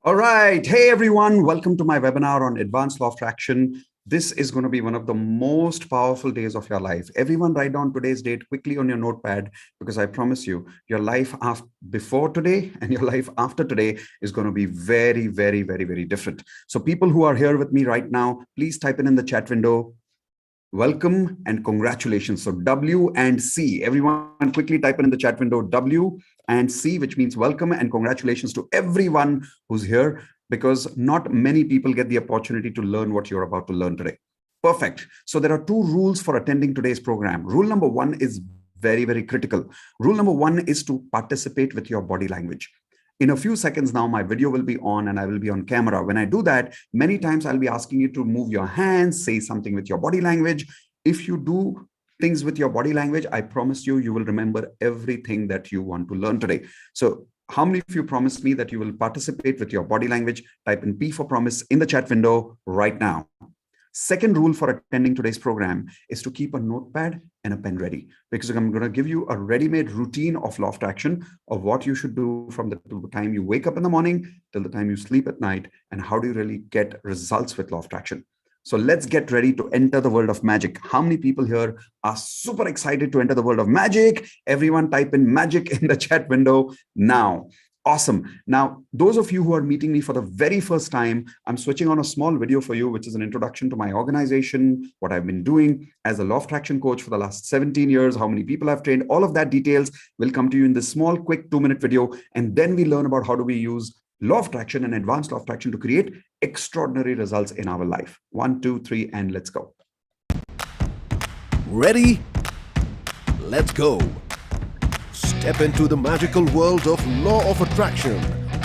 All right. Hey, everyone. Welcome to my webinar on advanced law of attraction. This is going to be one of the most powerful days of your life. Everyone write down today's date quickly on your notepad, because I promise you, your life before today and your life after today is going to be very, very, very, very different. So people who are here with me right now, please type in the chat window, welcome and congratulations. So W and C, everyone quickly type in the chat window, W and C, which means welcome and congratulations to everyone who's here, because not many people get the opportunity to learn what you're about to learn today. Perfect. So there are two rules for attending today's program. Rule number one is very, very critical. Rule number one is to participate with your body language. In a few seconds now, my video will be on and I will be on camera. When I do that, many times I'll be asking you to move your hands, say something with your body language. If you do things with your body language, I promise you, you will remember everything that you want to learn today. So how many of you promised me that you will participate with your body language? Type in P for promise in the chat window right now. Second rule for attending today's program is to keep a notepad and a pen ready, because I'm going to give you a ready-made routine of law of attraction of what you should do from the time you wake up in the morning till the time you sleep at night, and how do you really get results with law of attraction. So let's get ready to enter the world of magic. How many people here are super excited to enter the world of magic? Everyone type in magic in the chat window now. Awesome. Now, those of you who are meeting me for the very first time, I'm switching on a small video for you, which is an introduction to my organization, what I've been doing as a law of attraction coach for the last 17 years, how many people I've trained. All of that details will come to you in this small, quick 2-minute video. And then we learn about how do we use law of attraction and advanced law of attraction to create extraordinary results in our life. 1, 2, 3, and let's go. Ready? Let's go. Step into the magical world of law of attraction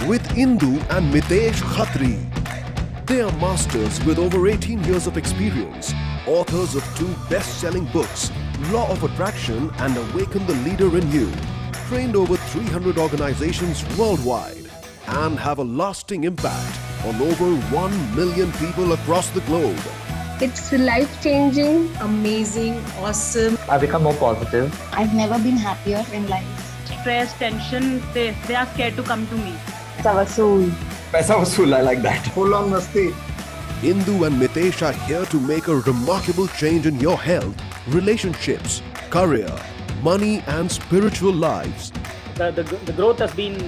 with Indu and Mitesh Khatri. They are masters with over 18 years of experience, authors of 2 best-selling books, Law of Attraction and Awaken, the Leader in You, trained over 300 organizations worldwide, and have a lasting impact on over 1 million people across the globe. It's life-changing, amazing, awesome. I've become more positive. I've never been happier in life. Stress, tension, they are scared to come to me. Paisa vasool, I like that. Full on masti. Indu and Mitesh are here to make a remarkable change in your health, relationships, career, money and spiritual lives. The growth has been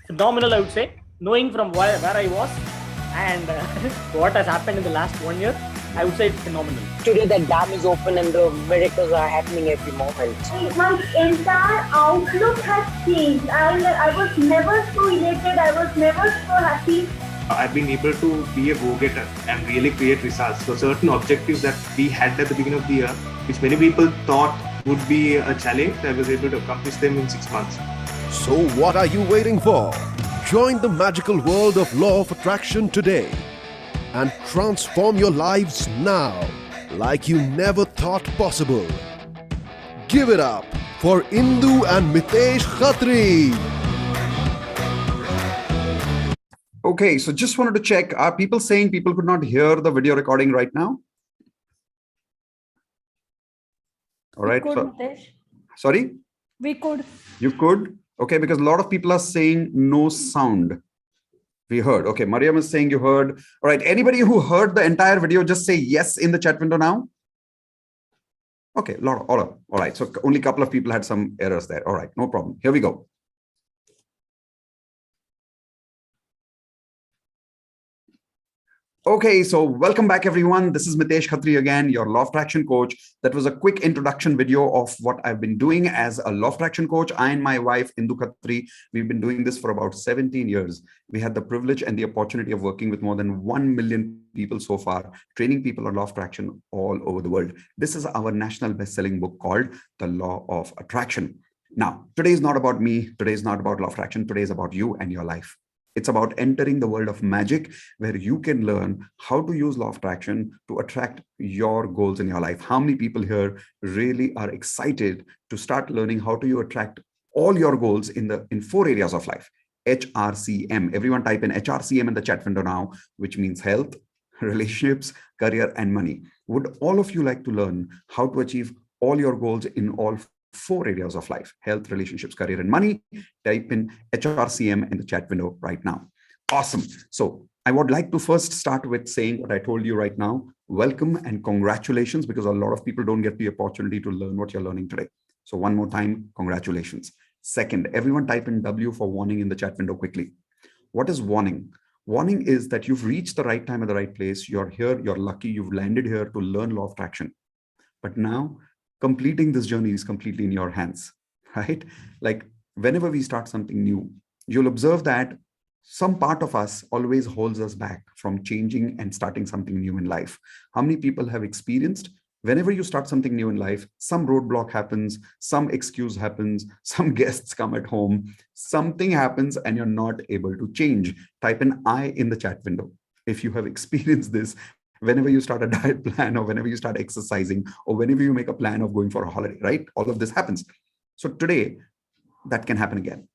phenomenal, I would say. Knowing from where I was and what has happened in the last 1 year, I would say it's phenomenal. Today the dam is open and the miracles are happening every moment. My entire outlook has changed. I was never so elated, I was never so happy. I've been able to be a go-getter and really create results. So certain objectives that we had at the beginning of the year, which many people thought would be a challenge, I was able to accomplish them in 6 months. So what are you waiting for? Join the magical world of law of attraction today and transform your lives now like you never thought possible. Give it up for Indu and Mitesh Khatri. Okay, so just wanted to check, are people saying people could not hear the video recording right now? All right. We could, Mitesh. Sorry? We could. You could? Okay, because a lot of people are saying no sound. We heard. Okay, Mariam is saying you heard. All right, anybody who heard the entire video, just say yes in the chat window now. Okay, all right, so only a couple of people had some errors there. All right, no problem. Here we go. Okay, so welcome back, everyone. This is Mitesh Khatri again, your law of attraction coach. That was a quick introduction video of what I've been doing as a law of attraction coach. I and my wife, Indu Khatri, we've been doing this for about 17 years. We had the privilege and the opportunity of working with more than 1 million people so far, training people on law of attraction all over the world. This is our national best-selling book called The Law of Attraction. Now, today is not about me. Today is not about law of attraction. Today is about you and your life. It's about entering the world of magic, where you can learn how to use law of attraction to attract your goals in your life. How many people here really are excited to start learning how do you attract all your goals in 4 areas of life? HRCM. Everyone type in HRCM in the chat window now, which means health, relationships, career, and money. Would all of you like to learn how to achieve all your goals in all 4 areas of life: health, relationships, career, and money? Type in HRCM in the chat window right now. Awesome. So I would like to first start with saying what I told you right now. Welcome and congratulations, because a lot of people don't get the opportunity to learn what you're learning today. So one more time, congratulations. Second, everyone type in W for warning in the chat window quickly. What is warning? Warning is that you've reached the right time at the right place. You're here, you're lucky, you've landed here to learn law of attraction. But now completing this journey is completely in your hands, right? Like whenever we start something new, you'll observe that some part of us always holds us back from changing and starting something new in life. How many people have experienced whenever you start something new in life, some roadblock happens, some excuse happens, some guests come at home, something happens and you're not able to change? Type an I in the chat window if you have experienced this whenever you start a diet plan, or whenever you start exercising, or whenever you make a plan of going for a holiday, right? All of this happens. So today, that can happen again.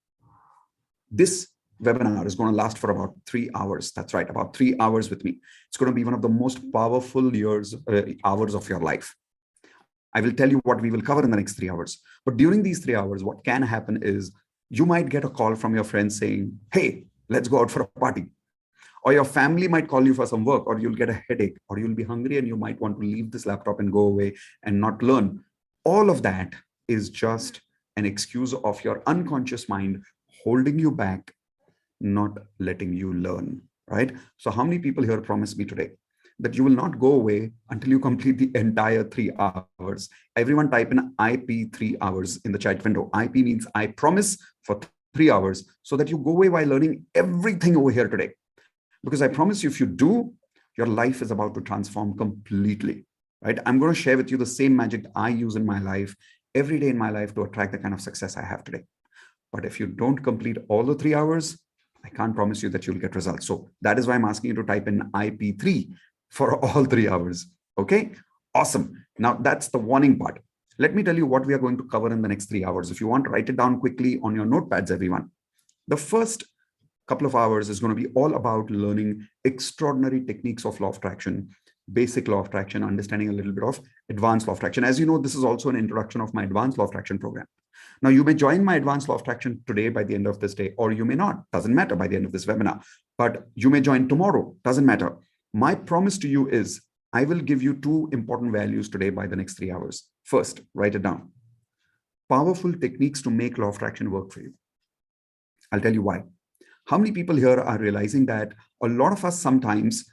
This webinar is going to last for about 3 hours. That's right, about 3 hours with me. It's going to be one of the most powerful hours of your life. I will tell you what we will cover in the next 3 hours. But during these 3 hours, what can happen is you might get a call from your friends saying, hey, let's go out for a party. Or your family might call you for some work, or you'll get a headache, or you'll be hungry and you might want to leave this laptop and go away and not learn. All of that is just an excuse of your unconscious mind holding you back, not letting you learn, right? So how many people here promise me today that you will not go away until you complete the entire 3 hours? Everyone type in IP 3 hours in the chat window. IP means I promise for 3 hours, so that you go away while learning everything over here today. Because I promise you, if you do, your life is about to transform completely, right? I'm going to share with you the same magic I use in my life, every day in my life, to attract the kind of success I have today. But if you don't complete all the 3 hours, I can't promise you that you'll get results. So that is why I'm asking you to type in IP3 for all 3 hours. Okay, awesome. Now that's the warning part. Let me tell you what we are going to cover in the next 3 hours. If you want, write it down quickly on your notepads, everyone. The first couple of hours is going to be all about learning extraordinary techniques of law of attraction, basic law of attraction, understanding a little bit of advanced law of attraction. As you know, this is also an introduction of my advanced law of attraction program. Now, you may join my advanced law of attraction today by the end of this day, or you may not, doesn't matter, by the end of this webinar, but you may join tomorrow, doesn't matter. My promise to you is I will give you 2 important values today by the next 3 hours. First, write it down. Powerful techniques to make law of attraction work for you. I'll tell you why. How many people here are realizing that a lot of us sometimes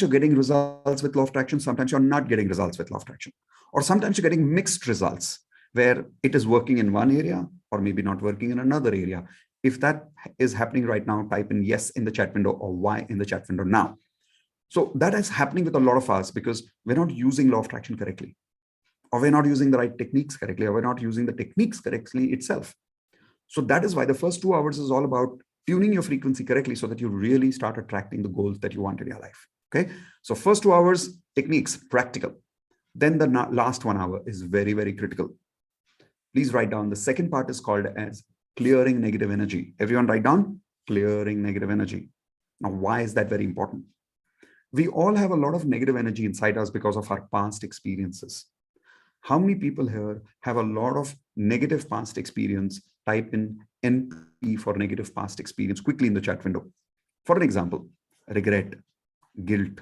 you're getting results with law of attraction, sometimes you're not getting results with law of attraction, or sometimes you're getting mixed results where it is working in one area or maybe not working in another area. If that is happening right now, type in yes in the chat window or Y in the chat window now. So that is happening with a lot of us because we're not using law of attraction correctly, or we're not using the right techniques correctly, or we're not using the techniques correctly itself. So that is why the first 2 hours is all about tuning your frequency correctly so that you really start attracting the goals that you want in your life. Okay. So first 2 hours, techniques, practical. Then the last 1 hour is very, very critical. Please write down. The second part is called as clearing negative energy. Everyone write down clearing negative energy. Now, why is that very important? We all have a lot of negative energy inside us because of our past experiences. How many people here have a lot of negative past experience? Type in NP for negative past experience quickly in the chat window. For an example, regret, guilt,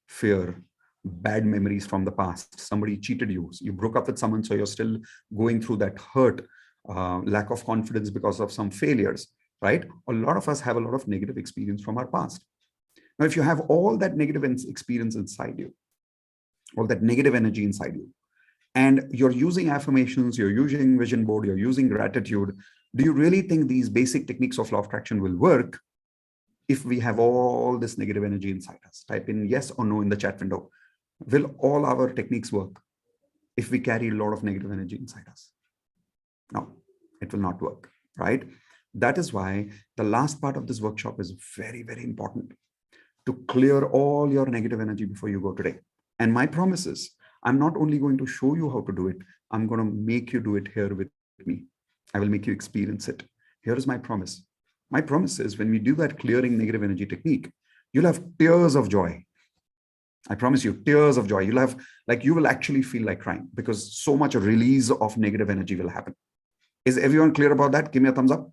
fear, bad memories from the past. Somebody cheated you. You broke up with someone, so you're still going through that hurt, lack of confidence because of some failures, right? A lot of us have a lot of negative experience from our past. Now, if you have all that negative experience inside you, all that negative energy inside you, and you're using affirmations, you're using vision board, you're using gratitude, do you really think these basic techniques of law of attraction will work if we have all this negative energy inside us? Type in yes or no in the chat window. Will all our techniques work if we carry a lot of negative energy inside us? No, it will not work, right? That is why the last part of this workshop is very, very important, to clear all your negative energy before you go today. And my promise is, I'm not only going to show you how to do it, I'm going to make you do it here with me. I will make you experience it. Here is my promise. My promise is when we do that clearing negative energy technique, you'll have tears of joy. I promise you, tears of joy. You'll have, like, you will actually feel like crying because so much release of negative energy will happen. Is everyone clear about that? Give me a thumbs up.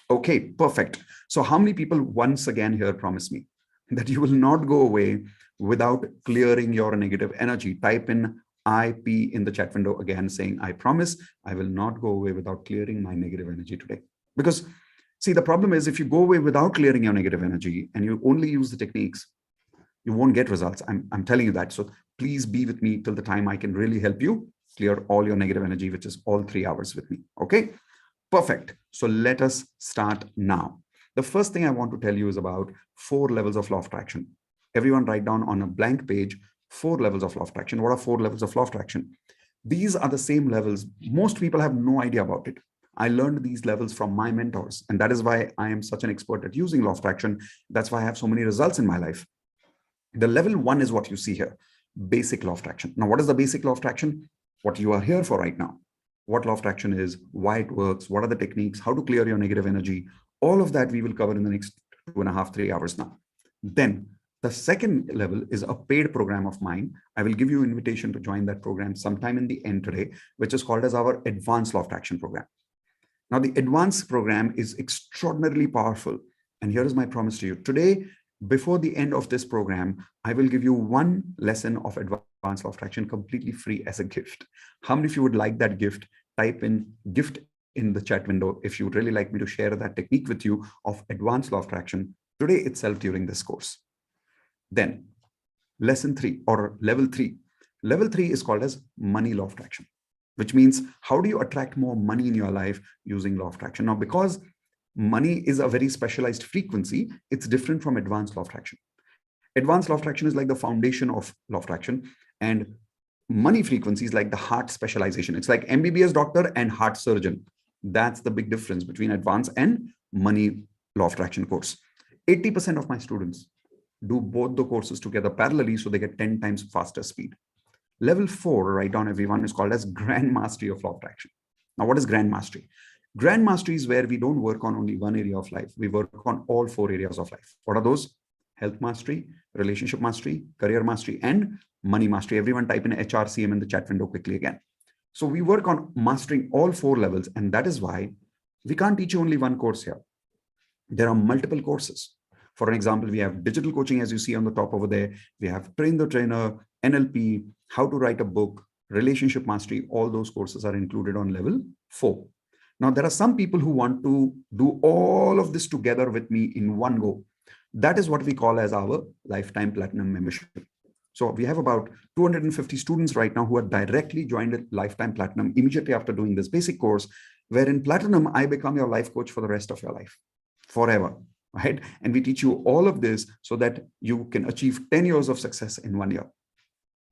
Okay, perfect. So how many people once again here promise me that you will not go away without clearing your negative energy? Type in IP in the chat window again, saying, I promise I will not go away without clearing my negative energy today. Because see, the problem is if you go away without clearing your negative energy and you only use the techniques, you won't get results. I'm telling you that. So please be with me till the time I can really help you clear all your negative energy, which is all 3 hours with me. Okay, perfect. So let us start now. The first thing I want to tell you is about 4 levels of law of attraction. Everyone write down on a blank page 4 levels of law of attraction. What are 4 levels of law of attraction? These are the same levels. Most people have no idea about it. I learned these levels from my mentors, and that is why I am such an expert at using law of attraction. That's why I have so many results in my life. The level 1 is what you see here, basic law of attraction. Now, what is the basic law of attraction? What you are here for right now. What law of attraction is, why it works, what are the techniques, how to clear your negative energy. All of that we will cover in the next 2.5, 3 hours now. Then the second level is a paid program of mine. I will give you an invitation to join that program sometime in the end today, which is called as our advanced law of attraction program. Now, the advanced program is extraordinarily powerful. And here is my promise to you. Today, before the end of this program, I will give you 1 lesson of advanced law of attraction completely free as a gift. How many of you would like that gift? Type in gift in the chat window if you would really like me to share that technique with you of advanced law of attraction today itself during this course. Then lesson 3 or level 3. Level 3 is called as money law of attraction, which means how do you attract more money in your life using law of attraction? Now, because money is a very specialized frequency, it's different from advanced law of attraction. Advanced law of attraction is like the foundation of law of attraction, and money frequency is like the heart specialization. It's like MBBS doctor and heart surgeon. That's the big difference between advanced and money law of attraction course. 80% of my students do both the courses together parallelly, so they get 10 times faster speed. Level 4, write down everyone, is called as grand mastery of law of attraction. Now, what is grand mastery? Grand mastery is where we don't work on only one area of life. We work on all 4 areas of life. What are those? Health mastery, relationship mastery, career mastery, and money mastery. Everyone type in HRCM in the chat window quickly again. So we work on mastering all 4 levels. And that is why we can't teach you only one course here. There are multiple courses. For an example, we have digital coaching, as you see on the top over there. We have train the trainer, NLP, how to write a book, relationship mastery. All those courses are included on level 4. Now, there are some people who want to do all of this together with me in one go. That is what we call as our lifetime platinum membership. So we have about 250 students right now who are directly joined at lifetime platinum immediately after doing this basic course, where in platinum, I become your life coach for the rest of your life, forever, right? And we teach you all of this so that you can achieve 10 years of success in 1 year.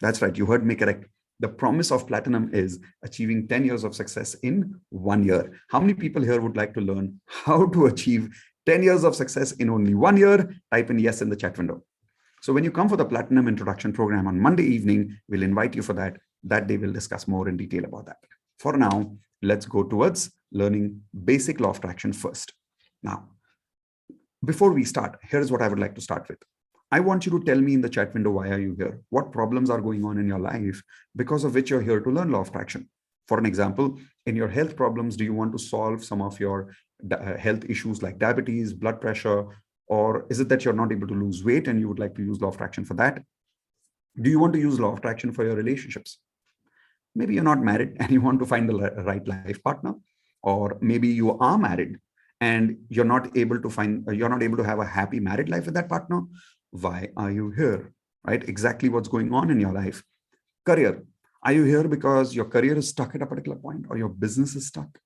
That's right, you heard me correct. The promise of platinum is achieving 10 years of success in 1 year. How many people here would like to learn how to achieve 10 years of success in only 1 year? Type in yes in the chat window. So when you come for the Platinum Introduction Program on Monday evening, we'll invite you for that. That day we'll discuss more in detail about that. For now, let's go towards learning basic law of attraction first. Now, before we start, here's what I would like to start with. I want you to tell me in the chat window, why are you here? What problems are going on in your life because of which you're here to learn law of attraction? For an example, in your health problems, do you want to solve some of your health issues like diabetes, blood pressure, or is it that you're not able to lose weight and you would like to use law of attraction for that? Do you want to use law of attraction for your relationships? Maybe you're not married and you want to find the right life partner, or maybe you are married and you're not able to have a happy married life with that partner. Why are you here? Right? Exactly what's going on in your life. Career. Are you here because your career is stuck at a particular point, or your business is stuck?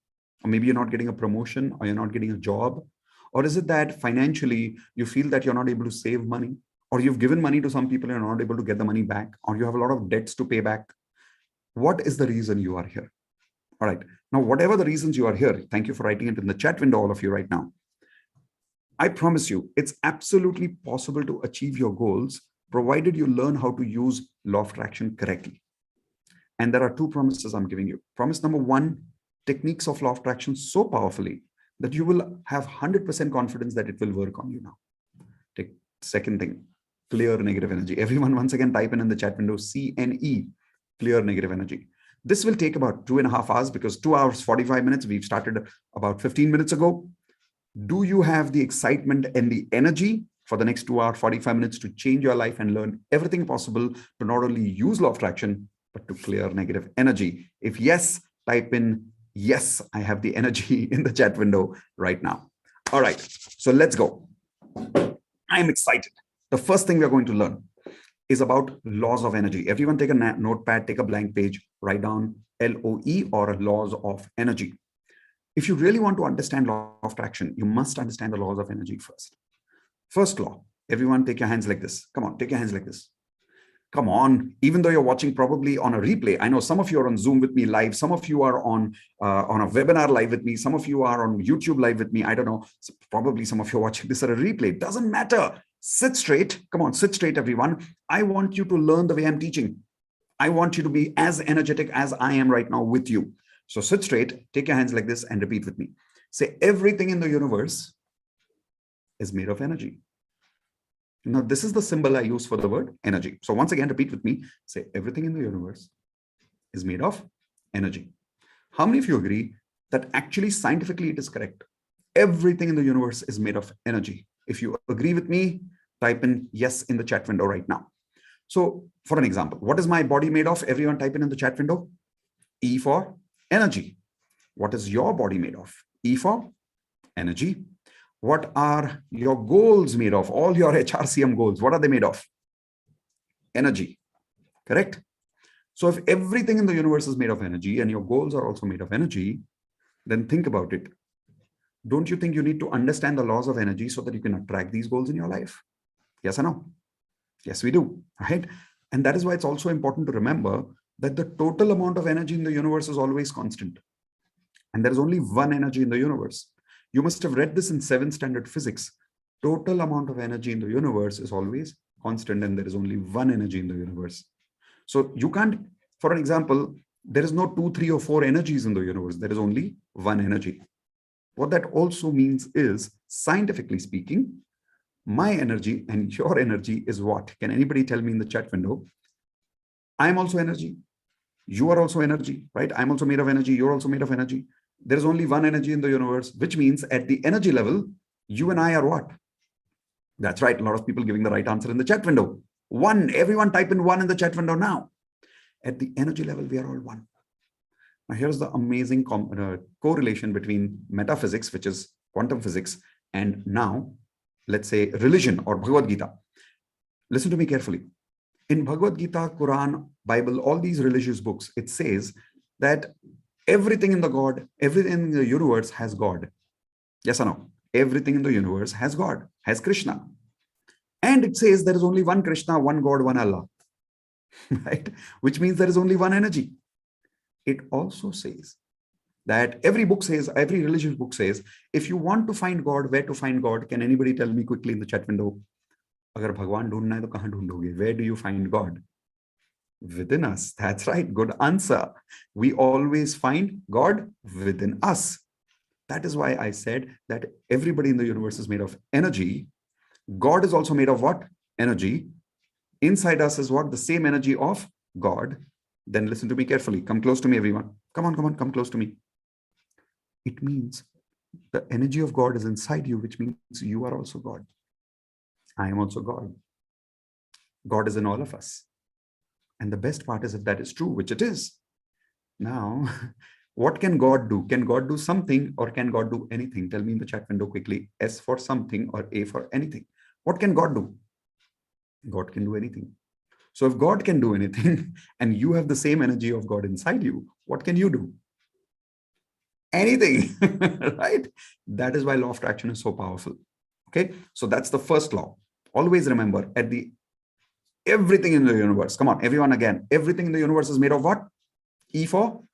Or maybe you're not getting a promotion, or you're not getting a job? Or is it that financially you feel that you're not able to save money, or you've given money to some people and you're not able to get the money back, or you have a lot of debts to pay back? What is the reason you are here? All right. Now, whatever the reasons you are here, thank you for writing it in the chat window, all of you right now. I promise you, it's absolutely possible to achieve your goals, provided you learn how to use law of attraction correctly. And there are 2 promises I'm giving you. Promise number 1, techniques of law of attraction so powerfully that you will have 100% confidence that it will work on you now. Second thing, clear negative energy. Everyone, once again, type in the chat window, CNE, clear negative energy. This will take about 2.5 hours because 2 hours, 45 minutes. We've started about 15 minutes ago. Do you have the excitement and the energy for the next 2 hours, 45 minutes to change your life and learn everything possible to not only use law of attraction, but to clear negative energy? If yes, type in yes, I have the energy in the chat window right now. All right, so let's go. I'm excited. The first thing we're going to learn is about laws of energy. Everyone take a notepad, take a blank page, write down LOE or laws of energy. If you really want to understand law of attraction, you must understand the laws of energy first. First law, everyone take your hands like this. Come on, take your hands like this. Come on, even though you're watching probably on a replay, I know some of you are on Zoom with me live, some of you are on a webinar live with me, some of you are on YouTube live with me, I don't know, probably some of you are watching this at a replay. It doesn't matter. Sit straight. Come on, sit straight, everyone. I want you to learn the way I'm teaching. I want you to be as energetic as I am right now with you. So sit straight, take your hands like this and repeat with me. Say, everything in the universe is made of energy. Now, this is the symbol I use for the word energy. So once again, repeat with me. Say, everything in the universe is made of energy. How many of you agree that actually scientifically it is correct? Everything in the universe is made of energy. If you agree with me, type in yes in the chat window right now. So for an example, what is my body made of? Everyone type in the chat window. E for energy. What is your body made of? E for energy. What are your goals made of? All your HRCM goals, what are they made of? Energy, correct? So if everything in the universe is made of energy and your goals are also made of energy, then think about it. Don't you think you need to understand the laws of energy so that you can attract these goals in your life? Yes or no? Yes, we do, right? And that is why it's also important to remember that the total amount of energy in the universe is always constant. And there is only one energy in the universe. You must have read this in 7th standard physics. Total amount of energy in the universe is always constant, and there is only one energy in the universe. So you can't, for an example, there is no 2, 3, or 4 energies in the universe. There is only one energy. What that also means is, scientifically speaking, my energy and your energy is what? Can anybody tell me in the chat window? I'm also energy. You are also energy, right? I'm also made of energy. You're also made of energy. There is only one energy in the universe, which means at the energy level, you and I are what? That's right. A lot of people giving the right answer in the chat window. One. Everyone type in one in the chat window now. At the energy level, we are all one. Now, here's the amazing correlation between metaphysics, which is quantum physics, and now, let's say, religion or Bhagavad Gita. Listen to me carefully. In Bhagavad Gita, Quran, Bible, all these religious books, it says that everything in everything in the universe has God. Yes or no? Everything in the universe has God, has Krishna. And it says there is only one Krishna, one God, one Allah. Right? Which means there is only one energy. It also says that every religious book says, if you want to find God, where to find God? Can anybody tell me quickly in the chat window? Agar Bhagwan dhoondna hai to kahan dhoondoge? Where do you find God? Within us. That's right. Good answer. We always find God within us. That is why I said that everybody in the universe is made of energy. God is also made of what? Energy. Inside us is what? The same energy of God. Then listen to me carefully. Come close to me, everyone. Come on, come close to me. It means the energy of God is inside you, which means you are also God. I am also God. God is in all of us. And the best part is, if that is true, which it is, now, what can God do? Can God do something, or can God do anything? Tell me in the chat window quickly. S for something or A for anything. What can God do? God can do anything. So if God can do anything and you have the same energy of God inside you, what can you do? Anything, right? That is why law of attraction is so powerful. Okay, so that's the first law. Always remember, at the everything in the universe, come on, everyone again, everything in the universe is made of what? E for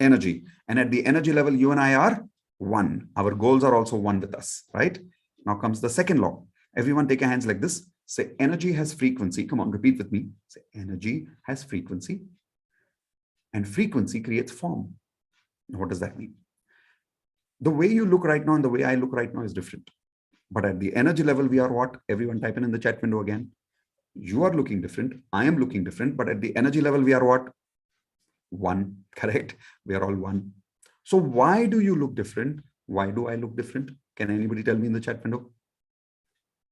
energy. And at the energy level, you and I are one. Our goals are also one with us, right? Now comes the second law. Everyone take your hands like this. Say, energy has frequency. Come on, repeat with me. Say, energy has frequency. And frequency creates form. What does that mean? The way you look right now and the way I look right now is different. But at the energy level, we are what? Everyone type in the chat window again. You are looking different. I am looking different. But at the energy level, we are what? One, correct? We are all one. So why do you look different? Why do I look different? Can anybody tell me in the chat window?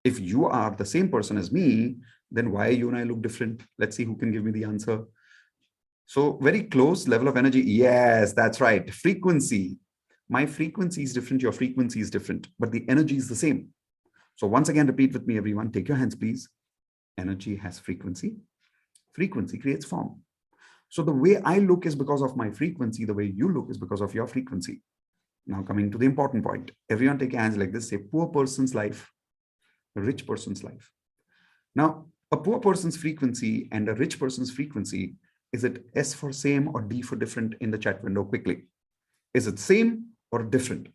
If you are the same person as me, then why you and I look different? Let's see who can give me the answer. So very close level of energy. Yes, that's right. Frequency. My frequency is different. Your frequency is different, but the energy is the same. So once again, repeat with me, everyone. Take your hands, please. Energy has frequency. Frequency creates form. So the way I look is because of my frequency. The way you look is because of your frequency. Now coming to the important point. Everyone take your hands like this. Say poor person's life, a rich person's life. Now, a poor person's frequency and a rich person's frequency, is it S for same or D for different in the chat window quickly? Is it same or different?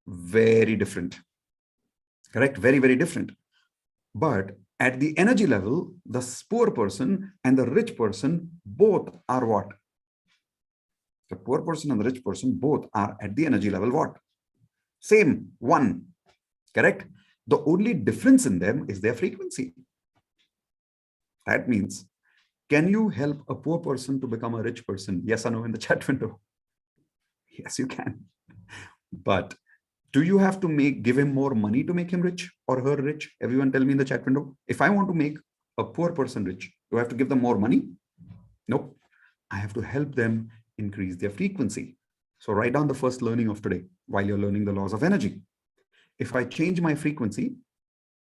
Very different. Correct? Very, very different. But at the energy level, the poor person and the rich person both are what? The poor person and the rich person both are at the energy level what? Same, one. Correct? The only difference in them is their frequency. That means, can you help a poor person to become a rich person? Yes or no in the chat window? Yes, you can. But do you have to give him more money to make him rich or her rich? Everyone tell me in the chat window. If I want to make a poor person rich, do I have to give them more money? Nope. I have to help them increase their frequency. So write down the first learning of today while you're learning the laws of energy. If I change my frequency,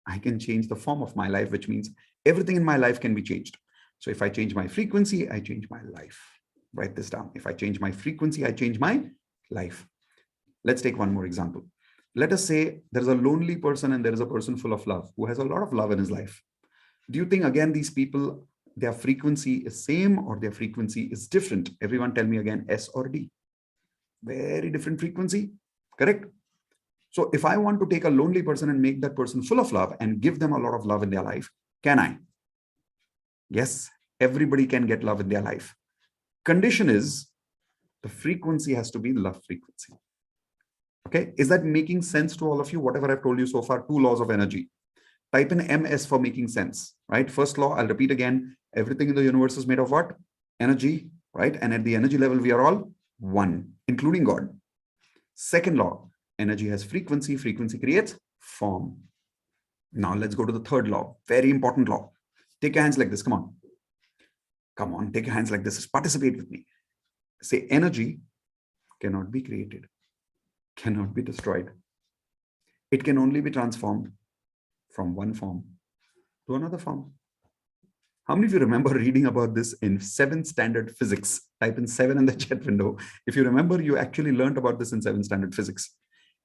I can change the form of my life, which means everything in my life can be changed. So if I change my frequency, I change my life. Write this down. If I change my frequency, I change my life. Let's take one more example. Let us say there's a lonely person and there is a person full of love who has a lot of love in his life. Do you think, again, these people, their frequency is same or their frequency is different? Everyone tell me again, S or D? Very different frequency, correct? So if I want to take a lonely person and make that person full of love and give them a lot of love in their life, can I? Yes, everybody can get love in their life. Condition is the frequency has to be love frequency. Okay, is that making sense to all of you? Whatever I've told you so far, 2 laws of energy. Type in MS for making sense, right? First law, I'll repeat again. Everything in the universe is made of what? Energy, right? And at the energy level, we are all one, including God. Second law, energy has frequency. Frequency creates form. Now let's go to the third law. Very important law. Take your hands like this. Come on. Come on, take your hands like this. Participate with me. Say energy cannot be created, cannot be destroyed. It can only be transformed from one form to another form. How many of you remember reading about this in 7th standard physics? Type in 7 in the chat window. If you remember, you actually learned about this in 7th standard physics.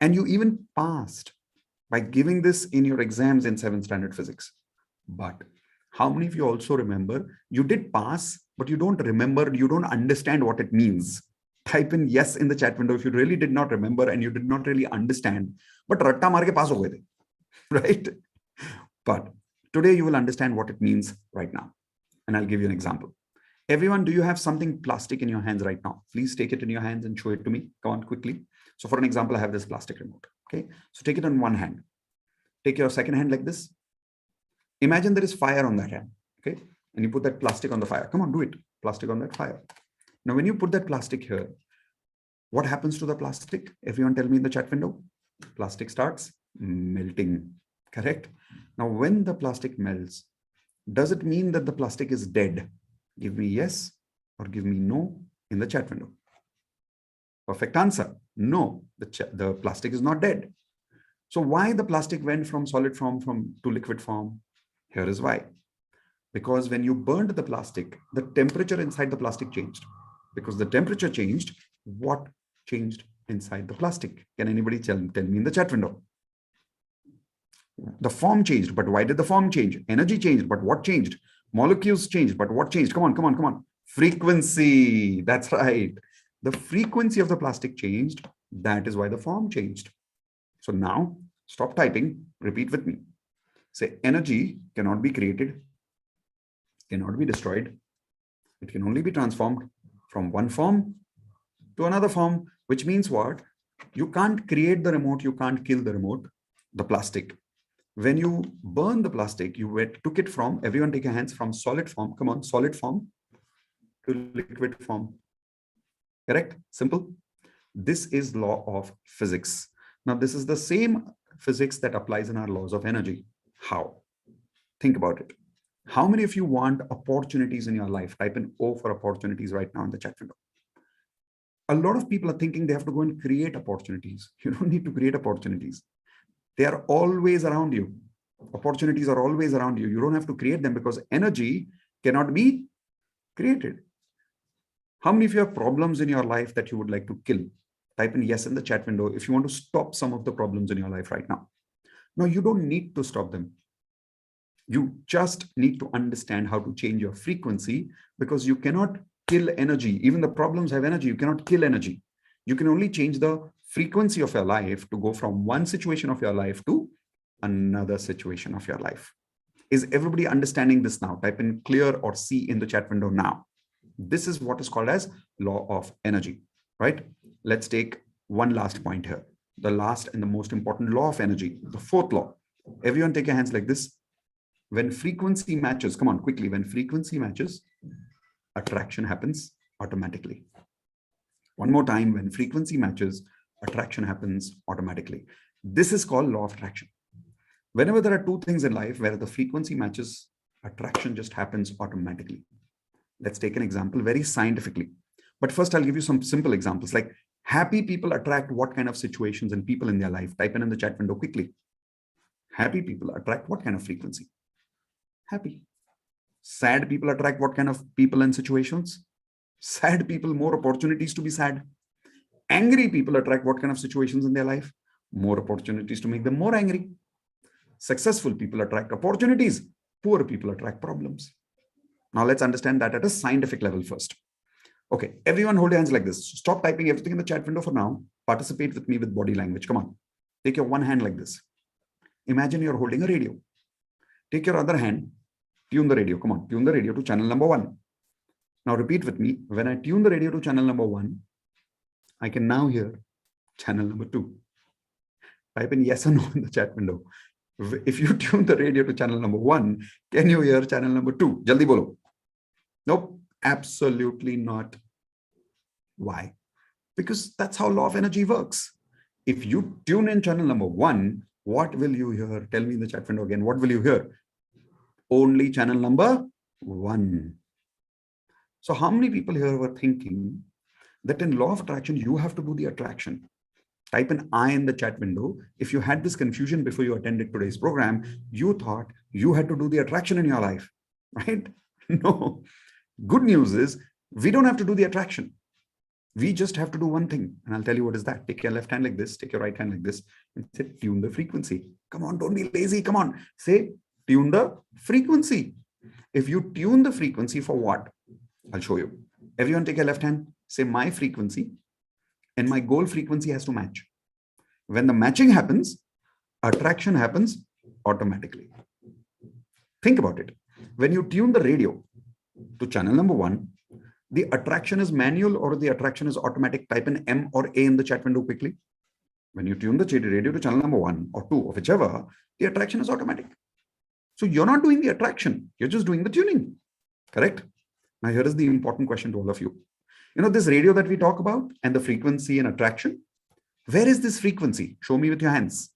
And you even passed by giving this in your exams in 7th standard physics. But how many of you also remember you did pass, but you don't remember, you don't understand what it means? Type in yes in the chat window if you really did not remember and you did not really understand. But ratta maar ke paas ho gaye the, right? But today you will understand what it means right now. And I'll give you an example. Everyone, do you have something plastic in your hands right now? Please take it in your hands and show it to me. Come on, quickly. So for an example, I have this plastic remote. Okay, so take it on one hand. Take your second hand like this. Imagine there is fire on that hand. Okay, and you put that plastic on the fire. Come on, do it. Plastic on that fire. Now, when you put that plastic here, what happens to the plastic? Everyone tell me in the chat window. Plastic starts melting. Correct? Now, when the plastic melts, does it mean that the plastic is dead? Give me yes or give me no in the chat window. Perfect answer. No, the plastic is not dead. So why the plastic went from solid form to liquid form? Here is why. Because when you burned the plastic, the temperature inside the plastic changed. Because the temperature changed, what changed inside the plastic? Can anybody tell me in the chat window? The form changed, but why did the form change? Energy changed, but what changed? Molecules changed, but what changed? Come on. Frequency. That's right. The frequency of the plastic changed. That is why the form changed. So now stop typing. Repeat with me. Say energy cannot be created, cannot be destroyed. It can only be transformed from one form to another form, which means what? You can't create the remote. You can't kill the remote, the plastic. When you burn the plastic, you took it from, everyone take your hands, from solid form. Come on, solid form to liquid form. Correct? Simple. This is law of physics. Now, this is the same physics that applies in our laws of energy. How? Think about it. How many of you want opportunities in your life? Type in O for opportunities right now in the chat window. A lot of people are thinking they have to go and create opportunities. You don't need to create opportunities. They are always around you. Opportunities are always around you. You don't have to create them because energy cannot be created. How many of you have problems in your life that you would like to kill? Type in yes in the chat window if you want to stop some of the problems in your life right now. Now, you don't need to stop them. You just need to understand how to change your frequency, because you cannot kill energy. Even the problems have energy. You cannot kill energy. You can only change the frequency of your life to go from one situation of your life to another situation of your life. Is everybody understanding this now? Type in clear or C in the chat window now. This is what is called as law of energy, right? Let's take one last point here. The last and the most important law of energy, the fourth law. Everyone take your hands like this. When frequency matches, come on quickly, when frequency matches, attraction happens automatically. One more time, when frequency matches, attraction happens automatically. This is called law of attraction. Whenever there are two things in life where the frequency matches, attraction just happens automatically. Let's take an example very scientifically. But first, I'll give you some simple examples. Like, happy people attract what kind of situations and people in their life? Type in the chat window quickly. Happy people attract what kind of frequency? Happy. Sad people attract what kind of people and situations? Sad people, more opportunities to be sad. Angry people attract what kind of situations in their life? More opportunities to make them more angry. Successful people attract opportunities. Poor people attract problems. Now let's understand that at a scientific level first. Okay, everyone hold your hands like this. Stop typing everything in the chat window for now. Participate with me with body language. Come on. Take your one hand like this. Imagine you're holding a radio. Take your other hand, tune the radio. Come on, tune the radio to channel number 1. Now repeat with me. When I tune the radio to channel number 1, I can now hear channel number 2. Type in yes or no in the chat window. If you tune the radio to channel number 1, can you hear channel number 2? Jaldi bolo. Nope, absolutely not. Why? Because that's how law of energy works. If you tune in channel number 1, what will you hear? Tell me in the chat window again. What will you hear? Only channel number 1. So how many people here were thinking that in law of attraction, you have to do the attraction? Type in I in the chat window. If you had this confusion before you attended today's program, you thought you had to do the attraction in your life, right? No. Good news is we don't have to do the attraction. We just have to do one thing. And I'll tell you what is that. Take your left hand like this. Take your right hand like this. And say, tune the frequency. Come on, don't be lazy. Come on. Say, tune the frequency. If you tune the frequency for what? I'll show you. Everyone take your left hand. Say, my frequency and my goal frequency has to match. When the matching happens, attraction happens automatically. Think about it. When you tune the radio to channel number 1, the attraction is manual or the attraction is automatic. Type in M or A in the chat window quickly. When you tune the radio to channel number 1 or 2 or whichever, the attraction is automatic. So you're not doing the attraction. You're just doing the tuning. Correct? Now here is the important question to all of you. You know this radio that we talk about and the frequency and attraction? Where is this frequency? Show me with your hands.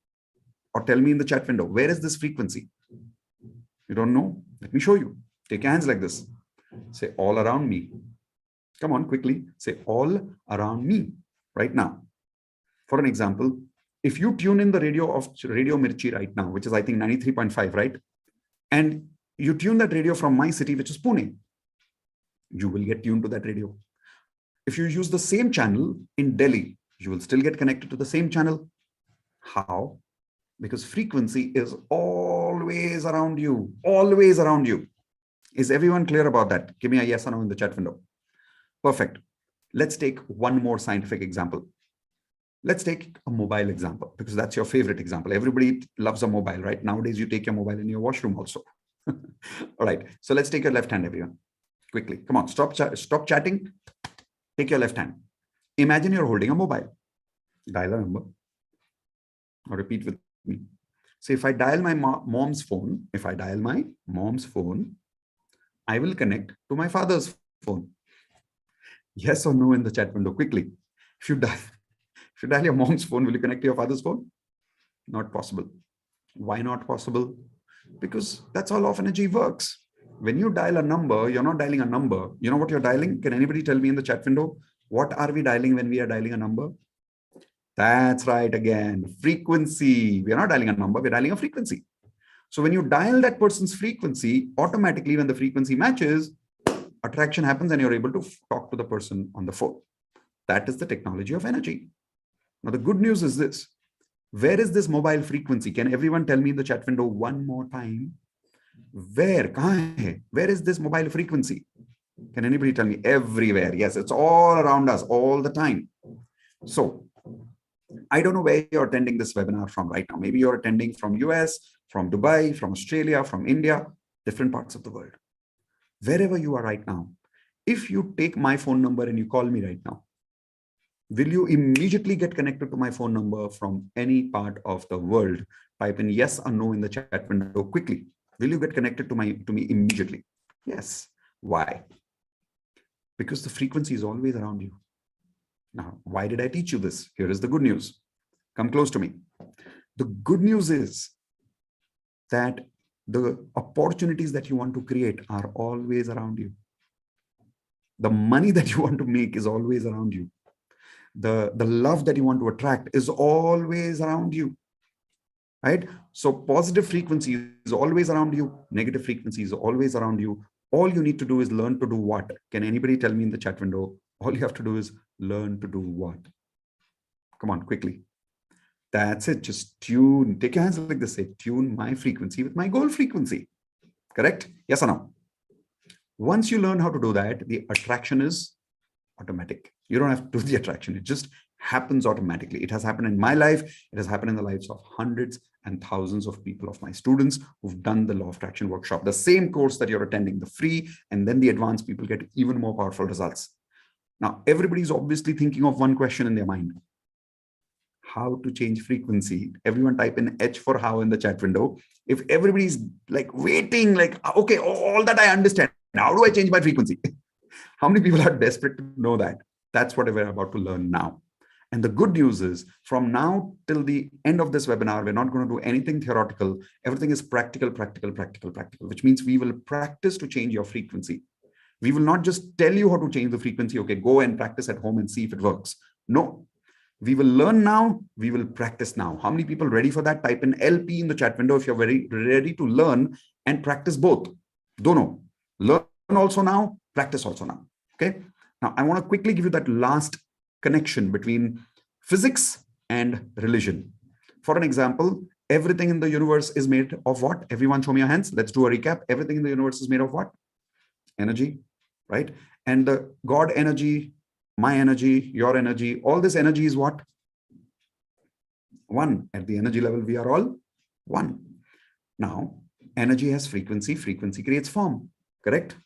Or tell me in the chat window. Where is this frequency? You don't know? Let me show you. Take your hands like this. Say all around me. Come on, quickly. Say all around me right now. For an example, if you tune in the radio of Radio Mirchi right now, which is I think 93.5, right? And you tune that radio from my city, which is Pune, you will get tuned to that radio. If you use the same channel in Delhi, you will still get connected to the same channel. How? Because frequency is always around you, always around you. Is everyone clear about that? Give me a yes or no in the chat window. Perfect. Let's take one more scientific example. Let's take a mobile example because that's your favorite example. Everybody loves a mobile, right? Nowadays, you take your mobile in your washroom also. All right. So let's take your left hand, everyone. Quickly. Come on. Stop chatting. Take your left hand. Imagine you're holding a mobile. Dial a number. Or repeat with me. So if I dial my mom's phone, I will connect to my father's phone. Yes or no in the chat window quickly. If you dial your mom's phone, will you connect to your father's phone? Not possible. Why not possible? Because that's how law of energy works. When you dial a number, you're not dialing a number. You know what you're dialing? Can anybody tell me in the chat window? What are we dialing when we are dialing a number? That's right again. Frequency. We are not dialing a number, we're dialing a frequency. So when you dial that person's frequency, automatically when the frequency matches, attraction happens and you're able to talk to the person on the phone. That is the technology of energy. Now, the good news is this. Where is this mobile frequency? Can everyone tell me in the chat window one more time? Where? Where is this mobile frequency? Can anybody tell me? Everywhere. Yes, it's all around us all the time. So I don't know where you're attending this webinar from right now. Maybe you're attending from US, from Dubai, from Australia, from India, different parts of the world. Wherever you are right now, if you take my phone number and you call me right now, will you immediately get connected to my phone number from any part of the world? Type in yes or no in the chat window quickly. Will you get connected to me immediately? Yes. Why? Because the frequency is always around you. Now, why did I teach you this? Here is the good news. Come close to me. The good news is that the opportunities that you want to create are always around you. The money that you want to make is always around you. The love that you want to attract is always around you, right? So positive frequency is always around you. Negative frequency is always around you. All you need to do is learn to do what? Can anybody tell me in the chat window? All you have to do is learn to do what? Come on, quickly. That's it. Just tune. Take your hands like this. Say, tune my frequency with my goal frequency. Correct? Yes or no? Once you learn how to do that, the attraction is automatic. You don't have to do the attraction. It just happens automatically. It has happened in my life. It has happened in the lives of hundreds and thousands of people, of my students who've done the law of attraction workshop, the same course that you're attending, the free, and then the advanced people get even more powerful results. Now, everybody's obviously thinking of one question in their mind. How to change frequency? Everyone type in H for how in the chat window. If everybody's like waiting, like, okay, all that I understand. How do I change my frequency? How many people are desperate to know that? That's what we're about to learn now. And the good news is from now till the end of this webinar, we're not going to do anything theoretical. Everything is practical, which means we will practice to change your frequency. We will not just tell you how to change the frequency. Okay, go and practice at home and see if it works. No, we will learn now. We will practice now. How many people ready for that? Type in LP in the chat window if you're very ready to learn and practice both. Dono. Learn also now, practice also now. Okay. Now, I want to quickly give you that last connection between physics and religion. For an example, everything in the universe is made of what? Everyone show me your hands. Let's do a recap. Everything in the universe is made of what? Energy, right? And the God energy, my energy, your energy, all this energy is what? One. At the energy level, we are all one. Now, energy has frequency. Frequency creates form, correct?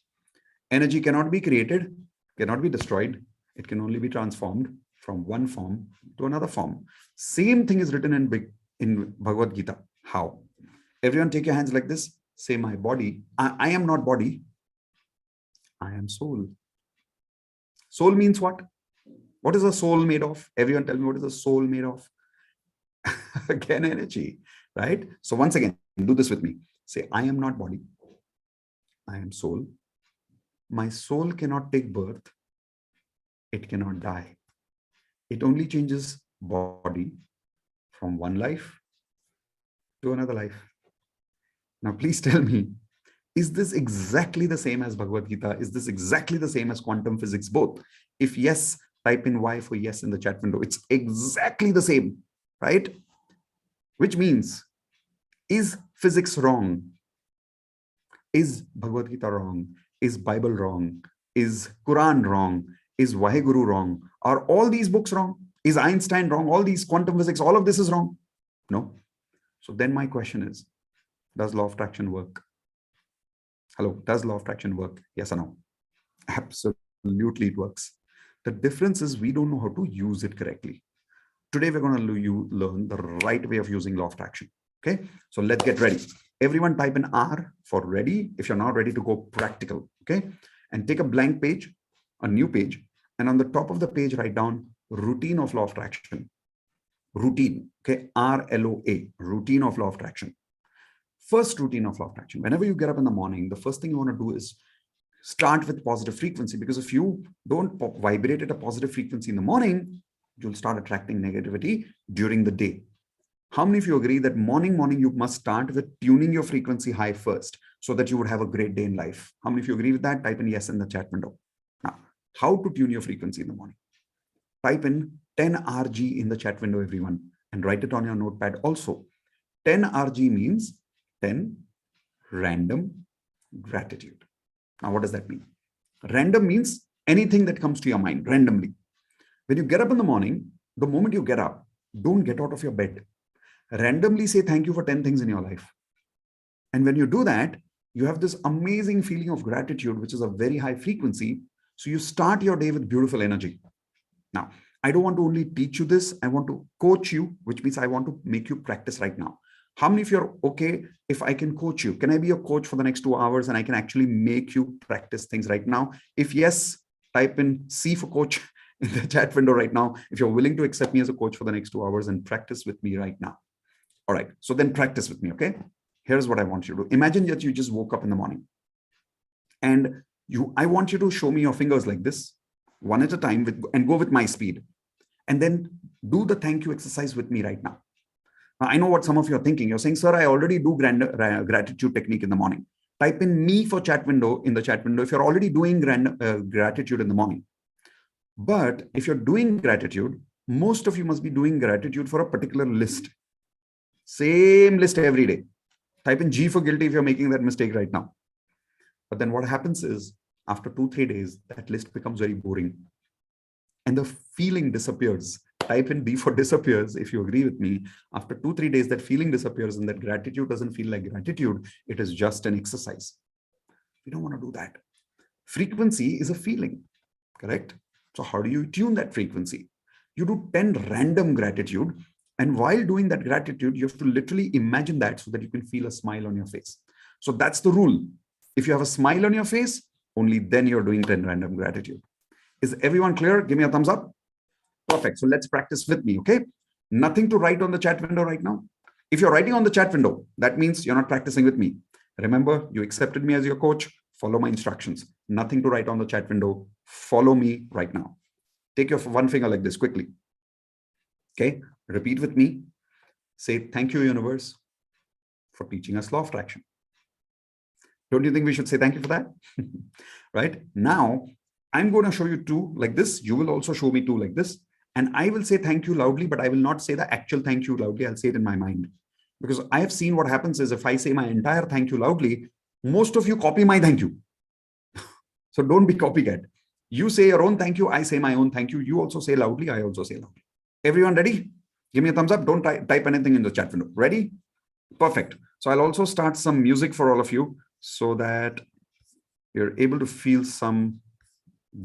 Energy cannot be created, cannot be destroyed. It can only be transformed from one form to another form. Same thing is written in Bhagavad Gita. How? Everyone take your hands like this. Say, my body. I am not body. I am soul. Soul means what? What is a soul made of? Everyone tell me, what is a soul made of? Again, energy, right? So once again, do this with me. Say, I am not body. I am soul. My soul cannot take birth. It cannot die. It only changes body from one life to another life. Now, please tell me, is this exactly the same as Bhagavad Gita? Is this exactly the same as quantum physics? Both. If yes, type in Y for yes in the chat window. It's exactly the same, right? Which means, is physics wrong? Is Bhagavad Gita wrong? Is Bible wrong? Is Quran wrong? Is Vaheguru wrong? Are all these books wrong? Is Einstein wrong? All these quantum physics, all of this is wrong? No. So then my question is, does law of attraction work? Hello, does law of attraction work? Yes or no? Absolutely it works. The difference is we don't know how to use it correctly. Today we're going to learn the right way of using law of attraction. Okay, so let's get ready. Everyone type in R for ready if you're not ready to go practical. Okay, and take a blank page, a new page, and on the top of the page write down routine of law of attraction. routine. Okay, RLOA, routine of law of attraction. First routine of law of attraction. Whenever you get up in the morning, the first thing you want to do is start with positive frequency, because if you don't vibrate at a positive frequency in the morning, you'll start attracting negativity during the day. How many of you agree that morning you must start with tuning your frequency high first so that you would have a great day in life? How many of you agree with that? Type in yes in the chat window. Now, how to tune your frequency in the morning? Type in 10 RG in the chat window, everyone, and write it on your notepad also. 10 RG means 10 random gratitude. Now, what does that mean? Random means anything that comes to your mind randomly. When you get up in the morning, the moment you get up, don't get out of your bed. Randomly say thank you for 10 things in your life. And when you do that, you have this amazing feeling of gratitude, which is a very high frequency. So you start your day with beautiful energy. Now, I don't want to only teach you this. I want to coach you, which means I want to make you practice right now. How many of you are okay if I can coach you? Can I be your coach for the next 2 hours and I can actually make you practice things right now? If yes, type in C for coach in the chat window right now. If you're willing to accept me as a coach for the next 2 hours and practice with me right now. All right, so then practice with me, okay? Here's what I want you to do. Imagine that you just woke up in the morning and I want you to show me your fingers like this, one at a time, and go with my speed. And then do the thank you exercise with me right now. Now, I know what some of you are thinking. You're saying, sir, I already do gratitude technique in the morning. Type in me for chat window in the chat window if you're already doing gratitude in the morning. But if you're doing gratitude, most of you must be doing gratitude for a particular list. Same list every day. Type in G for guilty if you're making that mistake right now. But then what happens is after 2-3 days, that list becomes very boring and the feeling disappears. Type in B for disappears if you agree with me. After 2-3 days, that feeling disappears and that gratitude doesn't feel like gratitude. It is just an exercise. We don't want to do that. Frequency is a feeling, correct? So how do you tune that frequency? You do 10 random gratitude. And while doing that gratitude, you have to literally imagine that so that you can feel a smile on your face. So that's the rule. If you have a smile on your face, only then you're doing 10 random gratitude. Is everyone clear? Give me a thumbs up. Perfect. So let's practice with me, okay? Nothing to write on the chat window right now. If you're writing on the chat window, that means you're not practicing with me. Remember, you accepted me as your coach. Follow my instructions. Nothing to write on the chat window. Follow me right now. Take your one finger like this quickly. Okay, repeat with me. Say, thank you, universe, for teaching us law of attraction. Don't you think we should say thank you for that? Right? Now, I'm going to show you two like this. You will also show me two like this. And I will say thank you loudly, but I will not say the actual thank you loudly. I'll say it in my mind. Because I have seen what happens is if I say my entire thank you loudly, most of you copy my thank you. So don't be copycat. You say your own thank you. I say my own thank you. You also say loudly. I also say loudly. Everyone ready? Give me a thumbs up. Don't type anything in the chat window. Ready? Perfect. So I'll also start some music for all of you so that you're able to feel some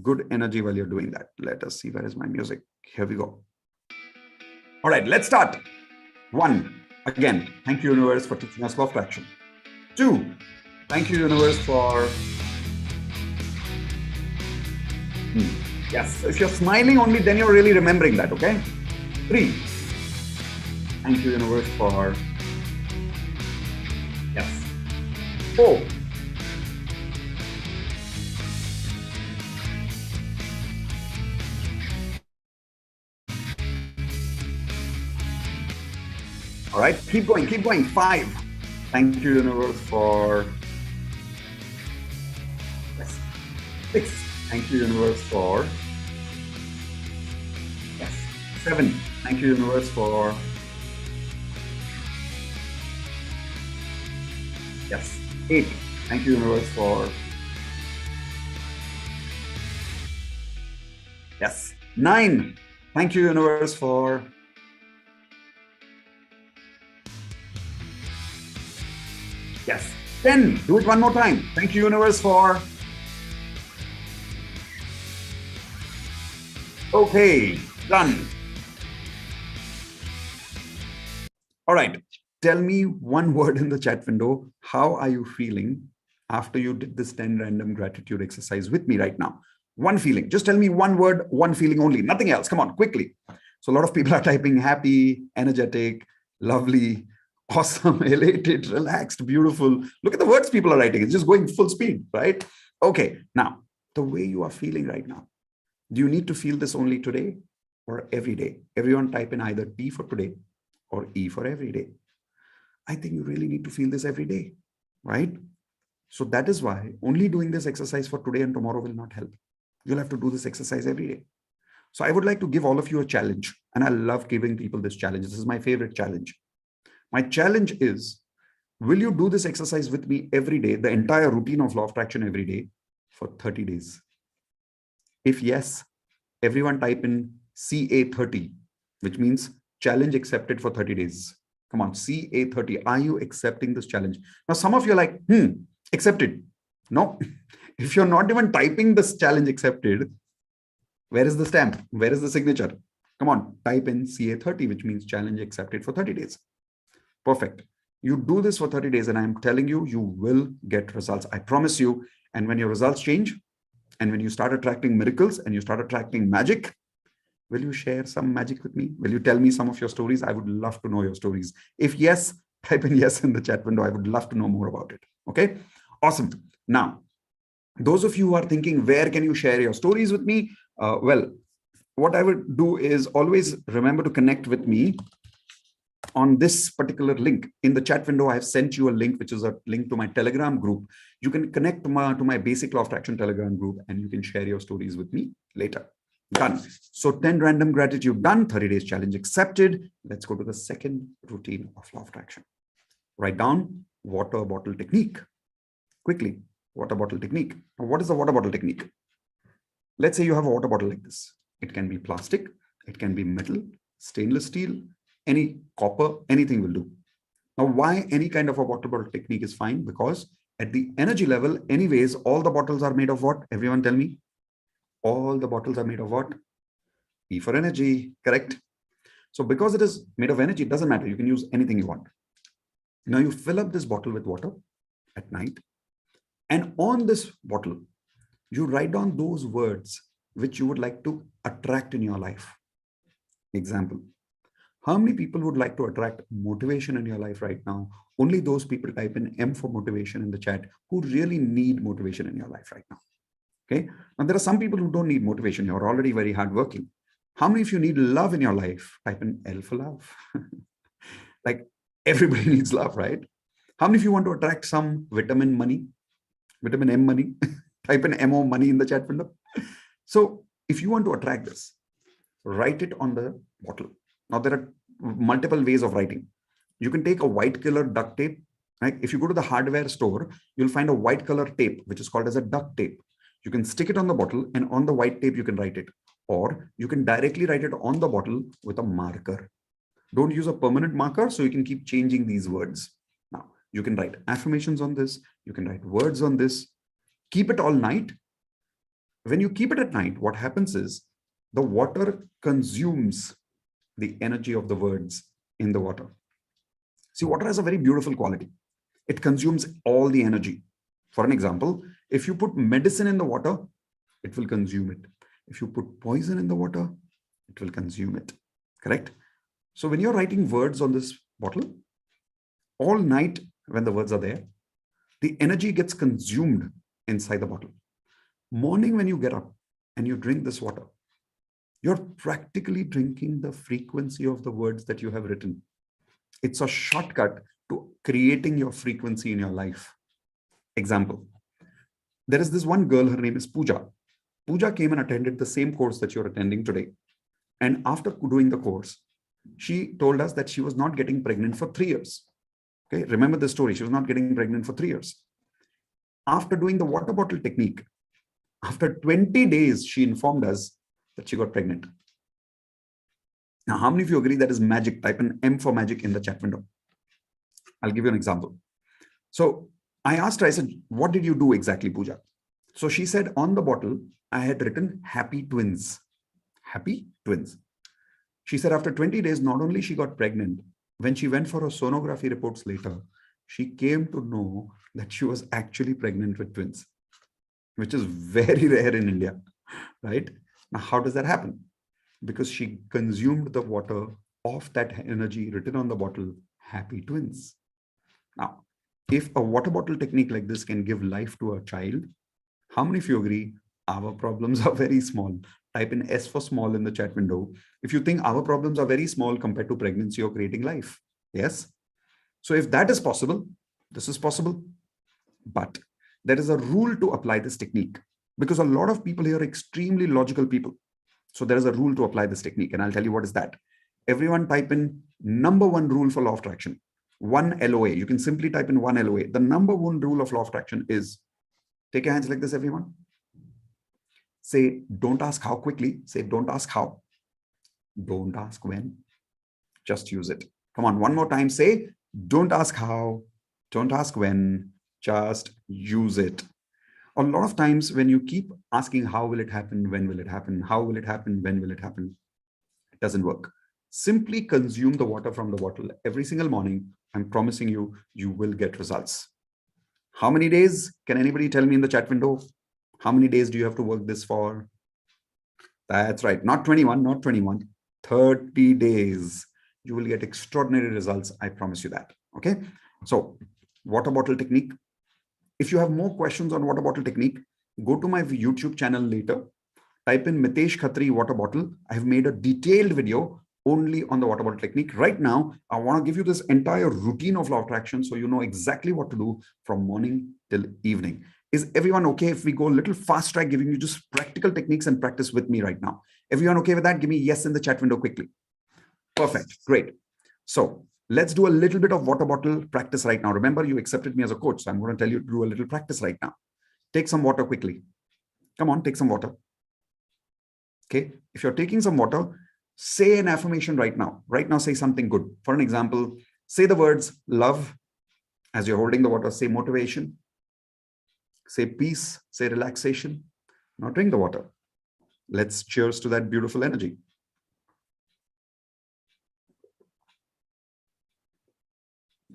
good energy while you're doing that. Let us see. Where is my music? Here we go. All right, let's start. 1, again, thank you, universe, for teaching us law of attraction. 2, thank you, universe, for... Yes, if you're smiling only, then you're really remembering that, okay? 3, thank you, universe, for... Yes. 4, all right, keep going, keep going. 5, thank you, universe, for... Yes. 6, thank you, universe, for... Yes. 7, thank you, universe, for... Yes. 8, thank you, universe, for... Yes. 9, thank you, universe, for... Yes. 10, do it one more time. Thank you, universe, for... Okay, done. All right, tell me one word in the chat window. How are you feeling after you did this 10 random gratitude exercise with me right now? One feeling. Just tell me one word, one feeling only, nothing else. Come on, quickly. So a lot of people are typing happy, energetic, lovely, awesome, elated, relaxed, beautiful. Look at the words people are writing. It's just going full speed, right? Okay, now, the way you are feeling right now, do you need to feel this only today or every day? Everyone type in either T for today or E for every day. I think you really need to feel this every day, right? So that is why only doing this exercise for today and tomorrow will not help. You'll have to do this exercise every day. So I would like to give all of you a challenge, and I love giving people this challenge. This is my favorite challenge. My challenge is, will you do this exercise with me every day, the entire routine of law of attraction every day for 30 days? If yes, everyone type in CA30, which means challenge accepted for 30 days. Come on, CA30. Are you accepting this challenge? Now, some of you are like, accepted. No, if you're not even typing this challenge accepted, where is the stamp? Where is the signature? Come on, type in CA30, which means challenge accepted for 30 days. Perfect. You do this for 30 days, and I'm telling you, you will get results. I promise you. And when your results change, and when you start attracting miracles and you start attracting magic, will you share some magic with me? Will you tell me some of your stories? I would love to know your stories. If yes, type in yes in the chat window. I would love to know more about it. Okay, awesome. Now, those of you who are thinking, where can you share your stories with me? Well, what I would do is always remember to connect with me on this particular link. In the chat window, I have sent you a link, which is a link to my Telegram group. You can connect to my Basic Law of Attraction Telegram group, and you can share your stories with me later. Done. So 10 random gratitude done, 30 days challenge accepted. Let's go to the second routine of law of attraction. Write down water bottle technique. Quickly, water bottle technique. Now, what is the water bottle technique? Let's say you have a water bottle like this. It can be plastic, it can be metal, stainless steel, any copper, anything will do. Now, why any kind of a water bottle technique is fine? Because at the energy level, anyways, all the bottles are made of what? Everyone tell me. All the bottles are made of what? E for energy, correct? So because it is made of energy, it doesn't matter. You can use anything you want. Now you fill up this bottle with water at night. And on this bottle, you write down those words which you would like to attract in your life. Example. How many people would like to attract motivation in your life right now? Only those people type in M for motivation in the chat who really need motivation in your life right now. Okay. Now there are some people who don't need motivation. You're already very hardworking. How many of you need love in your life? Type in L for love. Like everybody needs love, right? How many of you want to attract some vitamin money? Vitamin M money? Type in MO money in the chat window. So if you want to attract this, write it on the bottle. Now there are multiple ways of writing. You can take a white color duct tape. Right? If you go to the hardware store, you'll find a white color tape, which is called as a duct tape. You can stick it on the bottle, and on the white tape, you can write it. Or you can directly write it on the bottle with a marker. Don't use a permanent marker, so you can keep changing these words. Now, you can write affirmations on this. You can write words on this. Keep it all night. When you keep it at night, what happens is the water consumes the energy of the words in the water. See, water has a very beautiful quality. It consumes all the energy. For an example, if you put medicine in the water, it will consume it. If you put poison in the water, it will consume it. Correct? So when you're writing words on this bottle, all night when the words are there, the energy gets consumed inside the bottle. Morning when you get up and you drink this water, you're practically drinking the frequency of the words that you have written. It's a shortcut to creating your frequency in your life. Example. There is this one girl, her name is Pooja. Pooja came and attended the same course that you're attending today. And after doing the course, she told us that she was not getting pregnant for 3 years. Okay, remember the story. She was not getting pregnant for 3 years. After doing the water bottle technique, after 20 days, she informed us that she got pregnant. Now, how many of you agree that is magic? Type in M for magic in the chat window. I'll give you an example. So I asked her, I said, what did you do exactly, Pooja? So she said on the bottle, I had written happy twins. Happy twins. She said after 20 days, not only she got pregnant, when she went for her sonography reports later, she came to know that she was actually pregnant with twins, which is very rare in India, right? Now, how does that happen? Because she consumed the water of that energy written on the bottle, happy twins. Now, if a water bottle technique like this can give life to a child, how many of you agree our problems are very small? Type in S for small in the chat window if you think our problems are very small compared to pregnancy or creating life. Yes? So if that is possible, this is possible. But there is a rule to apply this technique, because a lot of people here are extremely logical people. So there is a rule to apply this technique, and I'll tell you what is that. Everyone type in number one rule for law of attraction. One LOA. You can simply type in one LOA. The number one rule of law of attraction is, take your hands like this, everyone. Say, don't ask how quickly. Say, don't ask how. Don't ask when. Just use it. Come on, one more time. Say, don't ask how. Don't ask when. Just use it. A lot of times when you keep asking, how will it happen? When will it happen? How will it happen? When will it happen? It doesn't work. Simply consume the water from the bottle every single morning. I'm promising you, you will get results. How many days? Can anybody tell me in the chat window? How many days do you have to work this for? That's right. Not 21, not 21. 30 days. You will get extraordinary results. I promise you that. Okay. So water bottle technique. If you have more questions on water bottle technique, go to my YouTube channel later. Type in Mitesh Khatri water bottle. I have made a detailed video only on the water bottle technique. Right now, I want to give you this entire routine of law of attraction so you know exactly what to do from morning till evening. Is everyone okay if we go a little fast track, giving you just practical techniques and practice with me right now? Everyone okay with that? Give me yes in the chat window quickly. Perfect. Great. So let's do a little bit of water bottle practice right now. Remember, you accepted me as a coach, so I'm going to tell you to do a little practice right now. Take some water quickly. Come on, take some water. Okay. If you're taking some water, say an affirmation right now. Right now, say something good. For an example, say the words love. As you're holding the water, say motivation. Say peace. Say relaxation. Now drink the water. Let's cheers to that beautiful energy.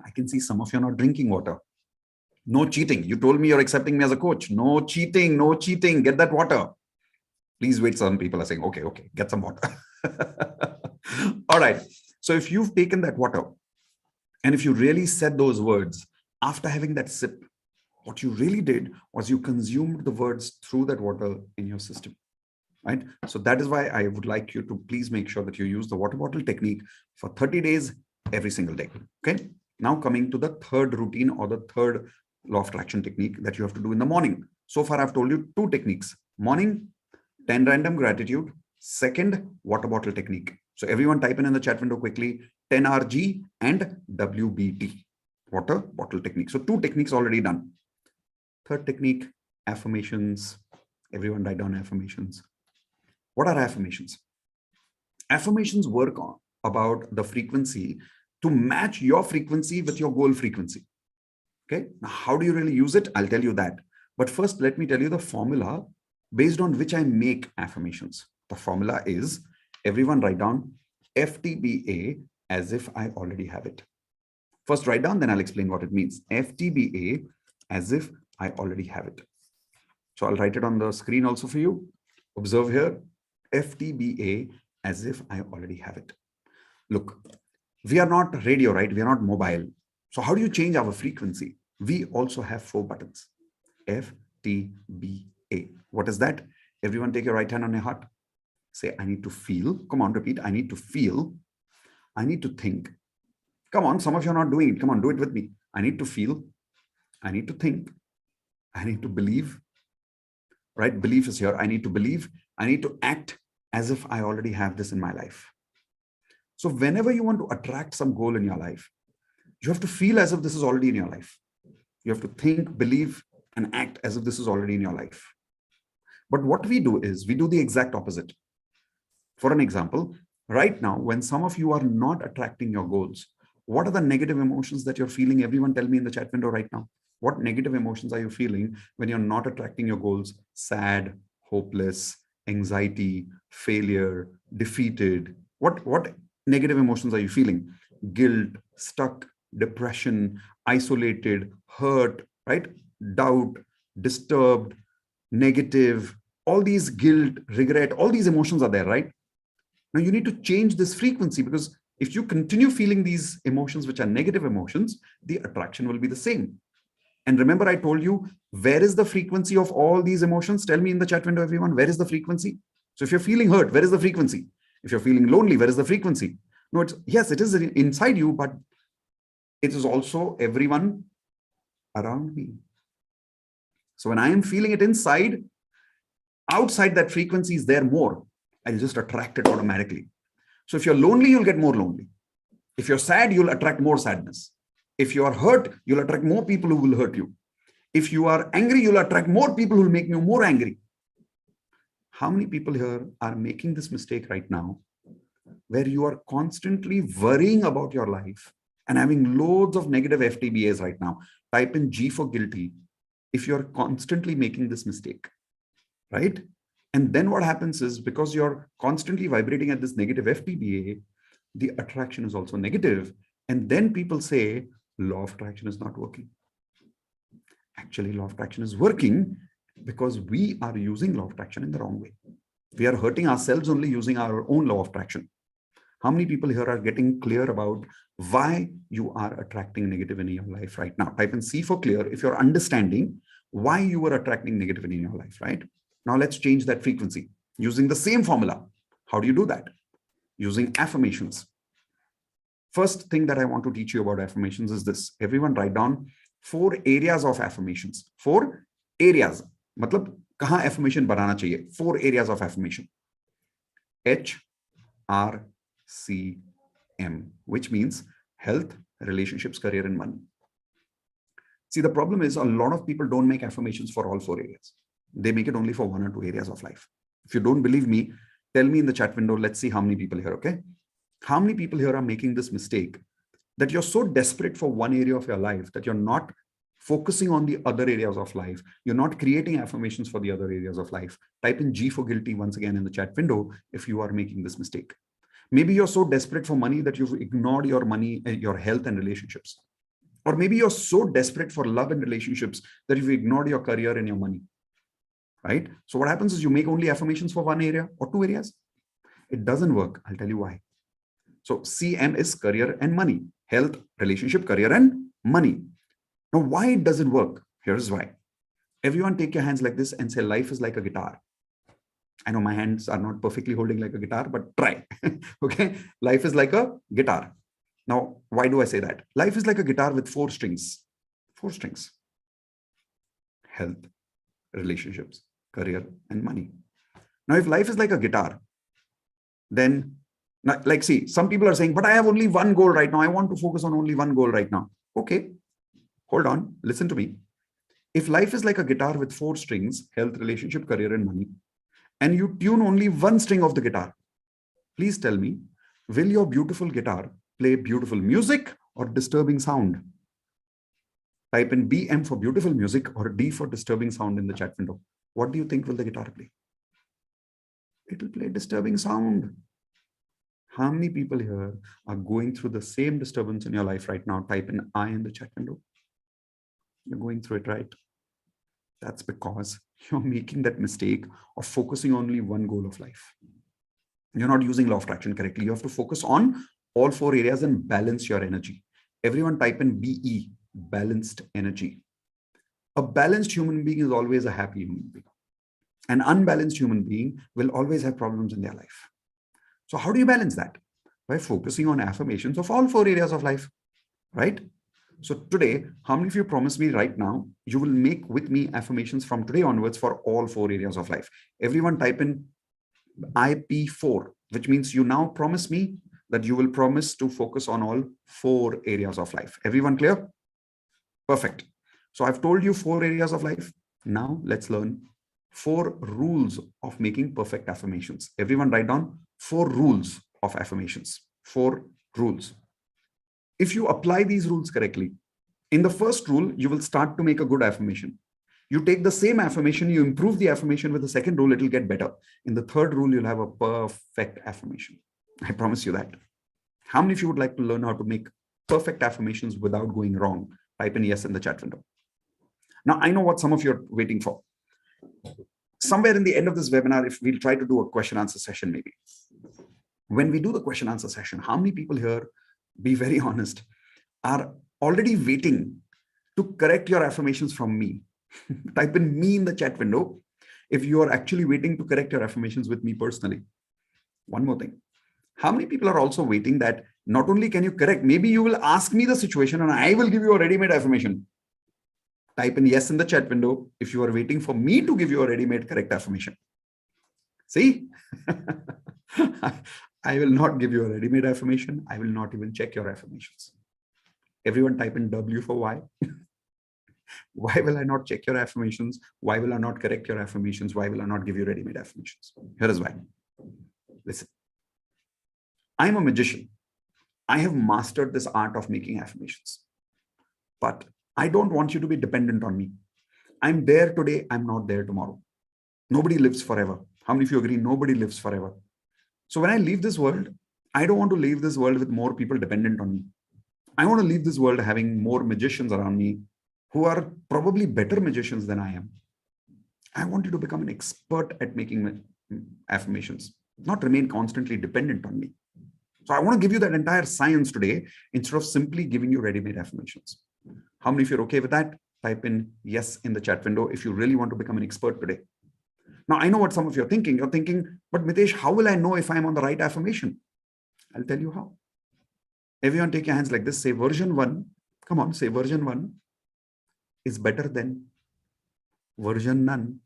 I can see some of you are not drinking water. No cheating. You told me you're accepting me as a coach. No cheating. No cheating. Get that water. Please wait. Some people are saying, okay, get some water. All right. So if you've taken that water and if you really said those words after having that sip, what you really did was you consumed the words through that water in your system, right? So that is why I would like you to please make sure that you use the water bottle technique for 30 days every single day. Okay. Now coming to the third routine or the third law of attraction technique that you have to do in the morning. So far, I've told you two techniques. Morning, 10 random gratitude. Second, water bottle technique. So everyone type in the chat window quickly, 10 RG and WBT, water bottle technique. So two techniques already done. Third technique, affirmations. Everyone write down affirmations. What are affirmations? Affirmations work on about the frequency to match your frequency with your goal frequency. Okay. Now, how do you really use it? I'll tell you that. But first, let me tell you the formula based on which I make affirmations. The formula is, everyone write down FTBA as if I already have it. First write down, then I'll explain what it means. FTBA as if I already have it. So I'll write it on the screen also for you. Observe here, FTBA as if I already have it. Look, we are not radio, right? We are not mobile. So how do you change our frequency? We also have 4 buttons. FTBA. What is that? Everyone take your right hand on your heart. Say, I need to feel. Come on, repeat. I need to feel. I need to think. Come on, some of you are not doing it. Come on, do it with me. I need to feel. I need to think. I need to believe. Right? Belief is here. I need to believe. I need to act as if I already have this in my life. So whenever you want to attract some goal in your life, you have to feel as if this is already in your life. You have to think, believe, and act as if this is already in your life. But what we do is we do the exact opposite. For an example, right now, when some of you are not attracting your goals, what are the negative emotions that you're feeling? Everyone tell me in the chat window right now. What negative emotions are you feeling when you're not attracting your goals? Sad, hopeless, anxiety, failure, defeated. What negative emotions are you feeling? Guilt, stuck, depression, isolated, hurt, right? Doubt, disturbed, negative, all these guilt, regret, all these emotions are there, right? Now you need to change this frequency, because if you continue feeling these emotions, which are negative emotions, the attraction will be the same. And remember, I told you, where is the frequency of all these emotions? Tell me in the chat window, everyone, where is the frequency? So if you're feeling hurt, where is the frequency? If you're feeling lonely, where is the frequency? No, it's, yes, it is inside you, but it is also everyone around me. So when I am feeling it inside, outside that frequency is there more. I'll just attract it automatically. So if you're lonely, you'll get more lonely. If you're sad, you'll attract more sadness. If you are hurt, you'll attract more people who will hurt you. If you are angry, you'll attract more people who will make you more angry. How many people here are making this mistake right now, where you are constantly worrying about your life and having loads of negative FTBAs right now? Type in G for guilty if you're constantly making this mistake, right? And then what happens is, because you're constantly vibrating at this negative FTBA, the attraction is also negative. And then people say, law of attraction is not working. Actually, law of attraction is working, because we are using law of attraction in the wrong way. We are hurting ourselves only using our own law of attraction. How many people here are getting clear about why you are attracting negative in your life right now? Type in C for clear if you're understanding why you are attracting negative in your life, right? Now let's change that frequency using the same formula. How do you do that? Using affirmations. First thing that I want to teach you about affirmations is this. Everyone write down 4 areas of affirmations. 4 areas. मतलब कहाँ affirmation बनाना चाहिए? 4 areas of affirmation. HRCM, which means health, relationships, career, and money. See, the problem is a lot of people don't make affirmations for all 4 areas. They make it only for 1 or 2 areas of life. If you don't believe me, tell me in the chat window. Let's see how many people here, okay? How many people here are making this mistake that you're so desperate for one area of your life that you're not focusing on the other areas of life. You're not creating affirmations for the other areas of life. Type in G for guilty once again in the chat window if you are making this mistake. Maybe you're so desperate for money that you've ignored your money, your health and relationships. Or maybe you're so desperate for love and relationships that you've ignored your career and your money, right? So what happens is you make only affirmations for 1 area or 2 areas. It doesn't work. I'll tell you why. So CM is career and money, health, relationship, career, and money. Now, why it doesn't work? Here's why. Everyone take your hands like this and say, life is like a guitar. I know my hands are not perfectly holding like a guitar, but try. Okay. Life is like a guitar. Now, why do I say that? Life is like a guitar with 4 strings. 4 strings. Health, relationships, career, and money. Now, if life is like a guitar, then like, see, some people are saying, but I have only one goal right now. I want to focus on only one goal right now. Okay, hold on, listen to me. If life is like a guitar with 4 strings, health, relationship, career, and money, and you tune only one string of the guitar, please tell me, will your beautiful guitar play beautiful music or disturbing sound? Type in BM for beautiful music or D for disturbing sound in the chat window. What do you think will the guitar play? It will play disturbing sound. How many people here are going through the same disturbance in your life right now? Type in I in the chat window. You're going through it, right? That's because you're making that mistake of focusing on only one goal of life. You're not using law of attraction correctly. You have to focus on all 4 areas and balance your energy. Everyone type in BE, balanced energy. A balanced human being is always a happy human being. An unbalanced human being will always have problems in their life. So how do you balance that? By focusing on affirmations of all 4 areas of life, right? So today, how many of you promise me right now, you will make with me affirmations from today onwards for all 4 areas of life? Everyone type in IP4, which means you now promise me that you will promise to focus on all 4 areas of life. Everyone clear? Perfect. So I've told you 4 areas of life. Now let's learn 4 rules of making perfect affirmations. Everyone write down 4 rules of affirmations. 4 rules. If you apply these rules correctly, in the first rule, you will start to make a good affirmation. You take the same affirmation, you improve the affirmation with the second rule, it will get better. In the third rule, you'll have a perfect affirmation. I promise you that. How many of you would like to learn how to make perfect affirmations without going wrong? Type in yes in the chat window. Now, I know what some of you are waiting for. Somewhere in the end of this webinar, if we'll try to do a question answer session, maybe. When we do the question answer session, how many people here, be very honest, are already waiting to correct your affirmations from me? Type in me in the chat window if you are actually waiting to correct your affirmations with me personally. One more thing. How many people are also waiting that not only can you correct, maybe you will ask me the situation and I will give you a ready-made affirmation. Type in yes in the chat window if you are waiting for me to give you a ready-made correct affirmation. See? I will not give you a ready-made affirmation. I will not even check your affirmations. Everyone type in W for why. Why will I not check your affirmations? Why will I not correct your affirmations? Why will I not give you ready-made affirmations? Here is why. Listen, I'm a magician. I have mastered this art of making affirmations. But I don't want you to be dependent on me. I'm there today. I'm not there tomorrow. Nobody lives forever. How many of you agree? Nobody lives forever. So when I leave this world, I don't want to leave this world with more people dependent on me. I want to leave this world having more magicians around me who are probably better magicians than I am. I want you to become an expert at making affirmations, not remain constantly dependent on me. So I want to give you that entire science today instead of simply giving you ready-made affirmations. How many of you are okay with that? Type in yes in the chat window if you really want to become an expert today. Now, I know what some of you are thinking. You're thinking, but Mitesh, how will I know if I'm on the right affirmation? I'll tell you how. Everyone take your hands like this. Say version 1. Come on, say version 1 is better than version none.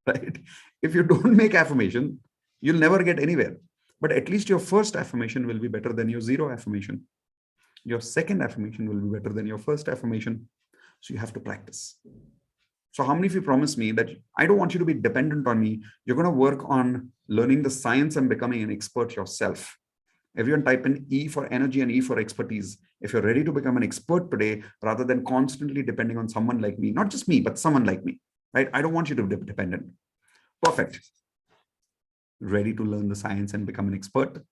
Right? If you don't make affirmation, you'll never get anywhere. But at least your first affirmation will be better than your 0 affirmation. Your second affirmation will be better than your first affirmation. So you have to practice. So how many of you promise me that I don't want you to be dependent on me? You're going to work on learning the science and becoming an expert yourself. Everyone type in E for energy and E for expertise. If you're ready to become an expert today, rather than constantly depending on someone like me, not just me, but someone like me, right? I don't want you to be dependent. Perfect. Ready to learn the science and become an expert?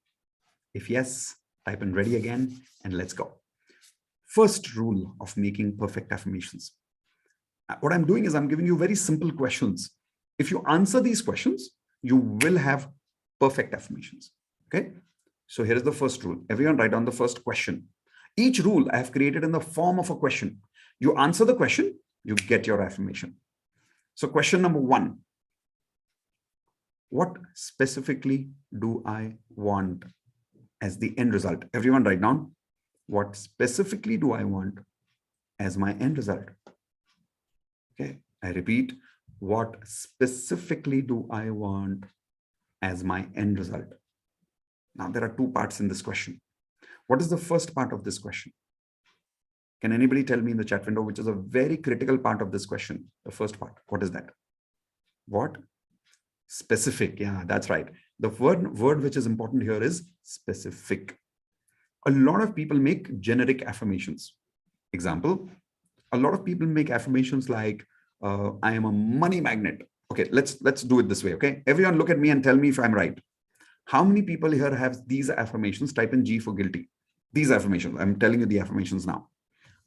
If yes, type in ready again and let's go. First rule of making perfect affirmations. What I'm doing is I'm giving you very simple questions. If you answer these questions, you will have perfect affirmations. Okay. So here is the first rule. Everyone write down the first question. Each rule I have created in the form of a question. You answer the question, you get your affirmation. So question number 1. What specifically do I want as the end result? Everyone write down. What specifically do I want as my end result? Okay, I repeat, what specifically do I want as my end result? Now, there are 2 parts in this question. What is the first part of this question? Can anybody tell me in the chat window, which is a very critical part of this question? The first part, what is that? What? Specific. Yeah, that's right. The word which is important here is specific. A lot of people make generic affirmations. Example, a lot of people make affirmations like, I am a money magnet. Okay, let's do it this way. Okay, everyone look at me and tell me if I'm right. How many people here have these affirmations? Type in G for guilty. These affirmations, I'm telling you the affirmations now.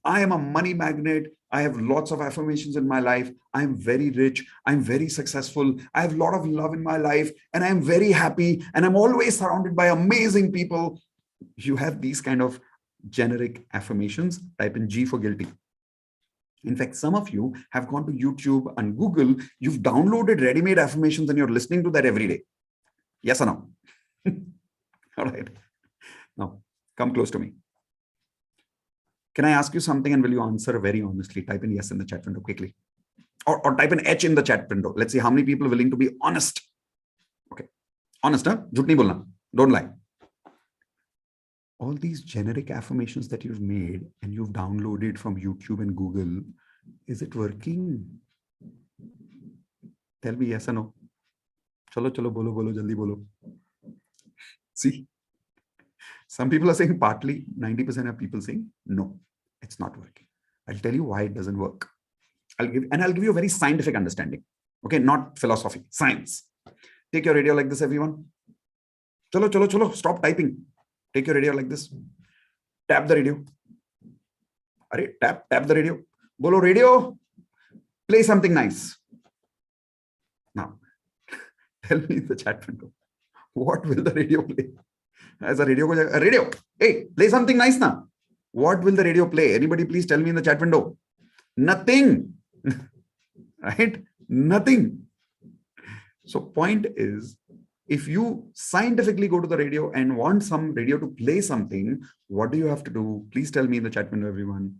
I am a money magnet. I have lots of affirmations in my life. I'm very rich. I'm very successful. I have a lot of love in my life and I'm very happy and I'm always surrounded by amazing people. You have these kind of generic affirmations. Type in G for guilty. In fact, some of you have gone to YouTube and Google. You've downloaded ready-made affirmations and you're listening to that every day. Yes or no? All right. Now, come close to me. Can I ask you something and will you answer very honestly? Type in yes in the chat window quickly. Or type in H in the chat window. Let's see how many people are willing to be honest. Okay. Honest, huh? Jhut nahi bolna. Don't lie. All these generic affirmations that you've made and you've downloaded from YouTube and Google, is it working? Tell me yes or no. Chalo, chalo, bolo, bolo, jaldi bolo. See, some people are saying partly, 90% of people saying no, it's not working. I'll tell you why it doesn't work. I'll give you a very scientific understanding. Okay, not philosophy, science. Take your radio like this, everyone. Chalo, chalo, chalo, stop typing. Take your radio like this. Tap the radio. Tap the radio. Bolo radio, play something nice. Now, tell me in the chat window, what will the radio play? As a radio, radio, hey, play something nice now. What will the radio play? Anybody please tell me in the chat window? Nothing. Right? Nothing. So point is, if you scientifically go to the radio and want some radio to play something, what do you have to do? Please tell me in the chat window, everyone.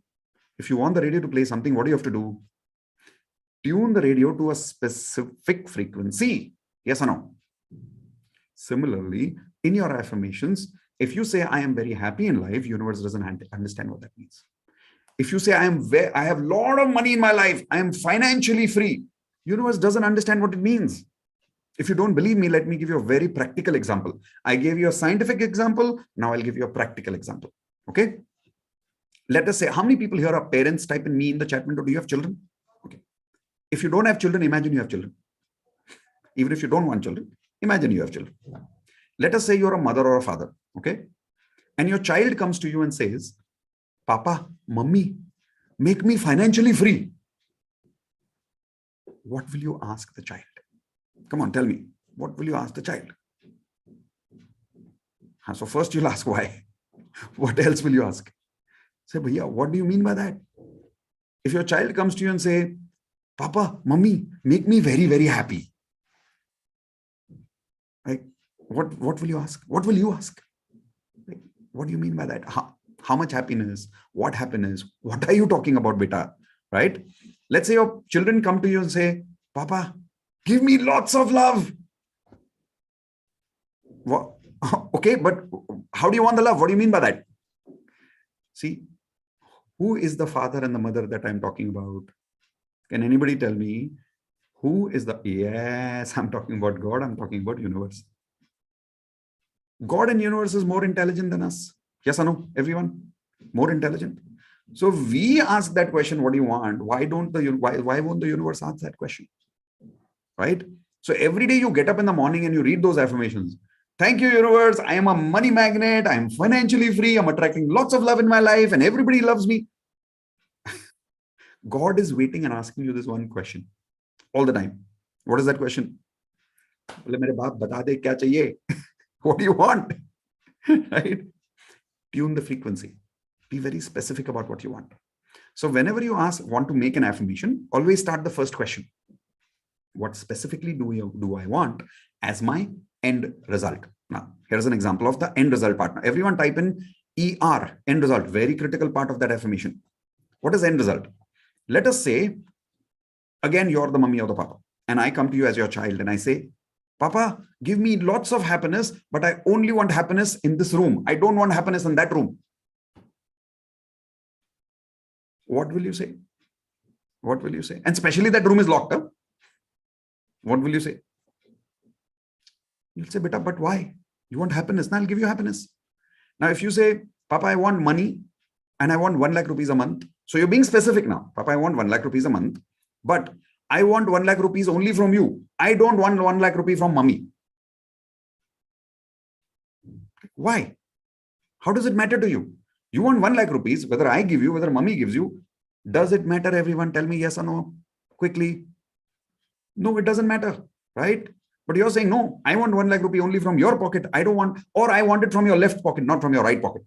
If you want the radio to play something, what do you have to do? Tune the radio to a specific frequency. Yes or no? Similarly, in your affirmations, if you say, I am very happy in life, universe doesn't understand what that means. If you say, I have a lot of money in my life, I am financially free, universe doesn't understand what it means. If you don't believe me, let me give you a very practical example. I gave you a scientific example. Now I'll give you a practical example. Okay. Let us say, how many people here are parents? Type in me in the chat window. Do you have children? Okay. If you don't have children, imagine you have children. Even if you don't want children, imagine you have children. Let us say you're a mother or a father. Okay. And your child comes to you and says, Papa, Mummy, make me financially free. What will you ask the child? Come on, tell me. What will you ask the child? So first you'll ask why. What else will you ask? Say, Bhaiya, what do you mean by that? If your child comes to you and say, Papa, Mummy, make me very, very happy. Like, what will you ask? What will you ask? Like, what do you mean by that? How much happiness? What happiness? What are you talking about, beta? Right? Let's say your children come to you and say, Papa, give me lots of love. What? Okay, but how do you want the love? What do you mean by that? See, who is the father and the mother that I'm talking about? Can anybody tell me who is the... Yes, I'm talking about God. I'm talking about universe. God and universe is more intelligent than us. Yes or no, everyone? More intelligent. So we ask that question, what do you want? Why won't the universe ask that question? Right? So every day you get up in the morning and you read those affirmations. Thank you, universe. I am a money magnet. I am financially free. I'm attracting lots of love in my life and everybody loves me. God is waiting and asking you this one question all the time. What is that question? What do you want? Right? Tune the frequency. Be very specific about what you want. So whenever you want to make an affirmation, always start the first question. What specifically do I want as my end result? Now, here's an example of the end result part. Now, everyone type in ER, end result, very critical part of that affirmation. What is end result? Let us say, again, you're the mummy or the papa, and I come to you as your child and I say, Papa, give me lots of happiness, but I only want happiness in this room. I don't want happiness in that room. What will you say? What will you say? And especially that room is locked up. What will you say? You'll say, beta, but why? You want happiness? Now I'll give you happiness. Now, if you say, Papa, I want money and I want 1 lakh rupees a month. So you're being specific now. Papa, I want 1 lakh rupees a month, but I want 1 lakh rupees only from you. I don't want 1 lakh rupees from mummy. Why? How does it matter to you? You want 1 lakh rupees, whether I give you, whether mummy gives you. Does it matter, everyone? Tell me yes or no, quickly. No, it doesn't matter, right? But you're saying, no, I want 1 lakh rupee only from your pocket. I don't want, or I want it from your left pocket, not from your right pocket.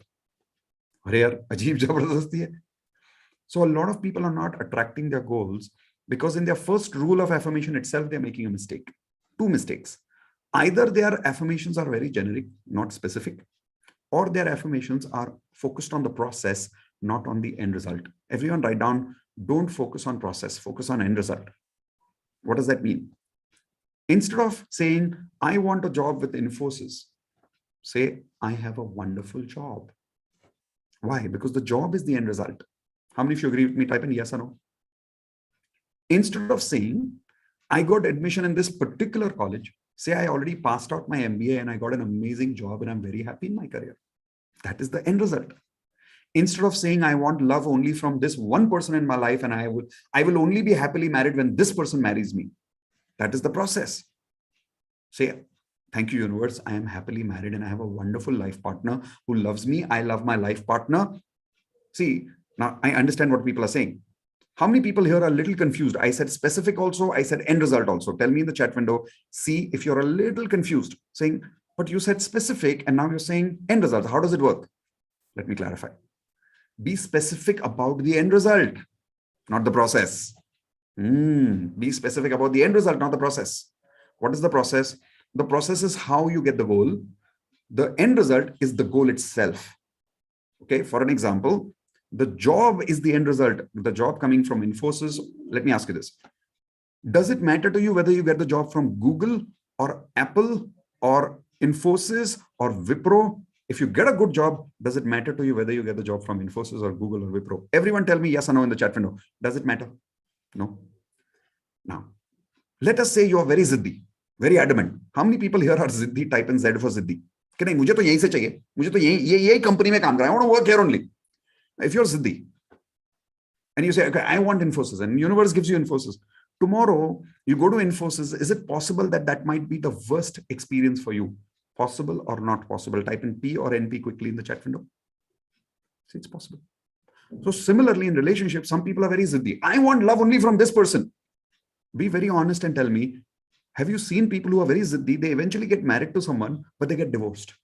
So a lot of people are not attracting their goals because in their first rule of affirmation itself, they're making a mistake. 2 mistakes. Either their affirmations are very generic, not specific, or their affirmations are focused on the process, not on the end result. Everyone write down, don't focus on process, focus on end result. What does that mean? Instead of saying, I want a job with Infosys, say, I have a wonderful job. Why? Because the job is the end result. How many of you agree with me? Type in yes or no. Instead of saying, I got admission in this particular college, say, I already passed out my MBA and I got an amazing job and I'm very happy in my career. That is the end result. Instead of saying, I want love only from this one person in my life and I will only be happily married when this person marries me. That is the process. Say, thank you, universe. I am happily married and I have a wonderful life partner who loves me. I love my life partner. See, now I understand what people are saying. How many people here are a little confused? I said specific also. I said end result also. Tell me in the chat window. See if you're a little confused saying, But you said specific, and now you're saying end result. How does it work? Let me clarify. Be specific about the end result, not the process. Be specific about the end result, not the process. What is the process? The process is how you get the goal. The end result is the goal itself. Okay, for an example, the job is the end result. The job coming from Infosys. Let me ask you this. Does it matter to you whether you get the job from Google or Apple or Infosys or Wipro? If you get a good job, does it matter to you whether you get the job from Infosys or Google or Wipro? Everyone tell me yes or no in the chat window. Does it matter? No. Now, let us say you are very ziddi, very adamant. How many people here are ziddi? Type in Z for ziddi. कि नहीं मुझे तो यहीं से चाहिए, मुझे तो यही कंपनी में काम करना है. I want to work here only. If you're ziddi and you say, okay, I want Infosys, and universe gives you Infosys. Tomorrow you go to Infosys. Is it possible that that might be the worst experience for you? Possible or not possible? Type in P or NP quickly in the chat window. See, it's possible. So similarly in relationships, some people are very ziddi. I want love only from this person. Be very honest and tell me, have you seen people who are very ziddi? They eventually get married to someone, but they get divorced.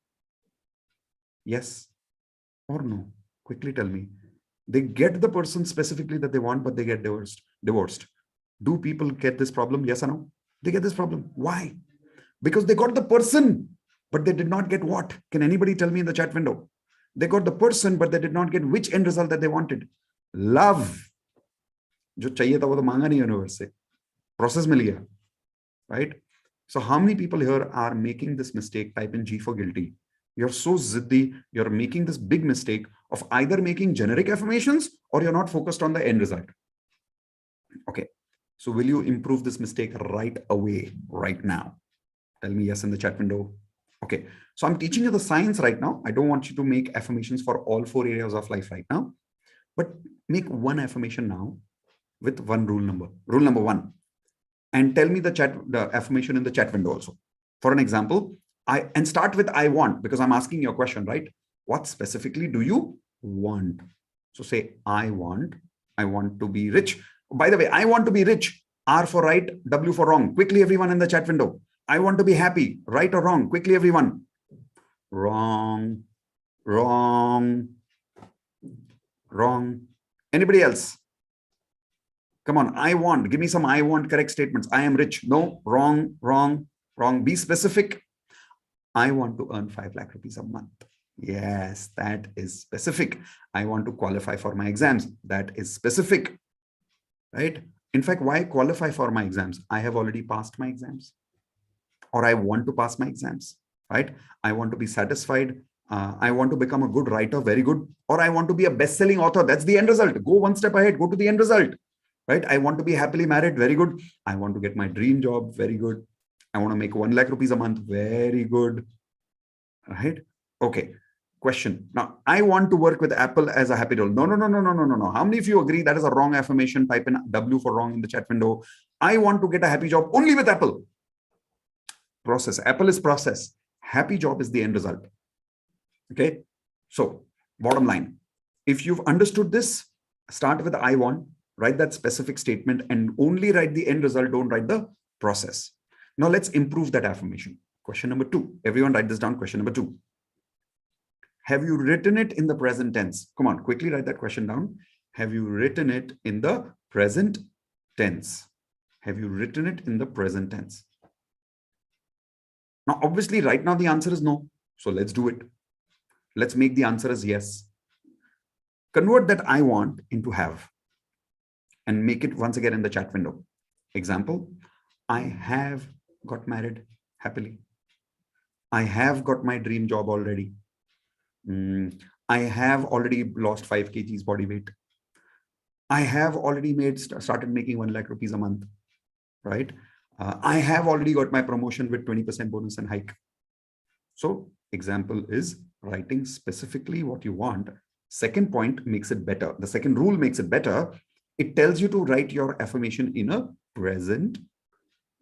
Yes or no? Quickly tell me. They get the person specifically that they want, but they get divorced. Do people get this problem? Yes or no? They get this problem. Why? Because they got the person, but they did not get what? Can anybody tell me in the chat window? They got the person, but they did not get which end result that they wanted. Love. जो चाहिए था वो तो मांगा नहीं universe से, process मिल गया, right? So how many people here are making this mistake? Type in G for guilty. You're so ziddi, you're making this big mistake of either making generic affirmations or you're not focused on the end result. Okay, so will you improve this mistake right away, right now? Tell me yes in the chat window. Okay, so I'm teaching you the science right now. I don't want you to make affirmations for all 4 areas of life right now, but make one affirmation now with one rule number. Rule number 1. And tell me the affirmation in the chat window also. For an example, and start with I want, because I'm asking you a question, right? What specifically do you want? So say I want to be rich. By the way, I want to be rich. R for right, W for wrong. Quickly, everyone in the chat window. I want to be happy. Right or wrong? Quickly, everyone. Wrong, wrong, wrong. Anybody else? Come on, I want. Give me some I want correct statements. I am rich. No, wrong, wrong, wrong. Be specific. I want to earn 5 lakh rupees a month. Yes, that is specific. I want to qualify for my exams. That is specific, right? In fact, why qualify for my exams? I have already passed my exams, or I want to pass my exams, right? I want to be satisfied. I want to become a good writer, very good. Or I want to be a best-selling author. That's the end result. Go one step ahead, go to the end result. Right? I want to be happily married. Very good. I want to get my dream job. Very good. I want to make 1 lakh rupees a month. Very good. Right? Okay. Question. Now, I want to work with Apple as a happy doll. No. How many of you agree that is a wrong affirmation? Type in W for wrong in the chat window. I want to get a happy job only with Apple. Process. Apple is process. Happy job is the end result. Okay. So, bottom line. If you've understood this, start with I want. Write that specific statement and only write the end result. Don't write the process. Now let's improve that affirmation. Question number 2. Everyone write this down. Question number 2. Have you written it in the present tense? Come on, quickly write that question down. Have you written it in the present tense? Have you written it in the present tense? Now, obviously, right now the answer is no. So let's do it. Let's make the answer as yes. Convert that I want into have. And make it once again in the chat window. Example, I have got married happily. I have got my dream job already. I have already lost 5 kgs body weight. I have already started making 1 lakh rupees a month, right? I have already got my promotion with 20% bonus and hike. So example is writing specifically what you want. Second point makes it better. The second rule makes it better. It tells you to write your affirmation in a present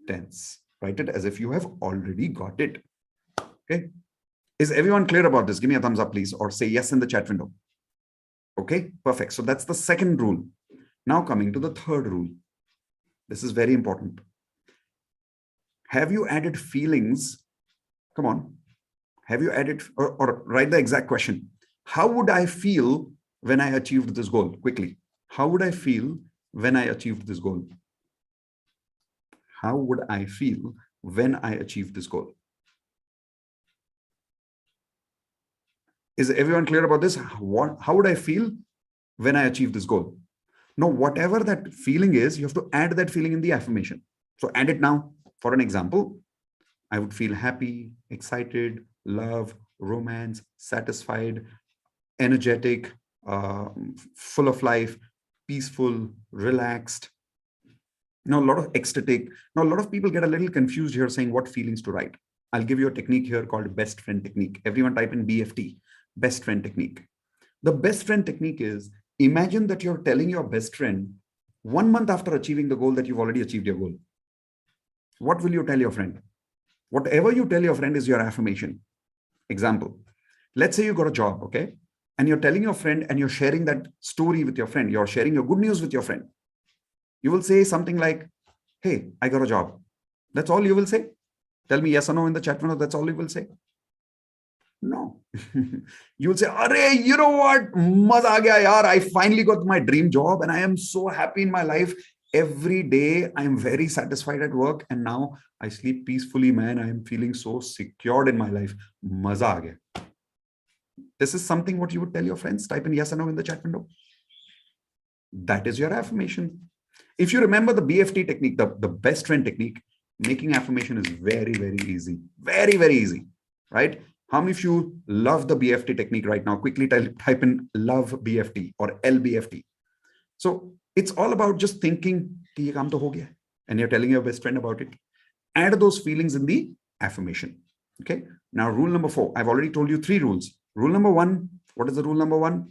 tense. Write it as if you have already got it. Okay. Is everyone clear about this? Give me a thumbs up, please, or say yes in the chat window. Okay, perfect. So that's the second rule. Now coming to the third rule. This is very important. Have you added feelings? Come on. Have you added, or write the exact question? How would I feel when I achieved this goal? Quickly. How would I feel when I achieved this goal? How would I feel when I achieved this goal? Is everyone clear about this? How would I feel when I achieve this goal? Now, whatever that feeling is, you have to add that feeling in the affirmation. So add it now. For an example, I would feel happy, excited, love, romance, satisfied, energetic, full of life, peaceful, relaxed. Now, a lot of ecstatic. Now, a lot of people get a little confused here saying what feelings to write. I'll give you a technique here called best friend technique. Everyone type in BFT, best friend technique. The best friend technique is, imagine that you're telling your best friend 1 month after achieving the goal that you've already achieved your goal. What will you tell your friend? Whatever you tell your friend is your affirmation. Example, let's say you got a job, okay? And you're telling your friend and you're sharing that story with your friend. You're sharing your good news with your friend. You will say something like, hey, I got a job. That's all you will say? Tell me yes or no in the chat window. That's all you will say? No. You will say, Arey, you know what? Maza aa gaya yaar. I finally got my dream job and I am so happy in my life. Every day I am very satisfied at work and now I sleep peacefully, man. I am feeling so secured in my life. Maza aa gaya. This is something what you would tell your friends. Type in yes or no in the chat window. That is your affirmation. If you remember the BFT technique, the best friend technique, making affirmation is very, very easy. Very, very easy, right? How many of you love the BFT technique right now? Quickly type in love BFT or LBFT. So it's all about just thinking, ki ye kaam to ho gaya, and you're telling your best friend about it. Add those feelings in the affirmation. Okay. Now, rule number 4. I've already told you 3 rules. Rule number 1. What is the rule number 1?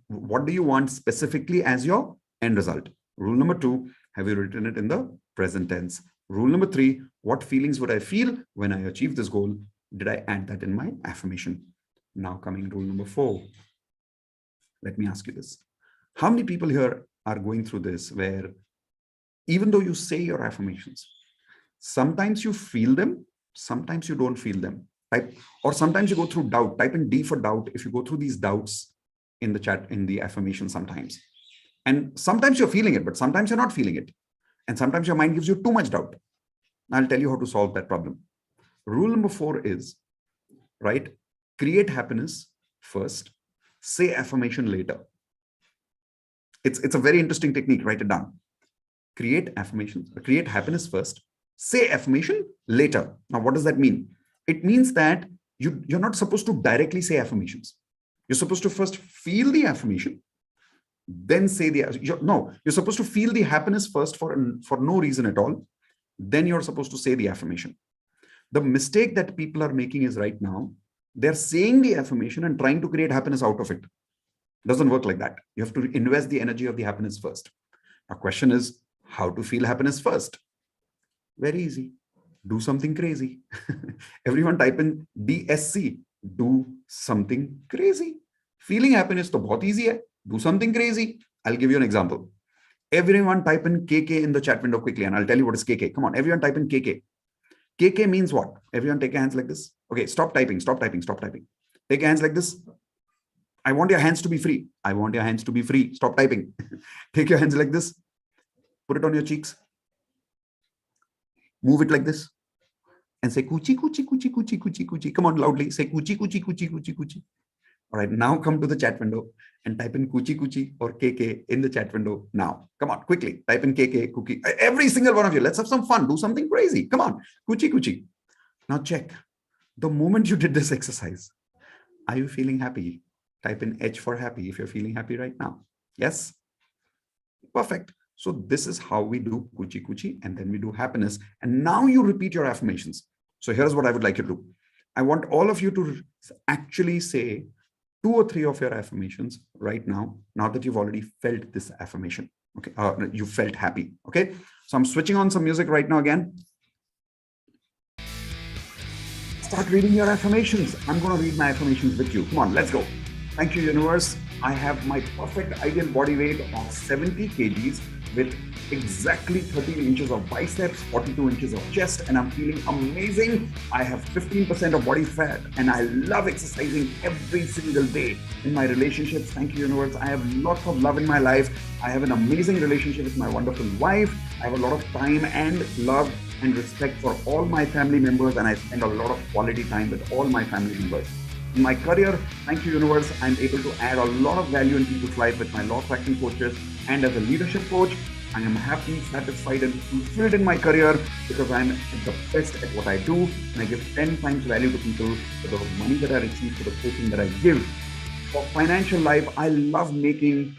What do you want specifically as your end result? Rule number 2, have you written it in the present tense? Rule number 3, what feelings would I feel when I achieve this goal? Did I add that in my affirmation? Now coming rule number 4. Let me ask you this. How many people here are going through this where even though you say your affirmations, sometimes you feel them, sometimes you don't feel them, right? Or sometimes you go through doubt. Type in D for doubt if you go through these doubts in the chat, in the affirmation sometimes. And sometimes you're feeling it, but sometimes you're not feeling it. And sometimes your mind gives you too much doubt. I'll tell you how to solve that problem. Rule number 4 is, right? Create happiness first, say affirmation later. It's a very interesting technique. Write it down. Create affirmations, create happiness first, say affirmation later. Now, what does that mean? It means that you're not supposed to directly say affirmations. You're supposed to first feel the affirmation, then say you're supposed to feel the happiness first for no reason at all. Then you're supposed to say the affirmation. The mistake that people are making is right now, they're saying the affirmation and trying to create happiness out of it. Doesn't work like that. You have to invest the energy of the happiness first. Now, question is how to feel happiness first? Very easy. Do something crazy. Everyone type in DSC. Do something crazy. Feeling happiness to bahut easy hai. Do something crazy. I'll give you an example. Everyone type in KK in the chat window quickly and I'll tell you what is KK. Come on, everyone type in KK. KK means what? Everyone take your hands like this. Okay, stop typing, stop typing, stop typing. Take your hands like this. I want your hands to be free. I want your hands to be free. Stop typing. Take your hands like this. Put it on your cheeks. Move it like this. And say coochie, coochie, coochie, coochie, coochie, coochie. Come on, loudly. Say coochie, coochie, coochie, coochie, coochie. All right, now come to the chat window and type in coochie, coochie or KK in the chat window now. Come on, quickly. Type in KK, cookie. Every single one of you. Let's have some fun. Do something crazy. Come on. Coochie, coochie. Now check. The moment you did this exercise, are you feeling happy? Type in H for happy if you're feeling happy right now. Yes? Perfect. So this is how we do coochie coochie and then we do happiness. And now you repeat your affirmations. So here's what I would like you to do. I want all of you to actually say 2 or 3 of your affirmations right now that you've already felt this affirmation. Okay. You felt happy. Okay. So I'm switching on some music right now again. Start reading your affirmations. I'm going to read my affirmations with you. Come on, let's go. Thank you, universe. I have my perfect ideal body weight of 70 kgs with exactly 13 inches of biceps, 42 inches of chest, and I'm feeling amazing. I have 15% of body fat, and I love exercising every single day. In my relationships, thank you, universe, I have lots of love in my life. I have an amazing relationship with my wonderful wife. I have a lot of time and love and respect for all my family members, and I spend a lot of quality time with all my family members. In my career, thank you, universe, I'm able to add a lot of value in people's life with my law of action coaches, and as a leadership coach, I am happy, satisfied, and fulfilled in my career because I'm the best at what I do, and I give 10 times value to people for the money that I receive, for the coaching that I give. For financial life, I love making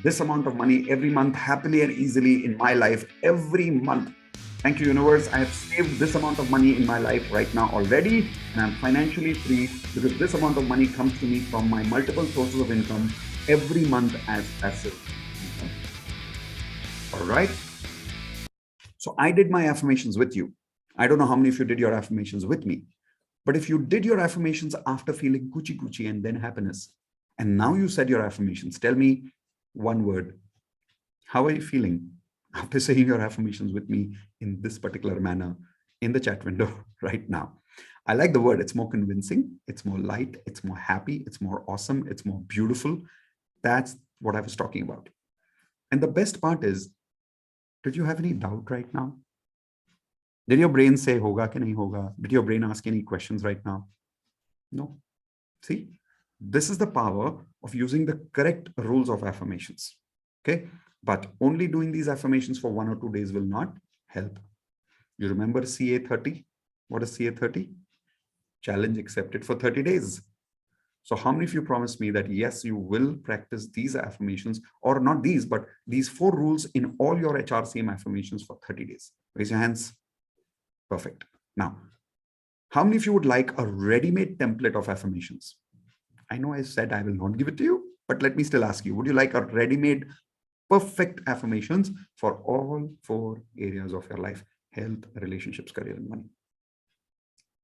this amount of money every month happily and easily in my life every month. Thank you, universe. I have saved this amount of money in my life right now already, and I'm financially free because this amount of money comes to me from my multiple sources of income every month as passive income. All right. So I did my affirmations with you. I don't know how many of you did your affirmations with me, but if you did your affirmations after feeling coochie coochie and then happiness, and now you said your affirmations, tell me one word. How are you feeling after saying your affirmations with me in this particular manner in the chat window right now? I like the word. It's more convincing. It's more light. It's more happy. It's more awesome. It's more beautiful. That's what I was talking about. And the best part is, did you have any doubt right now? Did your brain say, hoga ke nahi hoga? Did your brain ask any questions right now? No. See, this is the power of using the correct rules of affirmations. Okay. But only doing these affirmations for 1 or 2 days will not help. You remember CA30? What is CA30? Challenge accepted for 30 days. So how many of you promise me that, yes, you will practice these affirmations, or not these, but these 4 rules in all your HRCM affirmations for 30 days? Raise your hands. Perfect. Now, how many of you would like a ready-made template of affirmations? I know I said I will not give it to you, but let me still ask you, would you like a ready-made perfect affirmations for all 4 areas of your life: health, relationships, career, and money?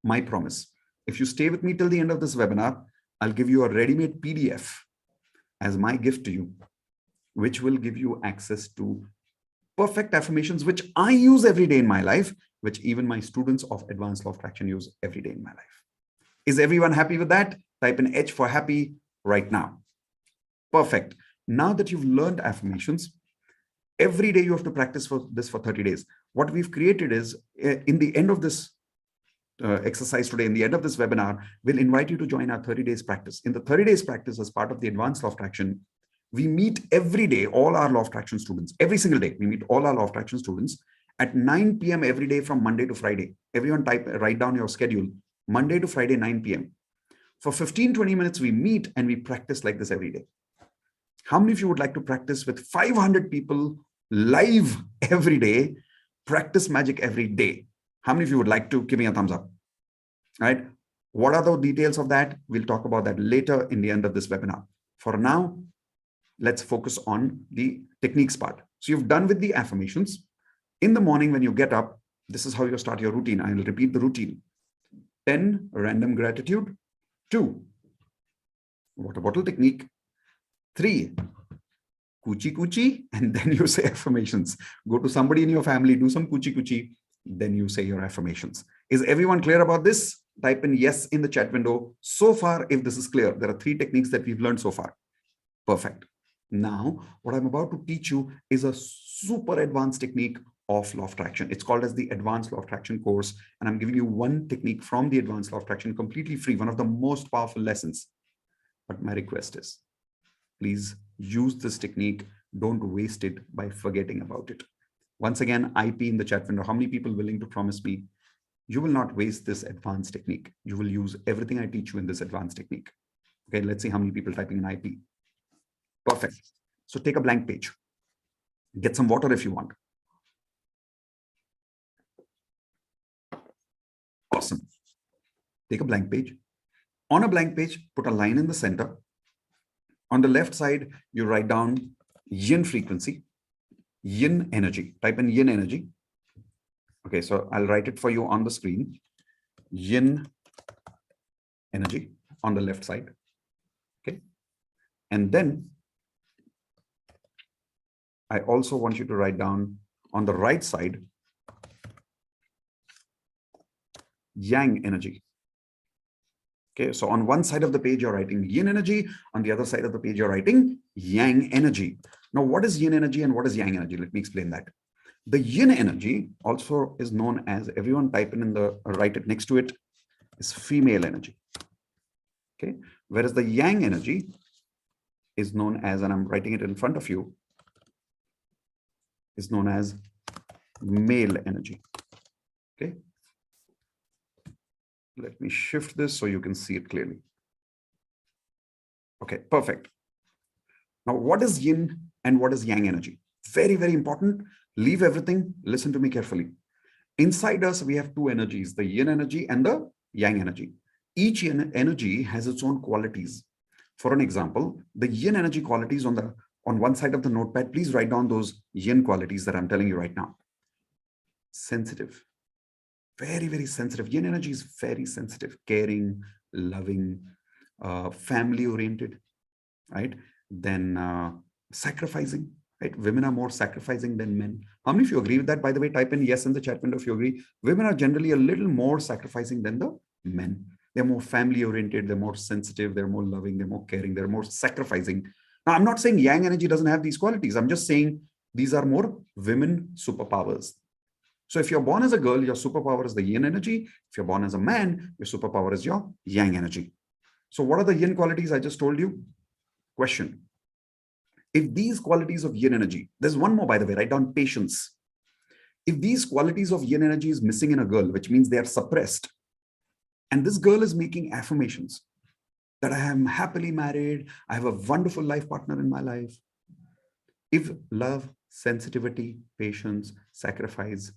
My promise, if you stay with me till the end of this webinar, I'll give you a ready-made PDF as my gift to you, which will give you access to perfect affirmations, which I use every day in my life, which even my students of Advanced Law of Attraction use every day in my life. Is everyone happy with that? Type in H for happy right now. Perfect. Now that you've learned affirmations, every day you have to practice for this for 30 days. What we've created is, in the end of this exercise today, in the end of this webinar, we'll invite you to join our 30 days practice. In the 30 days practice, as part of the Advanced Law of Attraction, we meet every day, all our Law of Attraction students. Every single day, we meet all our Law of Attraction students at 9 p.m. every day from Monday to Friday. Everyone write down your schedule, Monday to Friday, 9 p.m. For 15-20 minutes, we meet and we practice like this every day. How many of you would like to practice with 500 people live every day, practice magic every day? How many of you would like to give me a thumbs up? All right. What are the details of that? We'll talk about that later in the end of this webinar. For now, let's focus on the techniques part. So you've done with the affirmations. In the morning when you get up, this is how you start your routine. I will repeat the routine. 10, random gratitude. 2, water bottle technique. 3, coochie coochie, and then you say affirmations. Go to somebody in your family, do some coochie coochie, then you say your affirmations. Is everyone clear about this? Type in yes in the chat window. So far, if this is clear, there are 3 techniques that we've learned so far. Perfect. Now, what I'm about to teach you is a super advanced technique of Law of Attraction. It's called as the Advanced Law of Attraction course. And I'm giving you one technique from the Advanced Law of Attraction completely free, one of the most powerful lessons. But my request is, please use this technique. Don't waste it by forgetting about it. Once again, IP in the chat window. How many people willing to promise me you will not waste this advanced technique? You will use everything I teach you in this advanced technique. Okay, let's see how many people typing in IP. Perfect. So take a blank page. Get some water if you want. Awesome. Take a blank page. On a blank page, put a line in the center. On the left side, you write down yin frequency, yin energy. Type in yin energy. Okay, so I'll write it for you on the screen. Yin energy on the left side. Okay. And then I also want you to write down on the right side, yang energy. Okay, so on one side of the page, you're writing yin energy. On the other side of the page, you're writing yang energy. Now, what is yin energy and what is yang energy? Let me explain that. The yin energy also is known as, everyone type in the, write it next to it, is female energy. Okay, whereas the yang energy is known as, and I'm writing it in front of you, is known as male energy. Okay. Let me shift this so you can see it clearly. Okay, perfect. Now, what is yin and what is yang energy? Very, very important. Leave everything. Listen to me carefully. Inside us, we have two energies, the yin energy and the yang energy. Each energy has its own qualities. For an example, the yin energy qualities on one side of the notepad, please write down those yin qualities that I'm telling you right now. Sensitive. Very, very sensitive. Yin energy is very sensitive, caring, loving, family oriented, right? Then sacrificing, right? Women are more sacrificing than men. How many of you agree with that? By the way, type in yes in the chat window if you agree. Women are generally a little more sacrificing than the men. They're more family oriented, they're more sensitive, they're more loving, they're more caring, they're more sacrificing. Now, I'm not saying yang energy doesn't have these qualities. I'm just saying these are more women superpowers. So if you're born as a girl, your superpower is the yin energy. If you're born as a man, your superpower is your yang energy. So what are the yin qualities I just told you? Question. If these qualities of yin energy, there's one more, by the way, write down patience. If these qualities of yin energy is missing in a girl, which means they are suppressed, and this girl is making affirmations that I am happily married, I have a wonderful life partner in my life. If love, sensitivity, patience, sacrifice,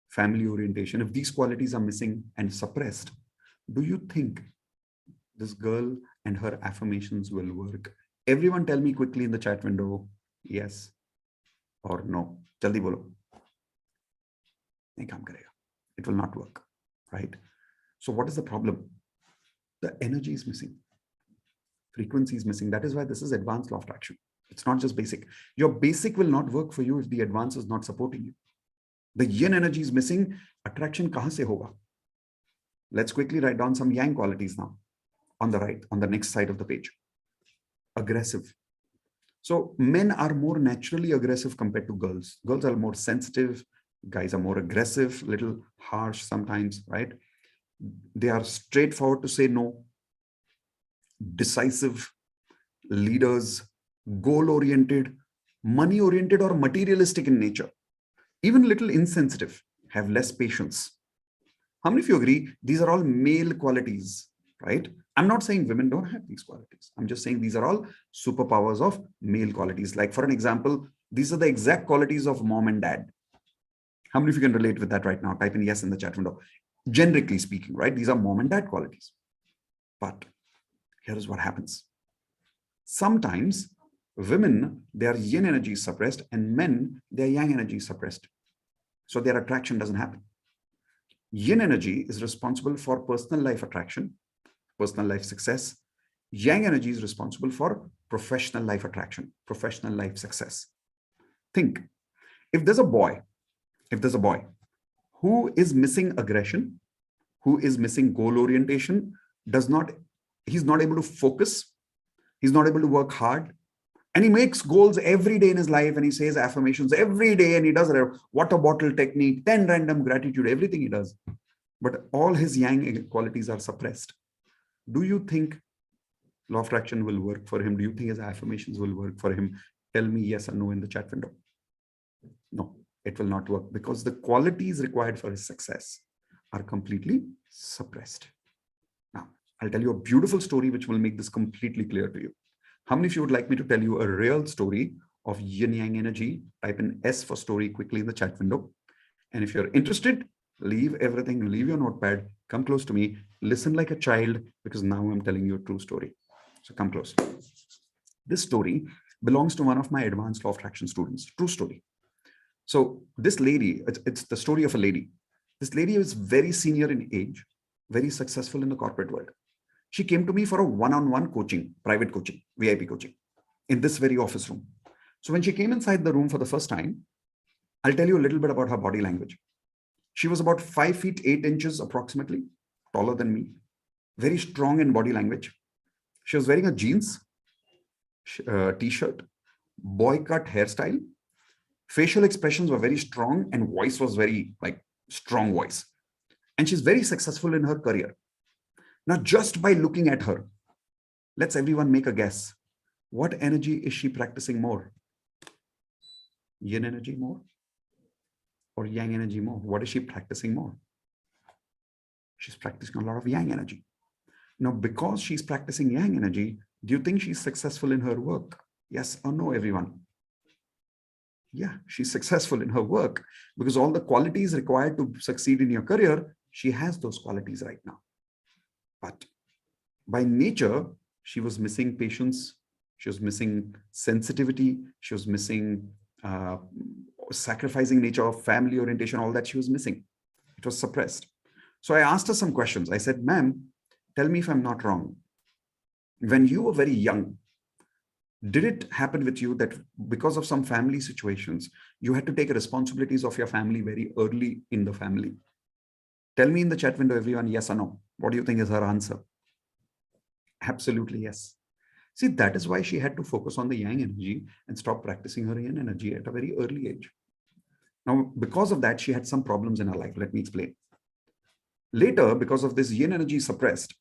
family orientation, if these qualities are missing and suppressed, do you think this girl and her affirmations will work? Everyone tell me quickly in the chat window, yes or no. Jaldi bolo. Nahi kaam karega. It will not work, right? So what is the problem? The energy is missing. Frequency is missing. That is why this is advanced law of attraction. It's not just basic. Your basic will not work for you if the advance is not supporting you. The yin energy is missing. Attraction kahan se hoga? Let's quickly write down some yang qualities now. On the right, on the next side of the page. Aggressive. So men are more naturally aggressive compared to girls. Girls are more sensitive. Guys are more aggressive, little harsh sometimes, right? They are straightforward to say no. Decisive. Leaders. Goal-oriented. Money-oriented or materialistic in nature. Even little insensitive, have less patience. How many of you agree? These are all male qualities, right? I'm not saying women don't have these qualities. I'm just saying these are all superpowers of male qualities. Like for an example, these are the exact qualities of mom and dad. How many of you can relate with that right now? Type in yes in the chat window. Generically speaking, right? These are mom and dad qualities. But here is what happens. Sometimes women, their yin energy is suppressed, and men, their yang energy is suppressed. So their attraction doesn't happen. Yin energy is responsible for personal life attraction, personal life success. Yang energy is responsible for professional life attraction, professional life success. Think, if there's a boy who is missing aggression, who is missing goal orientation, he's not able to focus, he's not able to work hard, and he makes goals every day in his life, and he says affirmations every day, and he does a water bottle technique, 10 random gratitude, everything he does. But all his yang qualities are suppressed. Do you think law of attraction will work for him? Do you think his affirmations will work for him? Tell me yes or no in the chat window. No, it will not work because the qualities required for his success are completely suppressed. Now, I'll tell you a beautiful story which will make this completely clear to you. How many of you would like me to tell you a real story of yin yang energy? Type in S for story quickly in the chat window. And if you're interested, leave everything, leave your notepad, come close to me, listen like a child, because now I'm telling you a true story. So come close. This story belongs to one of my advanced law of attraction students. True story. So this lady, it's the story of a lady. This lady is very senior in age, very successful in the corporate world. She came to me for a one-on-one coaching, private coaching, VIP coaching, in this very office room. So when she came inside the room for the first time, I'll tell you a little bit about her body language. She was about 5 feet 8 inches approximately, taller than me, very strong in body language. She was wearing a jeans, t-shirt, boy cut hairstyle. Facial expressions were very strong and voice was very strong voice. And she's very successful in her career. Now, just by looking at her, let's everyone make a guess. What energy is she practicing more? Yin energy more or yang energy more? What is she practicing more? She's practicing a lot of yang energy. Now, because she's practicing yang energy, do you think she's successful in her work? Yes or no, everyone? Yeah, she's successful in her work because all the qualities required to succeed in your career, she has those qualities right now. But by nature, she was missing patience. She was missing sensitivity. She was missing sacrificing nature of family orientation, all that she was missing. It was suppressed. So I asked her some questions. I said, ma'am, tell me if I'm not wrong. When you were very young, did it happen with you that because of some family situations, you had to take responsibilities of your family very early in the family? Tell me in the chat window, everyone, yes or no. What do you think is her answer? Absolutely yes. See, that is why she had to focus on the yang energy and stop practicing her yin energy at a very early age. Now, because of that, she had some problems in her life. Let me explain. Later, because of this yin energy suppressed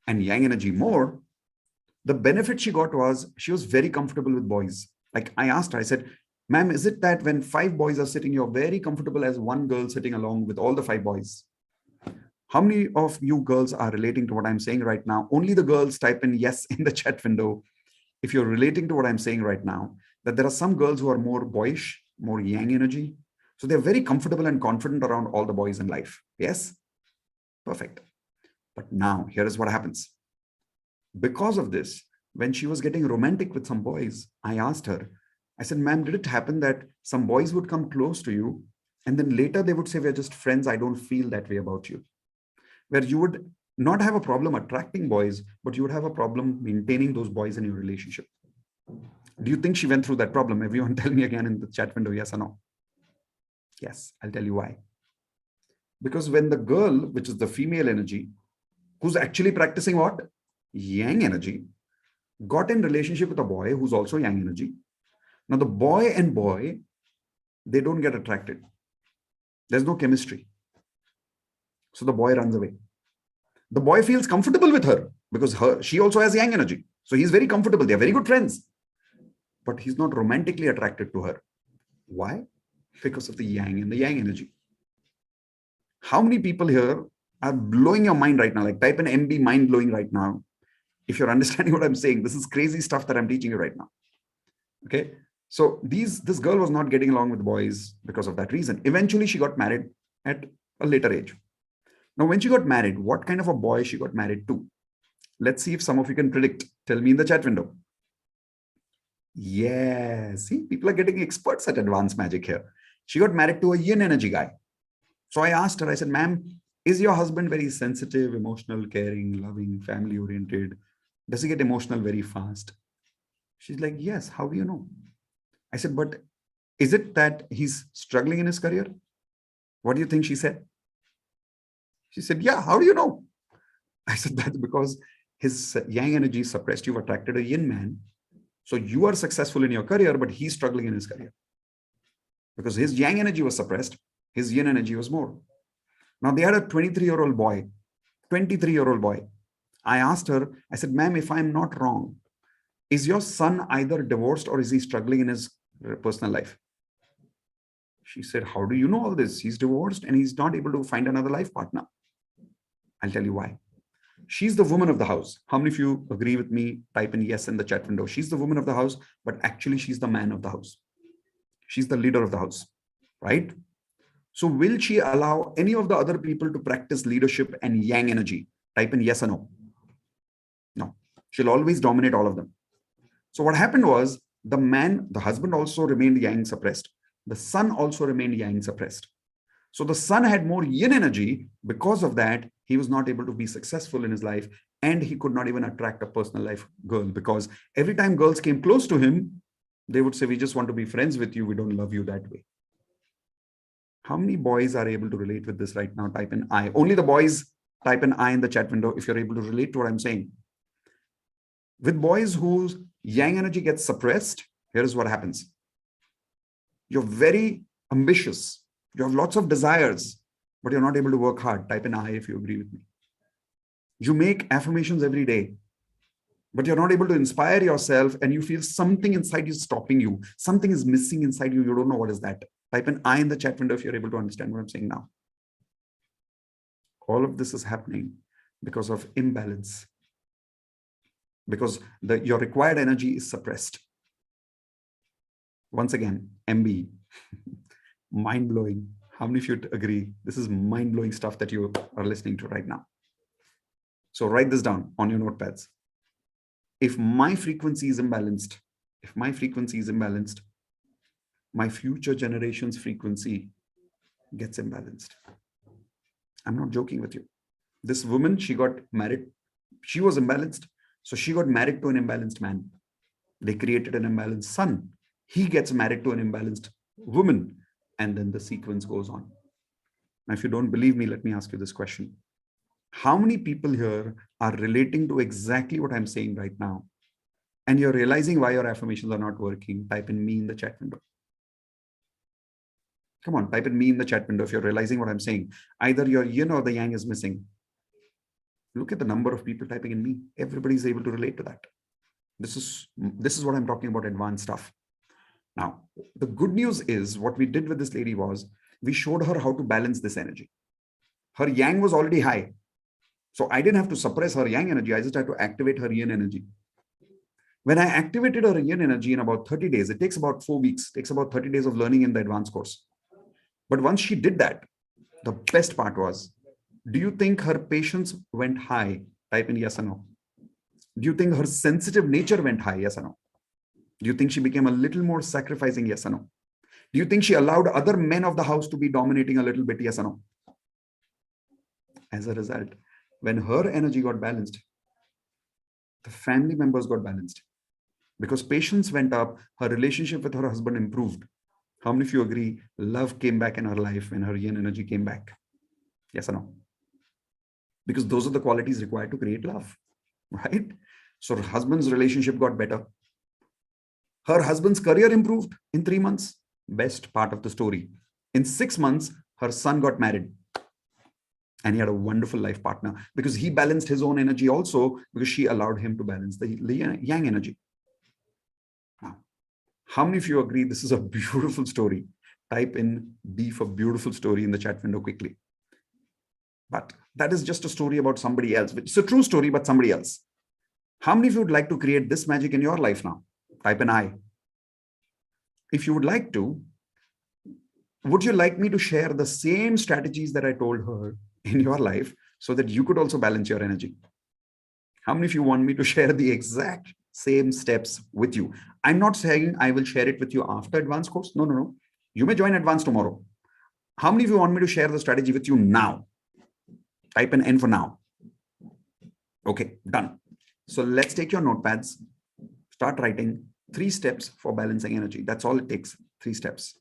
and yang energy more, the benefit she got was she was very comfortable with boys. Like I asked her, I said, ma'am, is it that when 5 boys are sitting, you're very comfortable as one girl sitting along with all the 5 boys? How many of you girls are relating to what I'm saying right now? Only the girls type in yes in the chat window. If you're relating to what I'm saying right now, that there are some girls who are more boyish, more yang energy. So they're very comfortable and confident around all the boys in life. Yes? Perfect. But now here is what happens. Because of this, when she was getting romantic with some boys, I asked her, I said, ma'am, did it happen that some boys would come close to you and then later they would say, we're just friends, I don't feel that way about you? Where you would not have a problem attracting boys, but you would have a problem maintaining those boys in your relationship. Do you think she went through that problem? Everyone tell me again in the chat window, yes or no? Yes, I'll tell you why. Because when the girl, which is the female energy, who's actually practicing what? Yang energy, got in relationship with a boy who's also yang energy. Now the boy and boy, they don't get attracted. There's no chemistry. So the boy runs away. The boy feels comfortable with her because she also has yang energy. So he's very comfortable. They're very good friends. But he's not romantically attracted to her. Why? Because of the yang and the yang energy. How many people here are blowing your mind right now? Like type in MB mind blowing right now. If you're understanding what I'm saying, this is crazy stuff that I'm teaching you right now. Okay. So this girl was not getting along with boys because of that reason. Eventually she got married at a later age. Now, when she got married, what kind of a boy she got married to? Let's see if some of you can predict. Tell me in the chat window. Yeah, see, people are getting experts at advanced magic here. She got married to a yin energy guy. So I asked her, I said, ma'am, is your husband very sensitive, emotional, caring, loving, family oriented? Does he get emotional very fast? She's like, yes. How do you know? I said, but is it that he's struggling in his career? What do you think she said? She said, yeah, how do you know? I said, that's because his yang energy suppressed. You've attracted a yin man. So you are successful in your career, but he's struggling in his career. Because his yang energy was suppressed, his yin energy was more. Now they had a 23-year-old boy, 23-year-old boy. I asked her, I said, ma'am, if I'm not wrong, is your son either divorced or is he struggling in his personal life? She said, how do you know all this? He's divorced and he's not able to find another life partner. I'll tell you why. She's the woman of the house. How many of you agree with me? Type in yes in the chat window. She's the woman of the house, but actually she's the man of the house. She's the leader of the house, right? So will she allow any of the other people to practice leadership and yang energy? Type in yes or no. No, she'll always dominate all of them. So what happened was the husband also remained yang suppressed. The son also remained yang suppressed. So the son had more yin energy. Because of that, he was not able to be successful in his life and he could not even attract a personal life girl because every time girls came close to him, They would say, we just want to be friends with you. We don't love you that way. How many boys are able to relate with this right now? Type in I. Only the boys type in I in the chat window if you're able to relate to what I'm saying. With boys whose yang energy gets suppressed, here's what happens. You're very ambitious. You have lots of desires, but you're not able to work hard. Type in I if you agree with me. You make affirmations every day, but you're not able to inspire yourself, and you feel something inside you stopping you. Something is missing inside you. You don't know what is that. Type in I in the chat window if you're able to understand what I'm saying now. All of this is happening because of imbalance, because your required energy is suppressed. Once again, MB, mind-blowing. How many of you agree? This is mind-blowing stuff that you are listening to right now. So write this down on your notepads. If my frequency is imbalanced, my future generation's frequency gets imbalanced. I'm not joking with you. This woman, she got married. She was imbalanced. So she got married to an imbalanced man. They created an imbalanced son. He gets married to an imbalanced woman. And then the sequence goes on. Now, if you don't believe me, let me ask you this question. How many people here are relating to exactly what I'm saying right now? And you're realizing why your affirmations are not working? Type in me in the chat window. Come on, type in me in the chat window if you're realizing what I'm saying. Either your yin or the yang is missing. Look at the number of people typing in me. Everybody's able to relate to that. This is what I'm talking about, advanced stuff. Now, the good news is what we did with this lady was we showed her how to balance this energy. Her yang was already high. So I didn't have to suppress her yang energy. I just had to activate her yin energy. When I activated her yin energy in about 30 days, it takes about 4 weeks, takes about 30 days of learning in the advanced course. But once she did that, the best part was, do you think her patience went high? Type in yes or no. Do you think her sensitive nature went high? Yes or no. Do you think she became a little more sacrificing? Yes or no. Do you think she allowed other men of the house to be dominating a little bit? Yes or no. As a result, when her energy got balanced, the family members got balanced. Because patience went up, her relationship with her husband improved. How many of you agree love came back in her life when her yin energy came back? Yes or no? Because those are the qualities required to create love, right? So her husband's relationship got better. Her husband's career improved in 3 months. Best part of the story. In 6 months, her son got married. And he had a wonderful life partner because he balanced his own energy also, because she allowed him to balance the yang energy. Now, how many of you agree this is a beautiful story? Type in B for beautiful story in the chat window quickly. But that is just a story about somebody else. It's a true story, but somebody else. How many of you would like to create this magic in your life now? Type in I. If you would like to, would you like me to share the same strategies that I told her in your life so that you could also balance your energy? How many of you want me to share the exact same steps with you? I'm not saying I will share it with you after advanced course. No, no, no. You may join advanced tomorrow. How many of you want me to share the strategy with you now? Type in N for now. Okay, done. So let's take your notepads, start writing 3 steps for balancing energy. That's all it takes. 3 steps.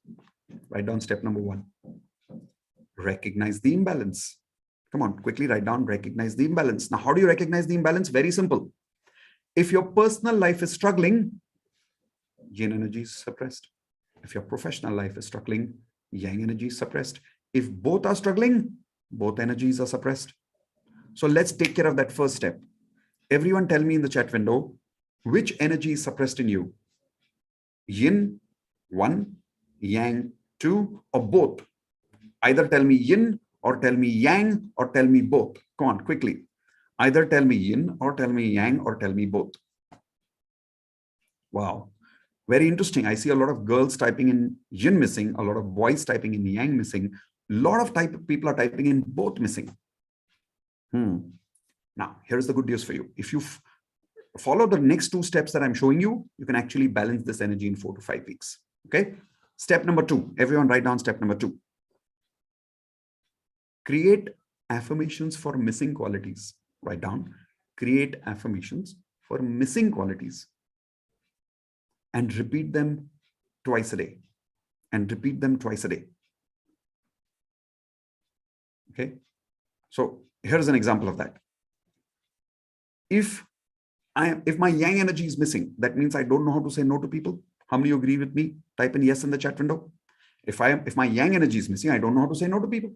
Write down step number 1. Recognize the imbalance. Come on, quickly write down, recognize the imbalance. Now, how do you recognize the imbalance? Very simple. If your personal life is struggling, yin energy is suppressed. If your professional life is struggling, yang energy is suppressed. If both are struggling, both energies are suppressed. So let's take care of that first step. Everyone tell me in the chat window, which energy is suppressed in you? Yin, 1, yang, 2, or both? Either tell me yin, or tell me yang, or tell me both. Come on, quickly. Either tell me yin, or tell me yang, or tell me both. Wow. Very interesting. I see a lot of girls typing in yin missing, a lot of boys typing in yang missing. A lot of people are typing in both missing. Now, here's the good news for you. If you follow the next 2 steps that I'm showing you, you can actually balance this energy in 4 to 5 weeks. Okay. Step number 2. Everyone write down step number 2. Create affirmations for missing qualities. Write down, create affirmations for missing qualities. and repeat them twice a day. And repeat them twice a day. Okay. So here's an example of that. If my yang energy is missing, that means I don't know how to say no to people. How many agree with me? Type in yes in the chat window. If my yang energy is missing, I don't know how to say no to people.